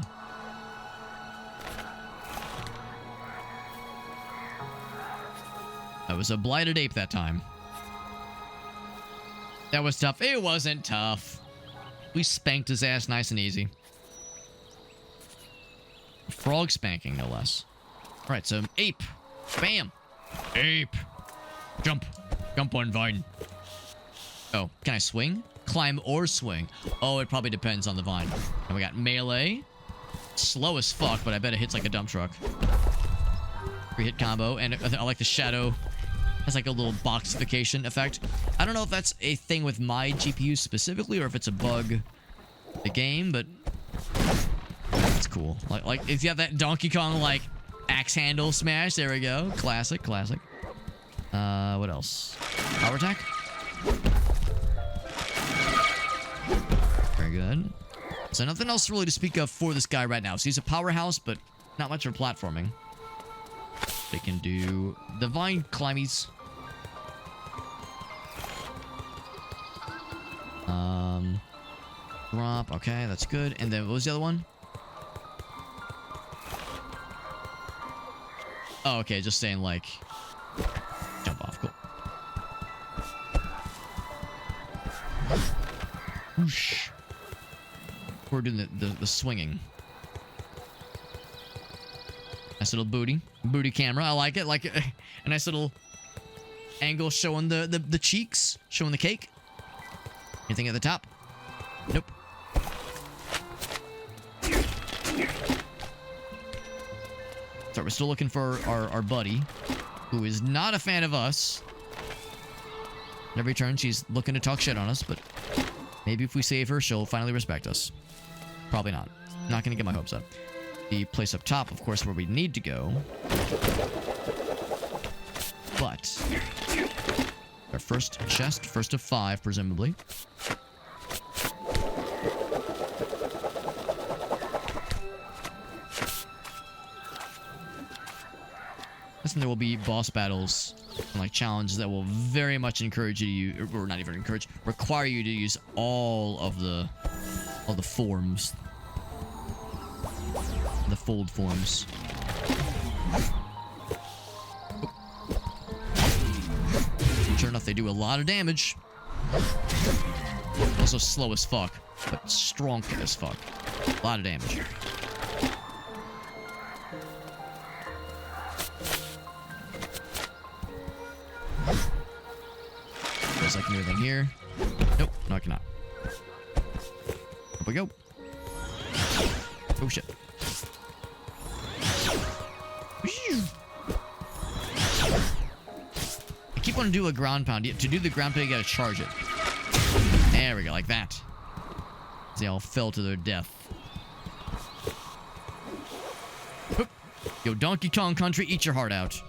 I was a blighted ape that time. That was tough. It wasn't tough. We spanked his ass nice and easy. Frog spanking, no less. Alright, so ape. Bam. Ape. Jump. Jump on vine. Oh, can I swing? Climb or swing? Oh, it probably depends on the vine. And we got melee. Slow as fuck, but I bet it hits like a dump truck. 3-hit combo, and I like the shadow. Has like a little boxification effect. I don't know if that's a thing with my GPU specifically, or if it's a bug in the game, but That's cool. Like if you have that Donkey Kong like axe handle smash, there we go. Classic, classic. What else? Power attack. Very good. So nothing else really to speak of for this guy right now. So he's a powerhouse, but not much for platforming. They can do divine climbies. Drop. Okay, that's good. And then what was the other one? Oh, okay. Just saying like jump off. Cool. Whoosh. We're doing the swinging. Nice little booty camera. I like it. Like a nice little angle showing the cheeks, showing the cake. Anything at the top? Nope. So we're still looking for our buddy, who is not a fan of us. Every turn she's looking to talk shit on us, but maybe if we save her, she'll finally respect us. Probably not. Not gonna get my hopes up. The place up top, of course, where we need to go. But our first chest, first of 5, presumably. Listen, there will be boss battles and like challenges that will very much encourage you to, or not even encourage, require you to use all the forms. The fold forms. Sure enough, they do a lot of damage. Also slow as fuck, but strong as fuck. A lot of damage. Guess I can do anything here. Nope, no I cannot. Here we go. Oh shit. I keep wanting to do a ground pound. To do the ground pound, you gotta charge it. There we go, like that. They all fell to their death. Oop. Yo, Donkey Kong Country, eat your heart out.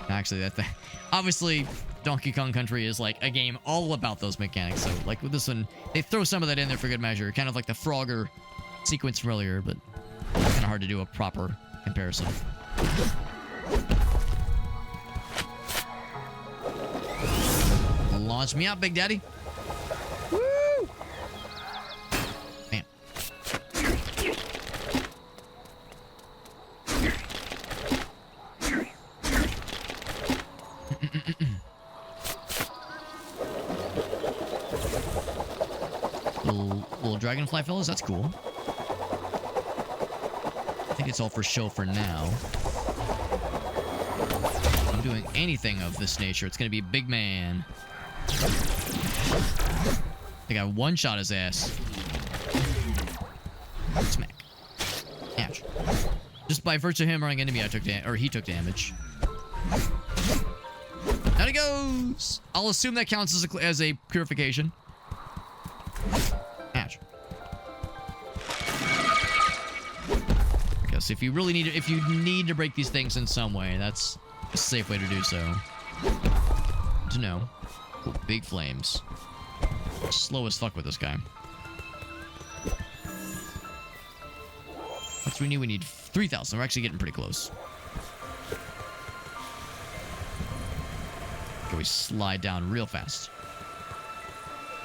Actually, that thing. Obviously, Donkey Kong Country is like a game all about those mechanics. So, like with this one, they throw some of that in there for good measure. Kind of like the Frogger sequence from earlier, but kind of hard to do a proper comparison. Launch me out, Big Daddy. Woo! Man. little dragonfly fellas, that's cool. I think it's all for show for now. If I'm doing anything of this nature, it's gonna be big man. I got one shot his ass. Smack. Ouch. Just by virtue of him running into me, I took he took damage. Down he goes. I'll assume that counts as a purification. Ouch. I guess if you really need if you need to break these things in some way, that's a safe way to do so. To know. Ooh, big flames. Slow as fuck with this guy. What's we need? We need 3,000. We're actually getting pretty close. Can we slide down real fast?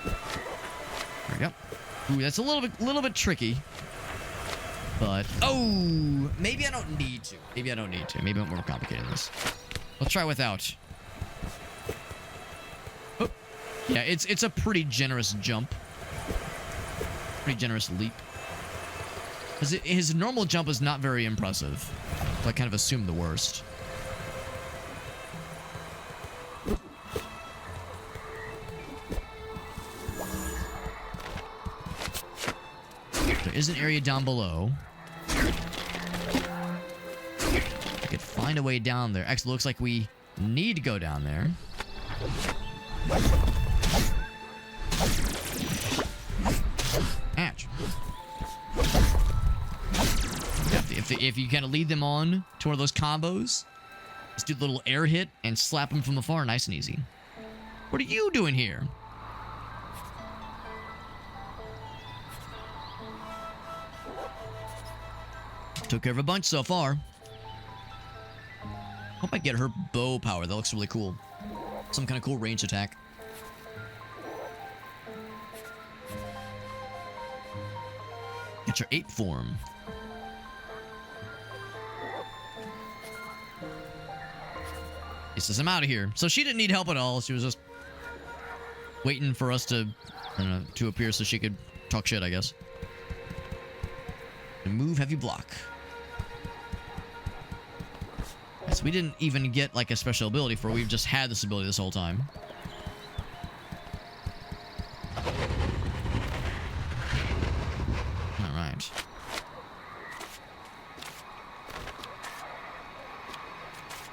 There we go. Ooh, that's a little bit tricky. But oh, maybe I don't need to. Maybe I don't need to. Maybe I'm more complicated than this. Let's try without. Oh, yeah, it's a pretty generous jump. Pretty generous leap. His normal jump is not very impressive. So I kind of assumed the worst. There is an area down below. I could find a way down there. Actually, looks like we need to go down there. Ouch. If you kind of lead them on to one of those combos, just do the little air hit and slap them from afar, nice and easy. What are you doing here? Took care of a bunch so far. Hope I get her bow power. That looks really cool. Some kind of cool range attack. Get your ape form. He says, I'm out of here. So she didn't need help at all. She was just waiting for us to appear so she could talk shit, I guess. And move heavy block. So we didn't even get like a special ability for it. We've just had this ability this whole time. Alright.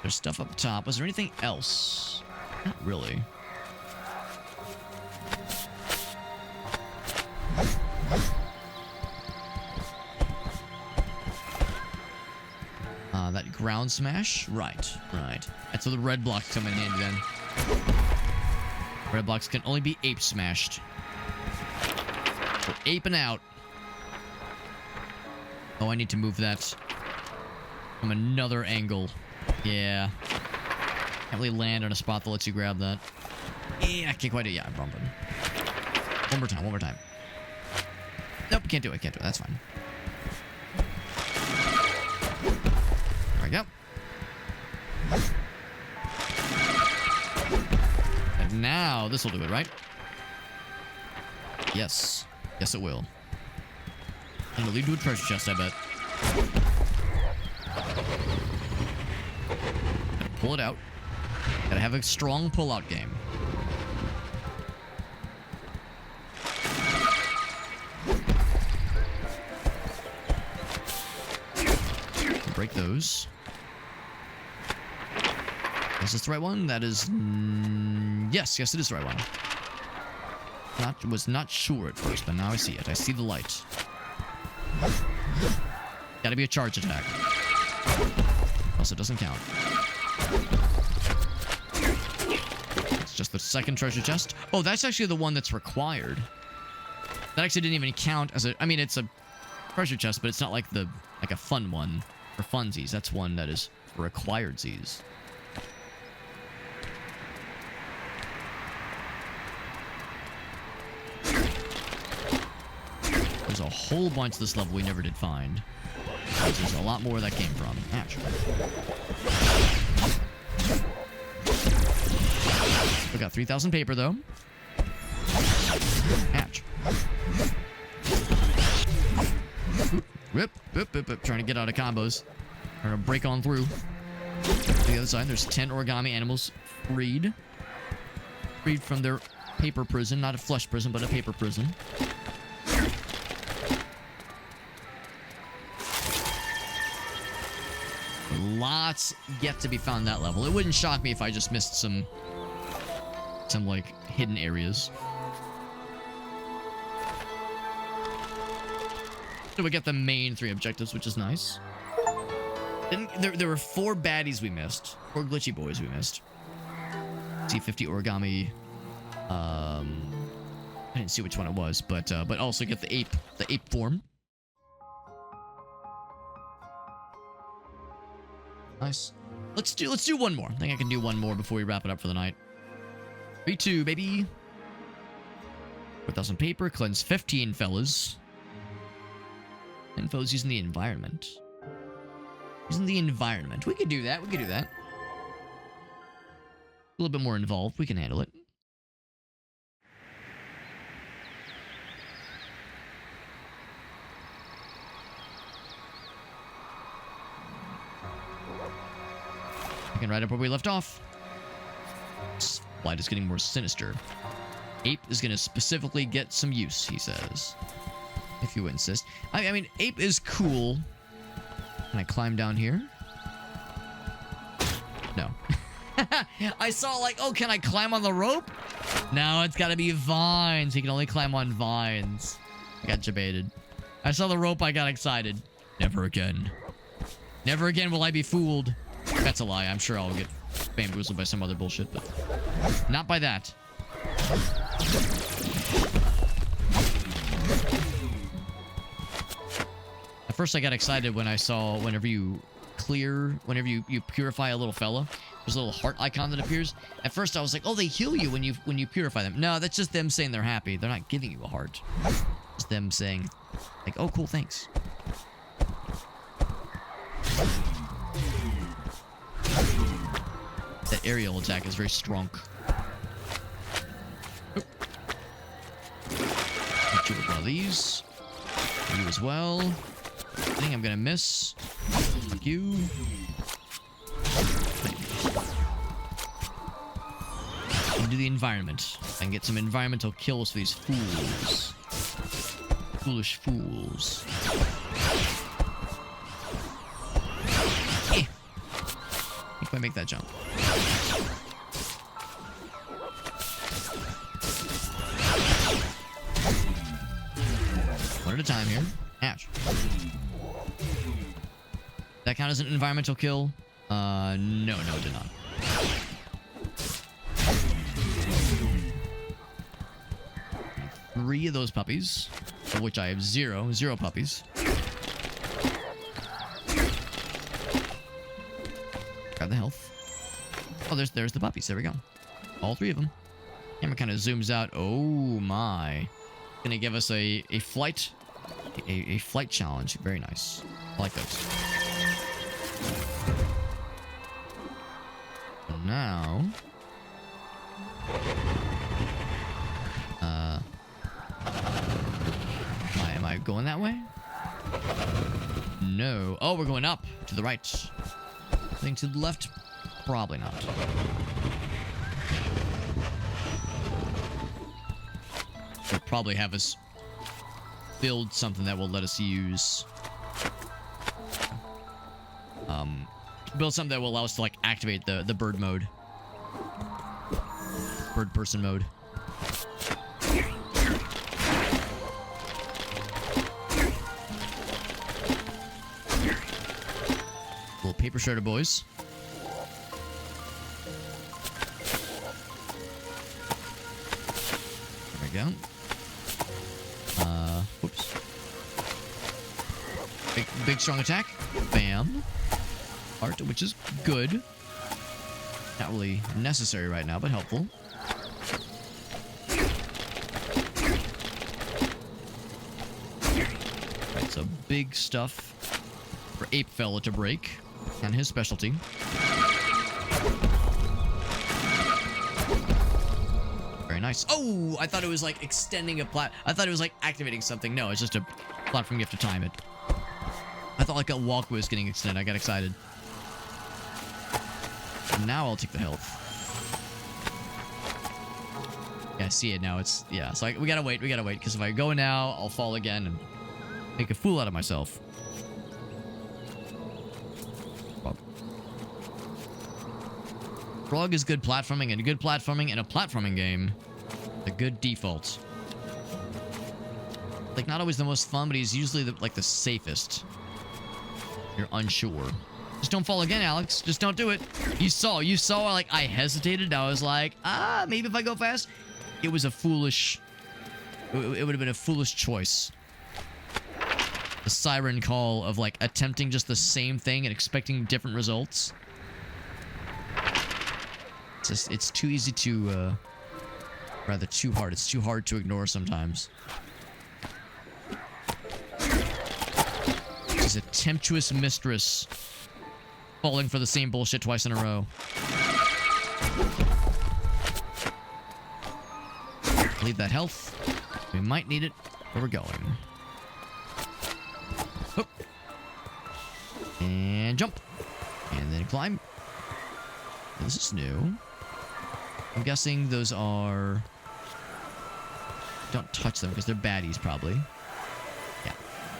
There's stuff up top. Was there anything else? Not really. That ground smash? Right. That's where the red blocks come in handy then. Red blocks can only be ape smashed. We're aping out. Oh, I need to move that from another angle. Yeah. Can't really land on a spot that lets you grab that. Yeah, I can't quite do it. Yeah, I'm bumping. One more time. Nope, can't do it. That's fine. Yep. And now this will do it, right? Yes. Yes, it will. And it'll lead to a treasure chest, I bet. Gotta pull it out. Gotta have a strong pull-out game. Break those. Is this the right one? That is... yes, it is the right one. Was not sure at first, but now I see it. I see the light. Gotta be a charge attack. Also, it doesn't count. It's just the second treasure chest. Oh, that's actually the one that's required. That actually didn't even count as a... I mean, it's a treasure chest, but it's not like a fun one for funsies. That's one that is for required Z's. There's a whole bunch of this level we never did find. There's a lot more where that came from. Ouch. We got 3,000 paper, though. Ouch. Whip. Trying to get out of combos. Trying to break on through. To the other side, there's 10 origami animals freed. Freed from their paper prison. Not a flesh prison, but a paper prison. Lots yet to be found that level. It wouldn't shock me if I just missed some like hidden areas. So we got the main 3 objectives, which is nice. Then there were 4 baddies we missed. 4 glitchy boys we missed. C50 origami. I didn't see which one it was, but also get the ape form. Nice. Let's do one more. I think I can do one more before we wrap it up for the night. 3-2, baby. 4,000 paper. Cleanse 15, fellas. Info's using the environment. Using the environment. We could do that. A little bit more involved. We can handle it. We can right up where we left off. This light is getting more sinister. Ape is going to specifically get some use, he says. If you insist. I mean, ape is cool. Can I climb down here? No. I saw like, oh, can I climb on the rope? No, it's got to be vines. He can only climb on vines. I got debated. I saw the rope, I got excited. Never again. Never again will I be fooled. That's a lie. I'm sure I'll get bamboozled by some other bullshit, but not by that. At first I got excited when I saw whenever you purify a little fella, there's a little heart icon that appears. At first I was like, oh, they heal you when you purify them. No, that's just them saying they're happy. They're not giving you a heart. It's them saying, like, oh, cool, thanks. That aerial attack is very strong. Hit you with one of these. You as well. I think I'm gonna miss. Thank you. Into the environment. I can get some environmental kills for these fools. Foolish fools. If I make that jump. One at a time here. Ouch. That count as an environmental kill? No, it did not. Three of those puppies, of which I have zero puppies. Grab the health. Oh, there's the puppies. There we go. All three of them. Camera kind of zooms out. Oh my. Gonna give us a flight challenge. Very nice. I like those. So now am I going that way? No. Oh, we're going up to the right. I think to the left, probably not. We'll probably have us build something that will let us use build something that will allow us to like activate the bird mode. Bird person mode. Little paper shredder boys. There we go. Whoops. Big strong attack. Bam. Art, which is good. Not really necessary right now, but helpful. Right, so big stuff for Ape Fella to break. And his specialty. Very nice. Oh, I thought it was like extending a I thought it was like activating something. No, it's just a platform you have to time it. I thought like a walk was getting extended. I got excited. And now I'll take the health. Yeah, I see it now. It's, yeah. So we gotta wait. Because if I go now, I'll fall again and make a fool out of myself. Frog is good platforming, and good platforming in a platforming game, a good default. Like, not always the most fun, but he's usually the safest. You're unsure. Just don't fall again, Alex. Just don't do it. You saw, like, I hesitated. I was like, maybe if I go fast. It was a foolish... It would have been a foolish choice. The siren call of, like, attempting just the same thing and expecting different results. It's too easy to, rather too hard. It's too hard to ignore sometimes. She's a tempestuous mistress, falling for the same bullshit twice in a row. Leave that health. We might need it where we're going. Hoop. And jump. And then climb. This is new. I'm guessing those are... Don't touch them because they're baddies, probably. Yeah.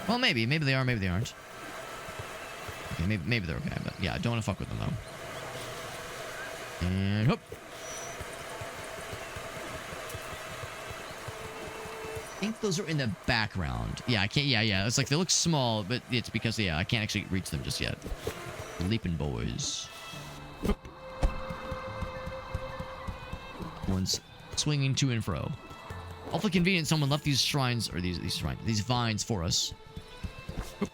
Well, maybe. Maybe they are, maybe they aren't. Okay, maybe they're okay, but yeah, I don't want to fuck with them, though. And hoop. think those are in the background. Yeah, I can't. Yeah. It's like they look small, but it's because, yeah, I can't actually reach them just yet. Leaping boys. Boop. One's swinging to and fro. Awfully convenient someone left these shrines, or these vines for us. Boop.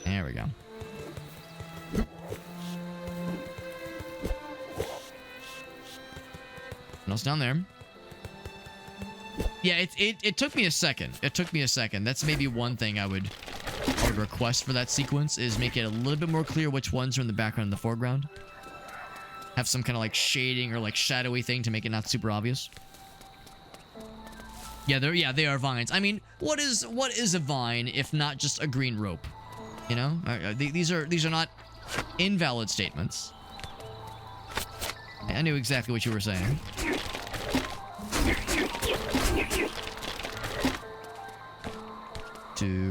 There we go. Boop. What else down there? Yeah, it took me a second. It took me a second. That's maybe one thing I would request for that sequence, is make it a little bit more clear which ones are in the background and the foreground. Have some kind of like shading or like shadowy thing to make it not super obvious. Yeah, they are vines. I mean, what is a vine if not just a green rope? You know, these are not invalid statements. I knew exactly what you were saying.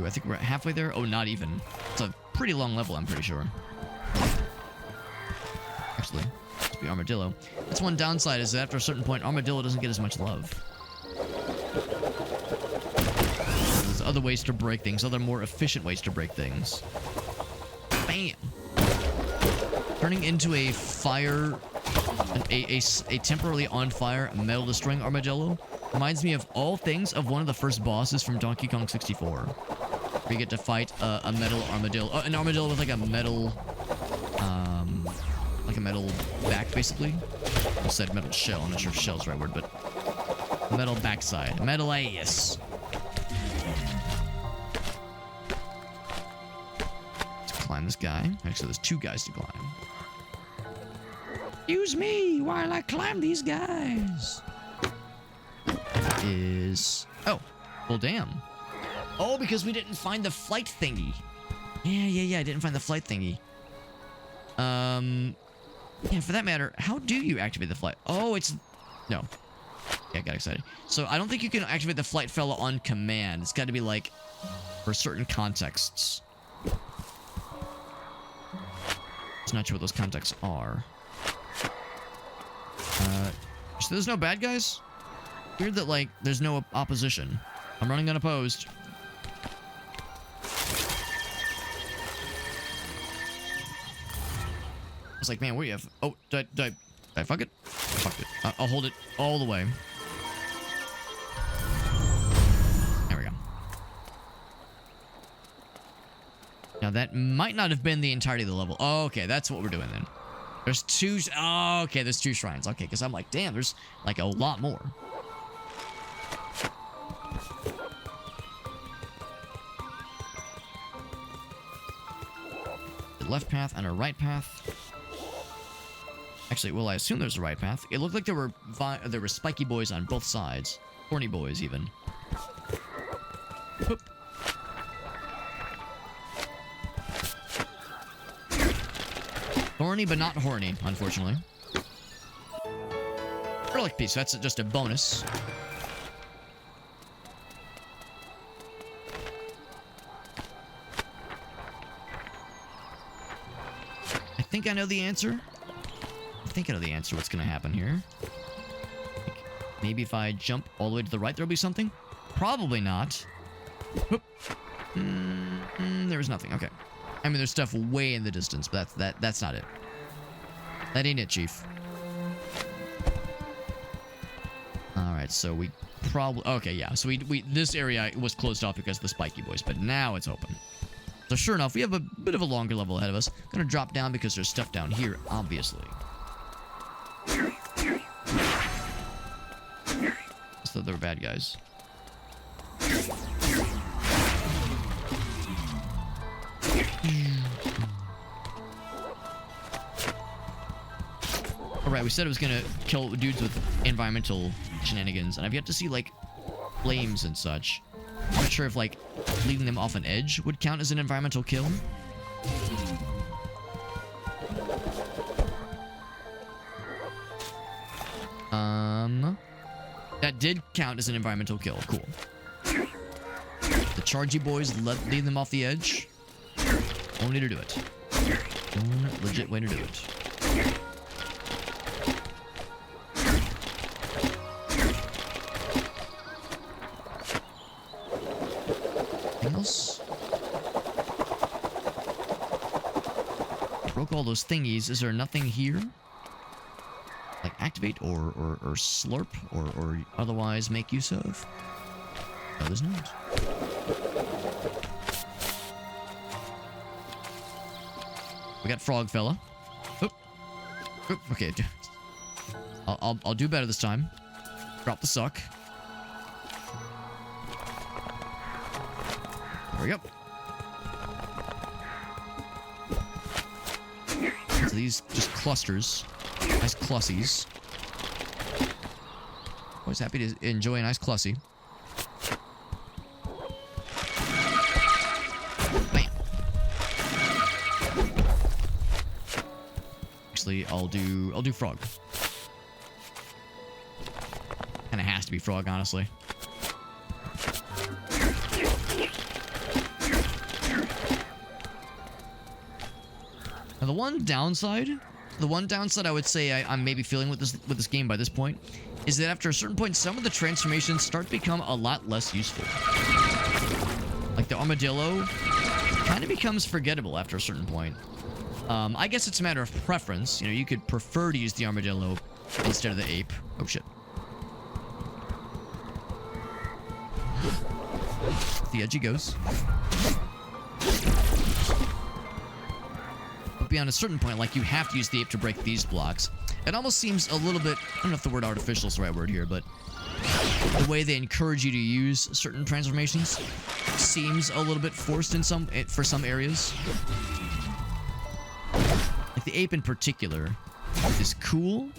I think we're halfway there. Oh, not even. It's a pretty long level, I'm pretty sure. Actually, must be Armadillo. That's one downside, is that after a certain point, Armadillo doesn't get as much love. There's other ways to break things, other more efficient ways to break things. Bam! Turning into a fire, a temporarily on fire, metal destroying Armadillo reminds me of all things of one of the first bosses from Donkey Kong 64. Where you get to fight a metal armadillo. An armadillo with like a metal back, basically. I said metal shell. I'm not sure if shell's the right word, but metal backside. Metal ass. Let's climb this guy. Actually, there's two guys to climb. Use me while I climb these guys. Is... Oh. Well, damn. Oh, because we didn't find the flight thingy. Yeah, I didn't find the flight thingy. Yeah, for that matter, how do you activate the flight? Oh, it's... No. Yeah, I got excited. So, I don't think you can activate the flight fella on command. It's got to be, like, for certain contexts. Just not sure what those contexts are. So there's no bad guys? Weird that, like, there's no opposition. I'm running unopposed. It's like, man, what do you have? Oh, did I fuck it? I fucked it. I'll hold it all the way. There we go. Now, that might not have been the entirety of the level. Oh, okay, that's what we're doing then. There's two... Oh, okay, there's two shrines. Okay, because I'm like, damn, there's, like, a lot more. A left path and a right path. Actually, well, I assume there's a right path. It looked like there were spiky boys on both sides. Horny boys, even. Boop. Thorny, but not horny, unfortunately. Relic piece, that's just a bonus. I think I know the answer. What's gonna happen here. Maybe if I jump all the way to the right, there'll be something? Probably not. There's nothing. Okay. I mean, there's stuff way in the distance, but that's not it. That ain't it, Chief. Alright, so we probably... Okay, yeah. So we this area was closed off because of the spiky boys, but now it's open. So sure enough, we have a bit of a longer level ahead of us. Gonna drop down because there's stuff down here, obviously. So they're bad guys. Alright, we said it was gonna kill dudes with environmental shenanigans, and I've yet to see, like, flames and such. I'm not sure if, like, leaving them off an edge would count as an environmental kill. That did count as an environmental kill. Cool. The chargy boys, leave them off the edge. Only to do it. Legit way to do it. Broke all those thingies. Is there nothing here? Like activate or slurp or otherwise make use of? No, there's not. We got frog fella. Oop. Oop. Okay. I'll do better this time. Drop the suck. There we go. So these just clusters. Nice clussies. Always happy to enjoy a nice clussy. Bam. Actually, I'll do frog. Kinda has to be frog, honestly. Now the one downside I would say I'm maybe feeling with this game by this point is that after a certain point, some of the transformations start to become a lot less useful. Like the armadillo kind of becomes forgettable after a certain point. I guess it's a matter of preference. You know, you could prefer to use the armadillo instead of the ape. Oh shit. The edge he goes. Beyond a certain point, like, you have to use the ape to break these blocks. It almost seems a little bit, I don't know if the word artificial is the right word here, but the way they encourage you to use certain transformations seems a little bit forced in for some areas. Like the ape in particular is cool.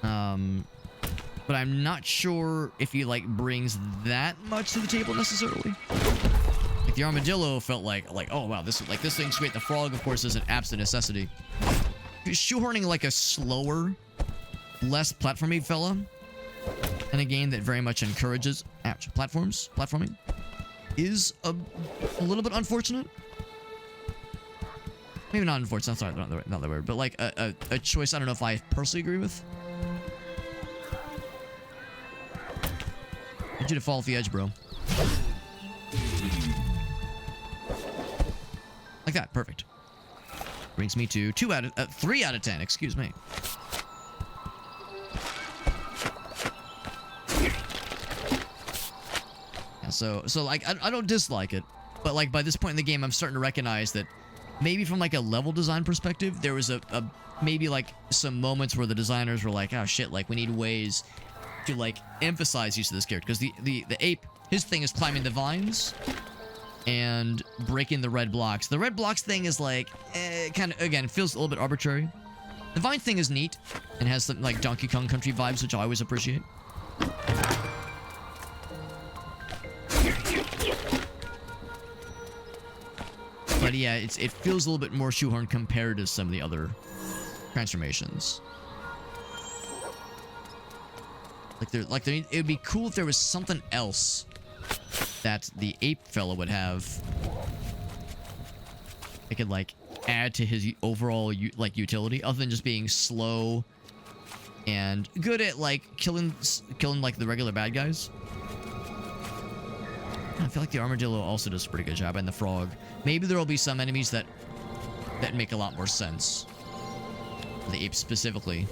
But I'm not sure if he like brings that much to the table necessarily. Like the armadillo felt like oh wow, this thing's great. The frog, of course, is an absolute necessity. Shoehorning like a slower, less platformy fella in a game that very much encourages platforming is a little bit unfortunate. Maybe not unfortunate. Sorry, not the word, but like a choice I don't know if I personally agree with. I need you to fall off the edge, bro. Like that, perfect. Brings me to 3 out of 10. Excuse me. Yeah, so like I don't dislike it, but like by this point in the game, I'm starting to recognize that maybe from like a level design perspective, there was a maybe like some moments where the designers were like, oh shit, like we need ways to like emphasize use of this character, because the ape, his thing is climbing the vines and breaking the red blocks. The red blocks thing is like kind of, again, feels a little bit arbitrary. The vine thing is neat and has some like Donkey Kong Country vibes, which I always appreciate. But yeah, it feels a little bit more shoehorned compared to some of the other transformations. It would be cool if there was something else that the ape fella would have. It could like add to his overall utility, other than just being slow and good at like killing like the regular bad guys. I feel like the armadillo also does a pretty good job, and the frog. Maybe there will be some enemies that make a lot more sense. The ape specifically.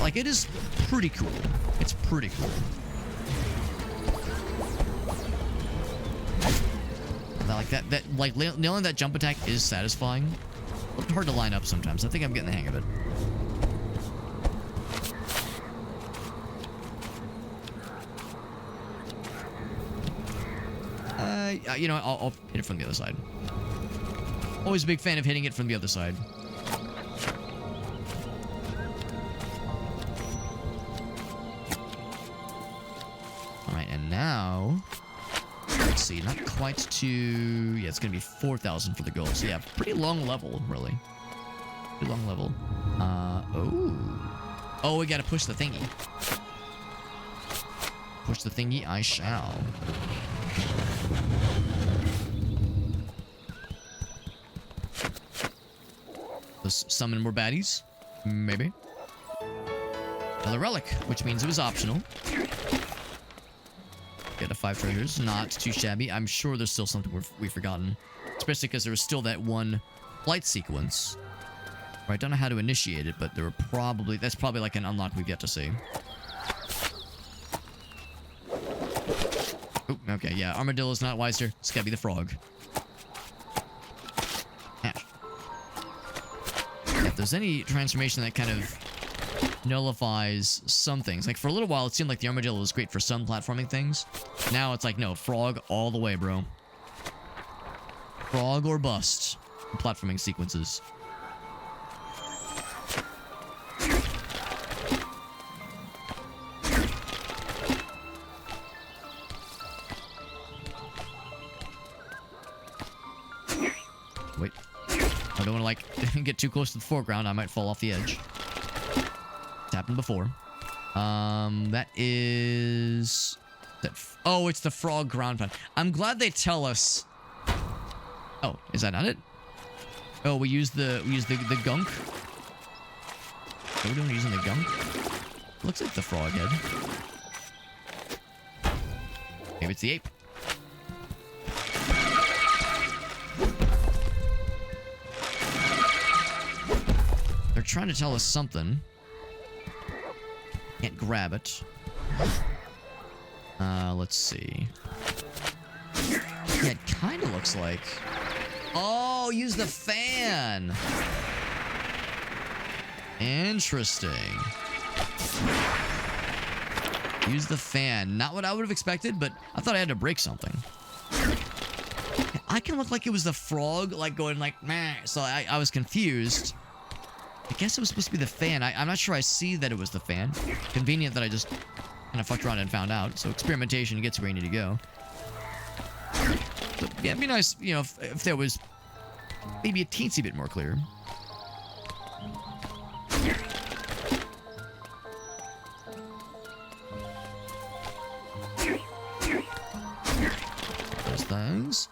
Like, it is pretty cool. It's pretty cool. Like like nailing that jump attack is satisfying. A little hard to line up sometimes. I think I'm getting the hang of it. You know, I'll hit it from the other side. Always a big fan of hitting it from the other side. Alright, and now... Let's see, not quite to... Yeah, it's gonna be 4,000 for the goal. So yeah, pretty long level, really. Pretty long level. Oh, we gotta push the thingy. Push the thingy, I shall. Let's summon more baddies. Maybe. Another relic, which means it was optional. Get a 5 treasures. Not too shabby. I'm sure there's still something we've forgotten. Especially because there was still that one flight sequence. Where I don't know how to initiate it, but there were probably... That's probably like an unlock we've yet to see. Oh, okay, yeah. Armadillo's not wiser. It's gotta be the frog. Hash. If there's any transformation that kind of nullifies some things. Like, for a little while, it seemed like the armadillo was great for some platforming things. Now it's like, no, frog all the way, bro. Frog or bust. Platforming sequences. Wait. I don't want to, like, get too close to the foreground. I might fall off the edge. It's happened before. That is... Oh, it's the frog ground pound. I'm glad they tell us... Oh, is that not it? Oh, we use the gunk. Are we doing using the gunk? Looks like the frog head. Maybe it's the ape. They're trying to tell us something. Can't grab it. Let's see. Yeah, it kind of looks like... Oh, use the fan! Interesting. Use the fan. Not what I would have expected, but I thought I had to break something. I can look like it was the frog, like going like, meh. So I was confused. I guess it was supposed to be the fan. I'm not sure I see that it was the fan. Convenient that I just kind of fucked around and found out. So experimentation gets where you need to go. But yeah, it'd be nice, you know, if there was maybe a teensy bit more clear. Those things.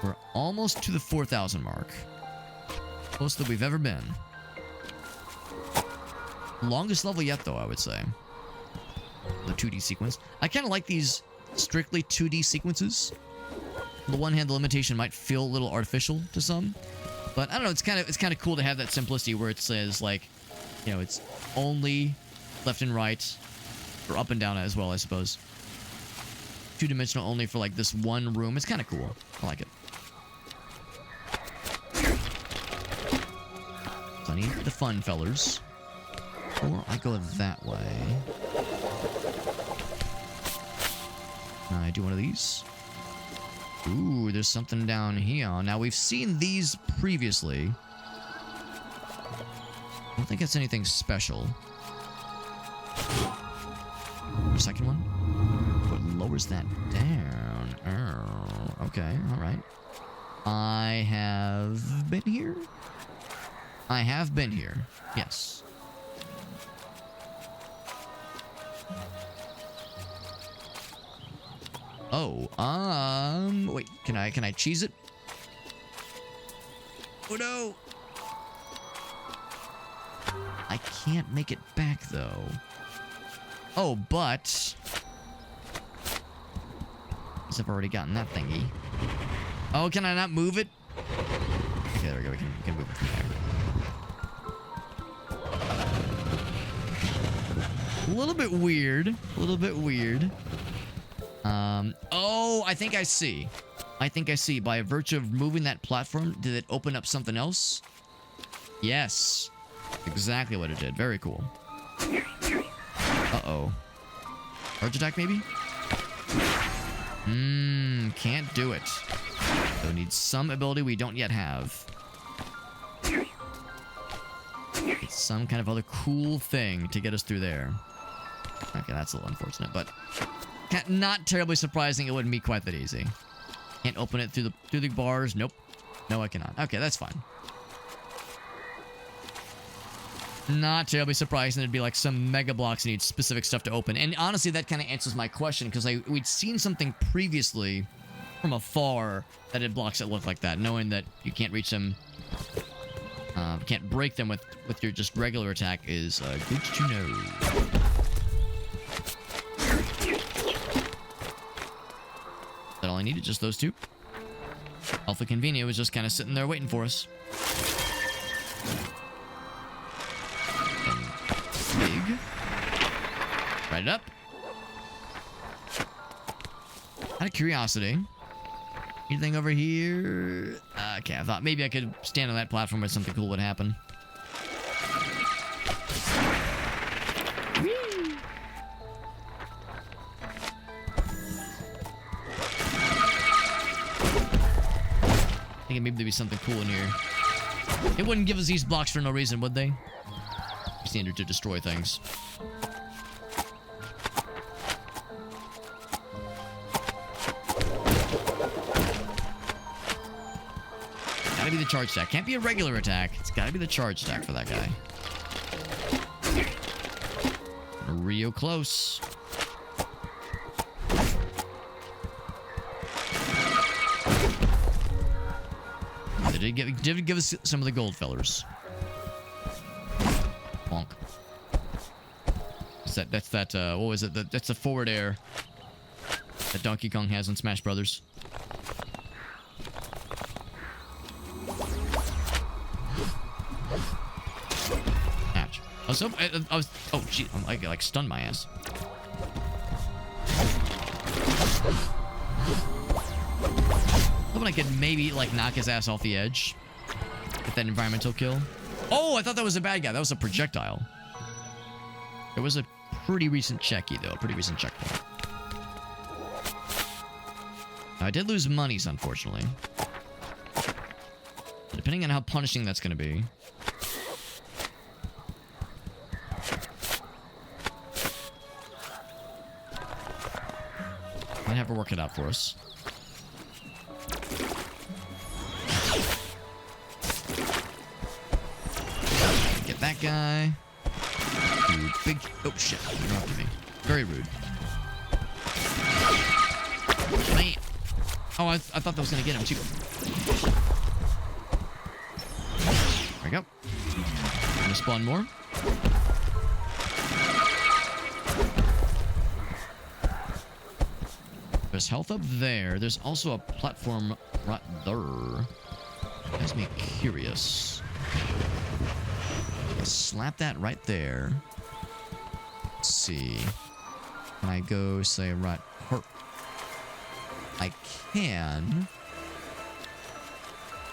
We're almost to the 4,000 mark. Closest that we've ever been. Longest level yet, though, I would say. The 2D sequence. I kind of like these strictly 2D sequences. On the one hand, the limitation might feel a little artificial to some, but I don't know. It's kind of cool to have that simplicity where it says, like, you know, it's only left and right, or up and down as well, I suppose. 2-dimensional only for like this one room. It's kind of cool. I like it. So I need the fun fellers. Or I go that way. I do one of these. Ooh, there's something down here. Now, we've seen these previously. I don't think it's anything special. Second one? What lowers that down? Oh, okay, alright. I have been here? I have been here. Yes. Oh, wait, can I cheese it? Oh no! I can't make it back though. Oh, but I've already gotten that thingy. Oh, can I not move it? Okay, there we go. We can move it from there. A little bit weird. A little bit weird. Oh, I think I see. I think I see. By virtue of moving that platform, did it open up something else? Yes. Exactly what it did. Very cool. Uh-oh. Charge attack, maybe? Can't do it. So it needs some ability we don't yet have. It's some kind of other cool thing to get us through there. Okay, that's a little unfortunate, but not terribly surprising. It wouldn't be quite that easy. Can't open it through the bars. Nope. No, I cannot. Okay, that's fine. Not terribly surprising. There'd be like some mega blocks that need specific stuff to open. And honestly, that kind of answers my question, because we'd seen something previously from afar that had blocks that look like that, knowing that you can't reach them, can't break them with your just regular attack is good to know. needed, just those two. Alpha Convenio was just kind of sitting there waiting for us. And big. Right it up. Out of curiosity, anything over here? Okay, I thought maybe I could stand on that platform where something cool would happen. Whee! Thinking maybe there'd be something cool in here. It wouldn't give us these blocks for no reason, would they? Just needed to destroy things. Gotta be the charge stack. Can't be a regular attack. It's gotta be the charge stack for that guy. Real close. They did give us some of the gold fellers. Bonk. That's that, what was it? That's the forward air that Donkey Kong has in Smash Brothers. Ouch. I was, oh, gee, I like stunned my ass. Hoping I could maybe, like, knock his ass off the edge. Get that environmental kill. Oh, I thought that was a bad guy. That was a projectile. It was a pretty recent checky, though. A pretty recent checkpoint. Now, I did lose monies, unfortunately. Depending on how punishing that's going to be. Might have to work it out for us. Get that guy. Ooh, big. Oh shit! You're not to me. Very rude. Man. Oh, I thought that was gonna get him too. There we go. Gonna spawn more. There's health up there. There's also a platform right there. Has me curious. Slap that right there. Let's see. Can I go, say, right here? I can.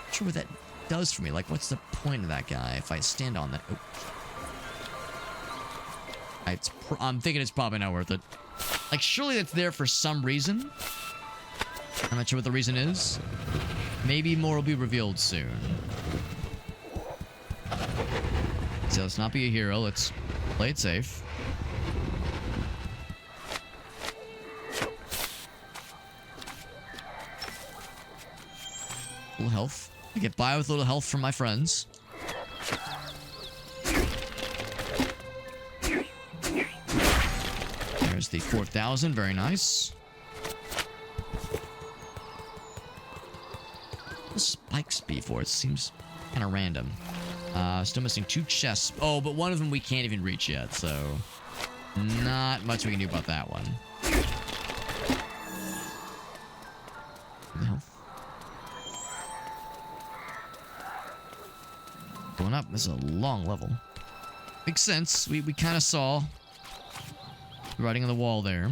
Not sure what that does for me. Like, what's the point of that guy if I stand on that? Oh. I'm thinking it's probably not worth it. Like, surely it's there for some reason. I'm not sure what the reason is. Maybe more will be revealed soon. So let's not be a hero. Let's play it safe. A little health. I get by with a little health from my friends. There's the 4,000. Very nice. What spikes be for? It seems kind of random. Still missing 2 chests. Oh, but one of them we can't even reach yet, so not much we can do about that one. No. Going up. This is a long level. Makes sense. We kind of saw the writing on the wall there.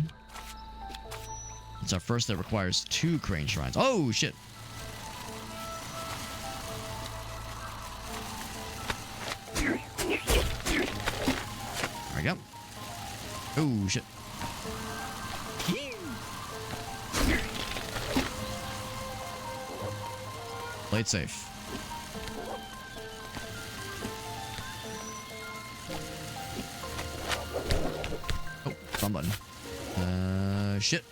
It's our first that requires 2 crane shrines. Oh, shit. There we go. Oh, shit. Play it safe. Oh, wrong button. Shit.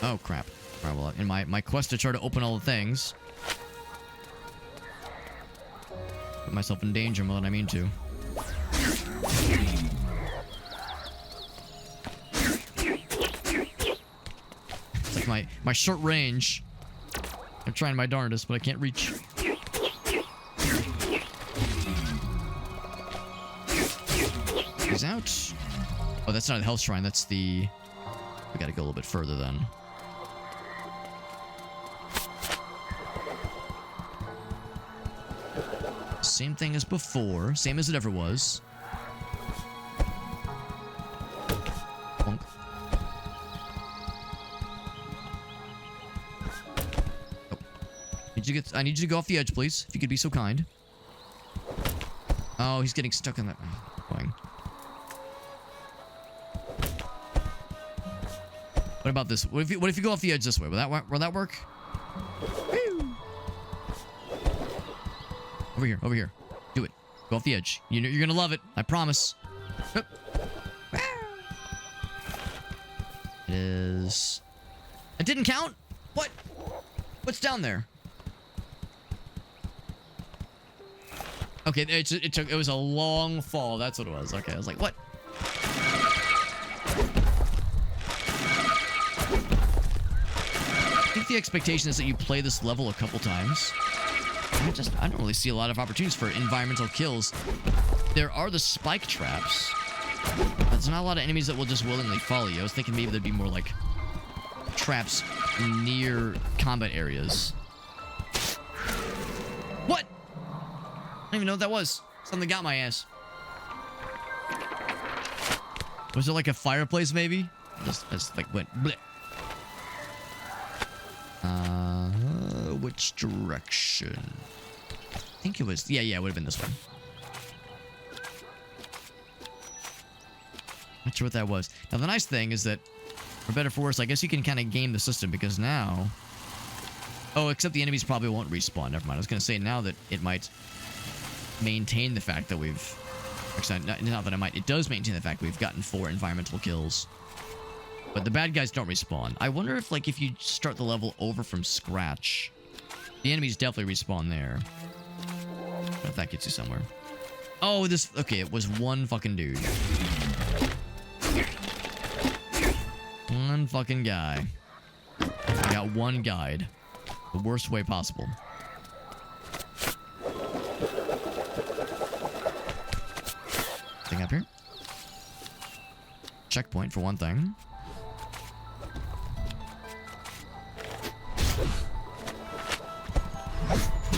Oh, crap. Alright, well, in my quest to try to open all the things, put myself in danger more than I mean to. It's like my short range. I'm trying my darndest, but I can't reach. He's out. Oh, that's not a health shrine. That's the We gotta go a little bit further then. Same thing as before. Same as it ever was. Bonk. Oh. I need you to go off the edge, please. If you could be so kind. Oh, he's getting stuck in that. Going. What about this? What if you go off the edge this way? Will that work? Woo. Over here, over here. Do it. Go off the edge. You're gonna love it. I promise. It is. It didn't count. What? What's down there? Okay, it was a long fall. That's what it was. Okay, I was like, what? I think the expectation is that you play this level a couple times. I don't really see a lot of opportunities for environmental kills. There are the spike traps. But there's not a lot of enemies that will just willingly follow you. I was thinking maybe there'd be more like traps near combat areas. What? I don't even know what that was. Something got my ass. Was it like a fireplace maybe? Just like went bleh. Which direction? I think it was... Yeah, it would have been this one. Not sure what that was. Now, the nice thing is that, for better or for worse, I guess you can kind of game the system, because now... Oh, except the enemies probably won't respawn. Never mind. I was going to say now that it might maintain the fact that we've... Actually, not that it might. It does maintain the fact that we've gotten 4 environmental kills. But the bad guys don't respawn. I wonder if, like, if you start the level over from scratch... The enemies definitely respawn there. I don't know if that gets you somewhere. Oh, this... Okay, it was one fucking dude. One fucking guy. I got one guide. The worst way possible. Thing up here. Checkpoint for one thing.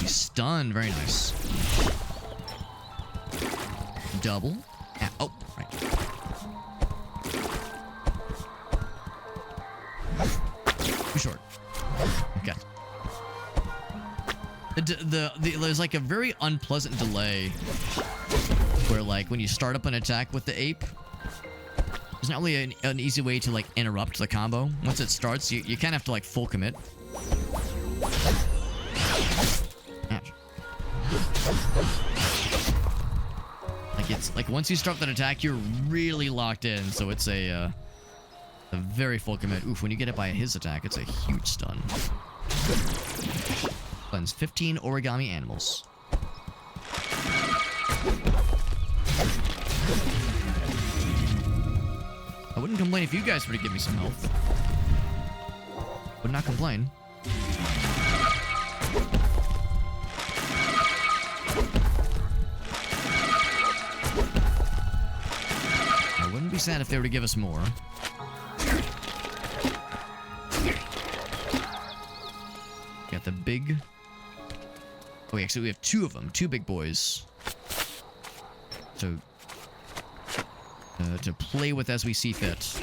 He's stunned. Very nice. Double. Ah, oh, right. Too short. Okay. There's like a very unpleasant delay where, like, when you start up an attack with the ape, there's not really an easy way to, like, interrupt the combo. Once it starts, you kind of have to, like, full commit. Ouch. Like, it's like once you start that attack, you're really locked in, so it's a very full commit. Oof, when you get hit by his attack, it's a huge stun. Cleanse 15 origami animals. I wouldn't complain if you guys were to give me some health. Would not complain. I wouldn't be sad if they were to give us more. Got the big... Oh, actually, we have 2 of them. 2 big boys. So... to play with as we see fit.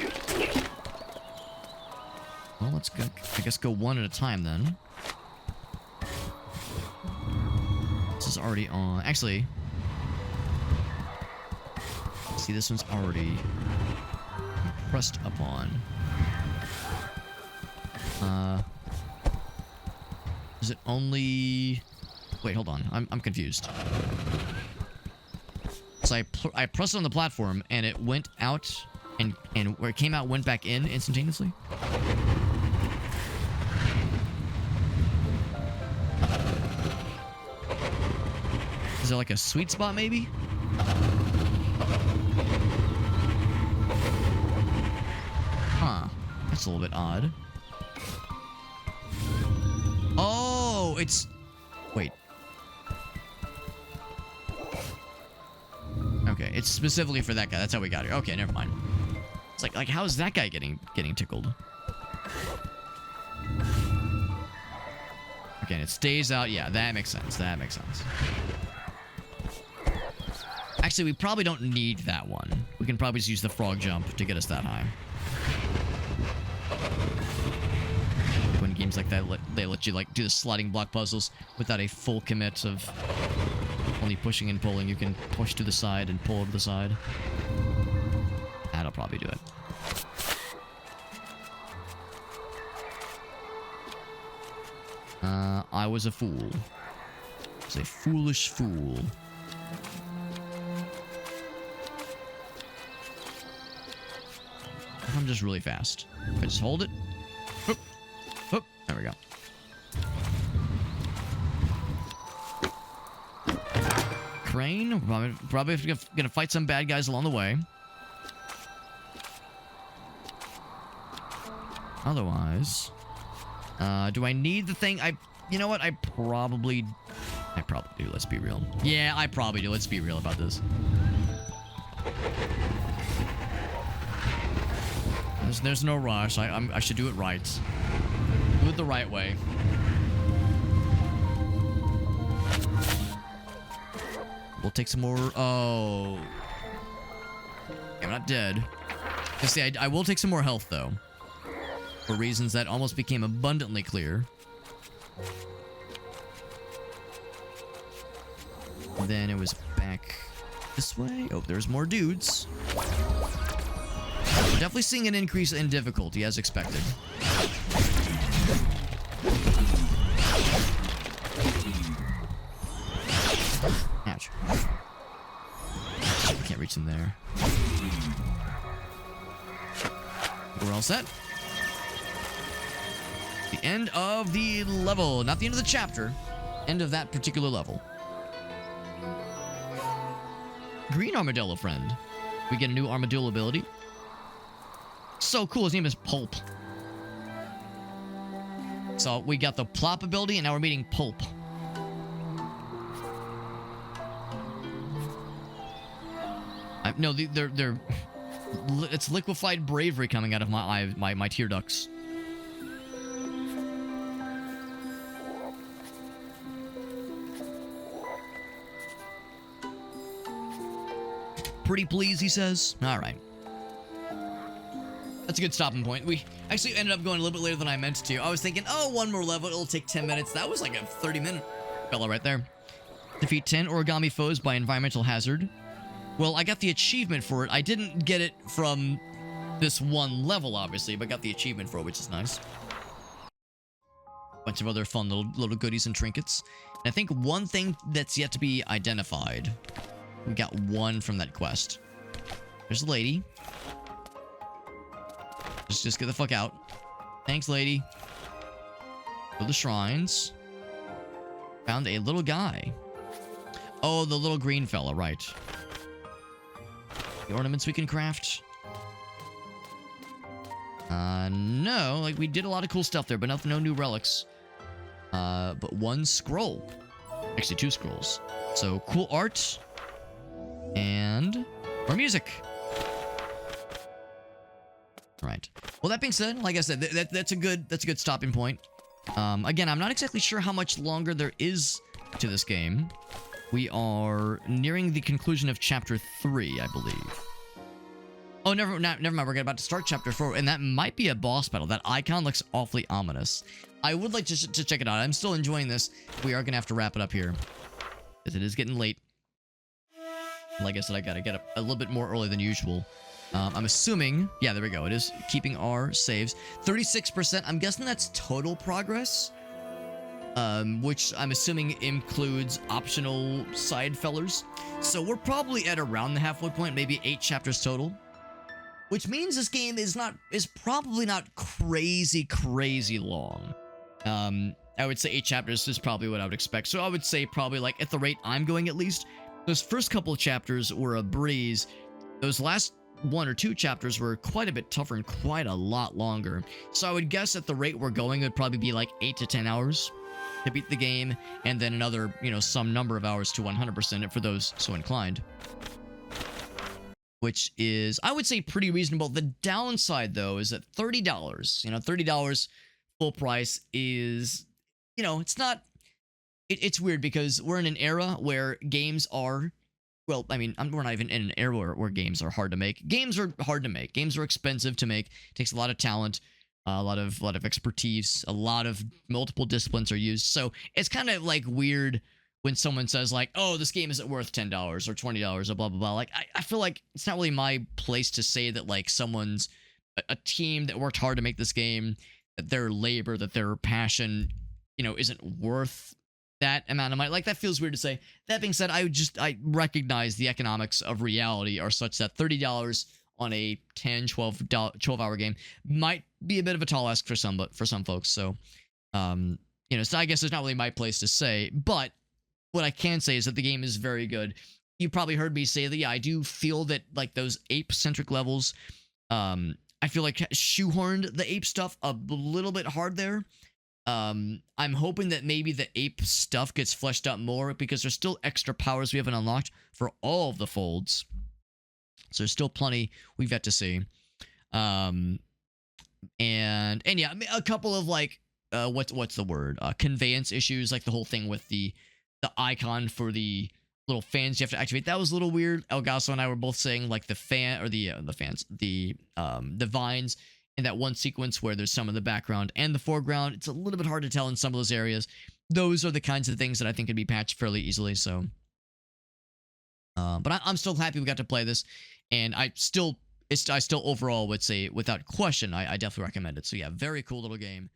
Well, let's go, I guess go one at a time then. This is already on. Actually, see, this one's already pressed upon. Is it only... Wait, hold on. I'm confused. So I pressed it on the platform, and it went out, and where it came out went back in instantaneously? Is there like a sweet spot, maybe? Huh. That's a little bit odd. Oh, it's... Wait. Okay, it's specifically for that guy. That's how we got here. Okay, never mind. It's like how is that guy getting tickled? Okay, and it stays out. Yeah, that makes sense. That makes sense. Actually, we probably don't need that one. We can probably just use the frog jump to get us that high. When games like that, they let you like do the sliding block puzzles without a full commit of only pushing and pulling. You can push to the side and pull to the side. That'll probably do it. I was a fool. I was a foolish fool. I'm just really fast. I just hold it. Whoop. Whoop. There we go. Crane. Probably gonna fight some bad guys along the way. Otherwise, do I need the thing? You know what? I probably do. Let's be real. Yeah, I probably do. Let's be real about this. There's no rush. I should do it right. Do it the right way. We'll take some more. Oh, I'm not dead. You see, I will take some more health though, for reasons that almost became abundantly clear. And then it was back this way. Oh, there's more dudes. We're definitely seeing an increase in difficulty as expected. Ouch. I can't reach him there. We're all set. The end of the level. Not the end of the chapter. End of that particular level. Green armadillo friend. We get a new armadillo ability. So cool. His name is Pulp. So we got the plop ability, and now we're meeting Pulp. No, they're it's liquefied bravery coming out of my tear ducts. Pretty please, he says. All right. That's a good stopping point. We actually ended up going a little bit later than I meant to. I was thinking, oh, one more level, it'll take 10 minutes. That was like a 30-minute fella right there. Defeat 10 origami foes by environmental hazard. Well, I got the achievement for it. I didn't get it from this one level, obviously, but got the achievement for it, which is nice. Bunch of other fun little goodies and trinkets. And I think one thing that's yet to be identified. We got one from that quest. There's a lady. Just get the fuck out. Thanks, lady. Go to the shrines. Found a little guy. Oh, the little green fella, right. The ornaments we can craft. No. Like, we did a lot of cool stuff there, but no new relics. But one scroll. Actually, 2 scrolls. So, cool art. And more music. Right. Well, that being said, like I said, that's a good stopping point. Again, I'm not exactly sure how much longer there is to this game. We are nearing the conclusion of chapter 3, I believe. Oh, never mind. We're about to start chapter 4, and that might be a boss battle. That icon looks awfully ominous. I would like to check it out. I'm still enjoying this. We are gonna have to wrap it up here, because it is getting late. Like I said, I gotta get up a little bit more early than usual. I'm assuming, yeah, there we go. It is keeping our saves. 36%. I'm guessing that's total progress. Which I'm assuming includes optional side fellers. So we're probably at around the halfway point, maybe 8 chapters total. Which means this game is probably not crazy long. I would say 8 chapters is probably what I would expect. So I would say probably like at the rate I'm going at least. Those first couple of chapters were a breeze. Those last 1 or 2 chapters were quite a bit tougher and quite a lot longer. So I would guess at the rate we're going, it would probably be like 8 to 10 hours to beat the game, and then another, some number of hours to 100% it for those so inclined. which is, I would say, pretty reasonable. The downside, though, is that $30, $30 full price is, it's not, it's weird because we're in an era where games are, well, I mean, we're not even in an era where games are hard to make. Games are hard to make. Games are expensive to make. It takes a lot of talent, a lot of expertise, a lot of multiple disciplines are used. So it's kind of like weird when someone says like, oh, this game isn't worth $10 or $20 or blah, blah, blah. Like, I feel like it's not really my place to say that like someone's a team that worked hard to make this game, that their labor, that their passion, isn't worth that amount of money. Like, that feels weird to say. That being said, I recognize the economics of reality are such that $30 on a 10, 12 hour game might be a bit of a tall ask for some folks. So, so I guess it's not really my place to say, but what I can say is that the game is very good. You probably heard me say that, yeah, I do feel that like those ape-centric levels, I feel like shoehorned the ape stuff a little bit hard there. I'm hoping that maybe the ape stuff gets fleshed out more because there's still extra powers we haven't unlocked for all of the folds. So there's still plenty we've yet to see. And yeah, a couple of like, what's the word? Conveyance issues, like the whole thing with the icon for the little fans you have to activate. That was a little weird. Elgaso and I were both saying like the vines in that one sequence where there's some in the background and the foreground. It's a little bit hard to tell in some of those areas. Those are the kinds of things that I think could be patched fairly easily. So, but I'm still happy we got to play this, and I still overall would say without question, I definitely recommend it. So yeah, very cool little game.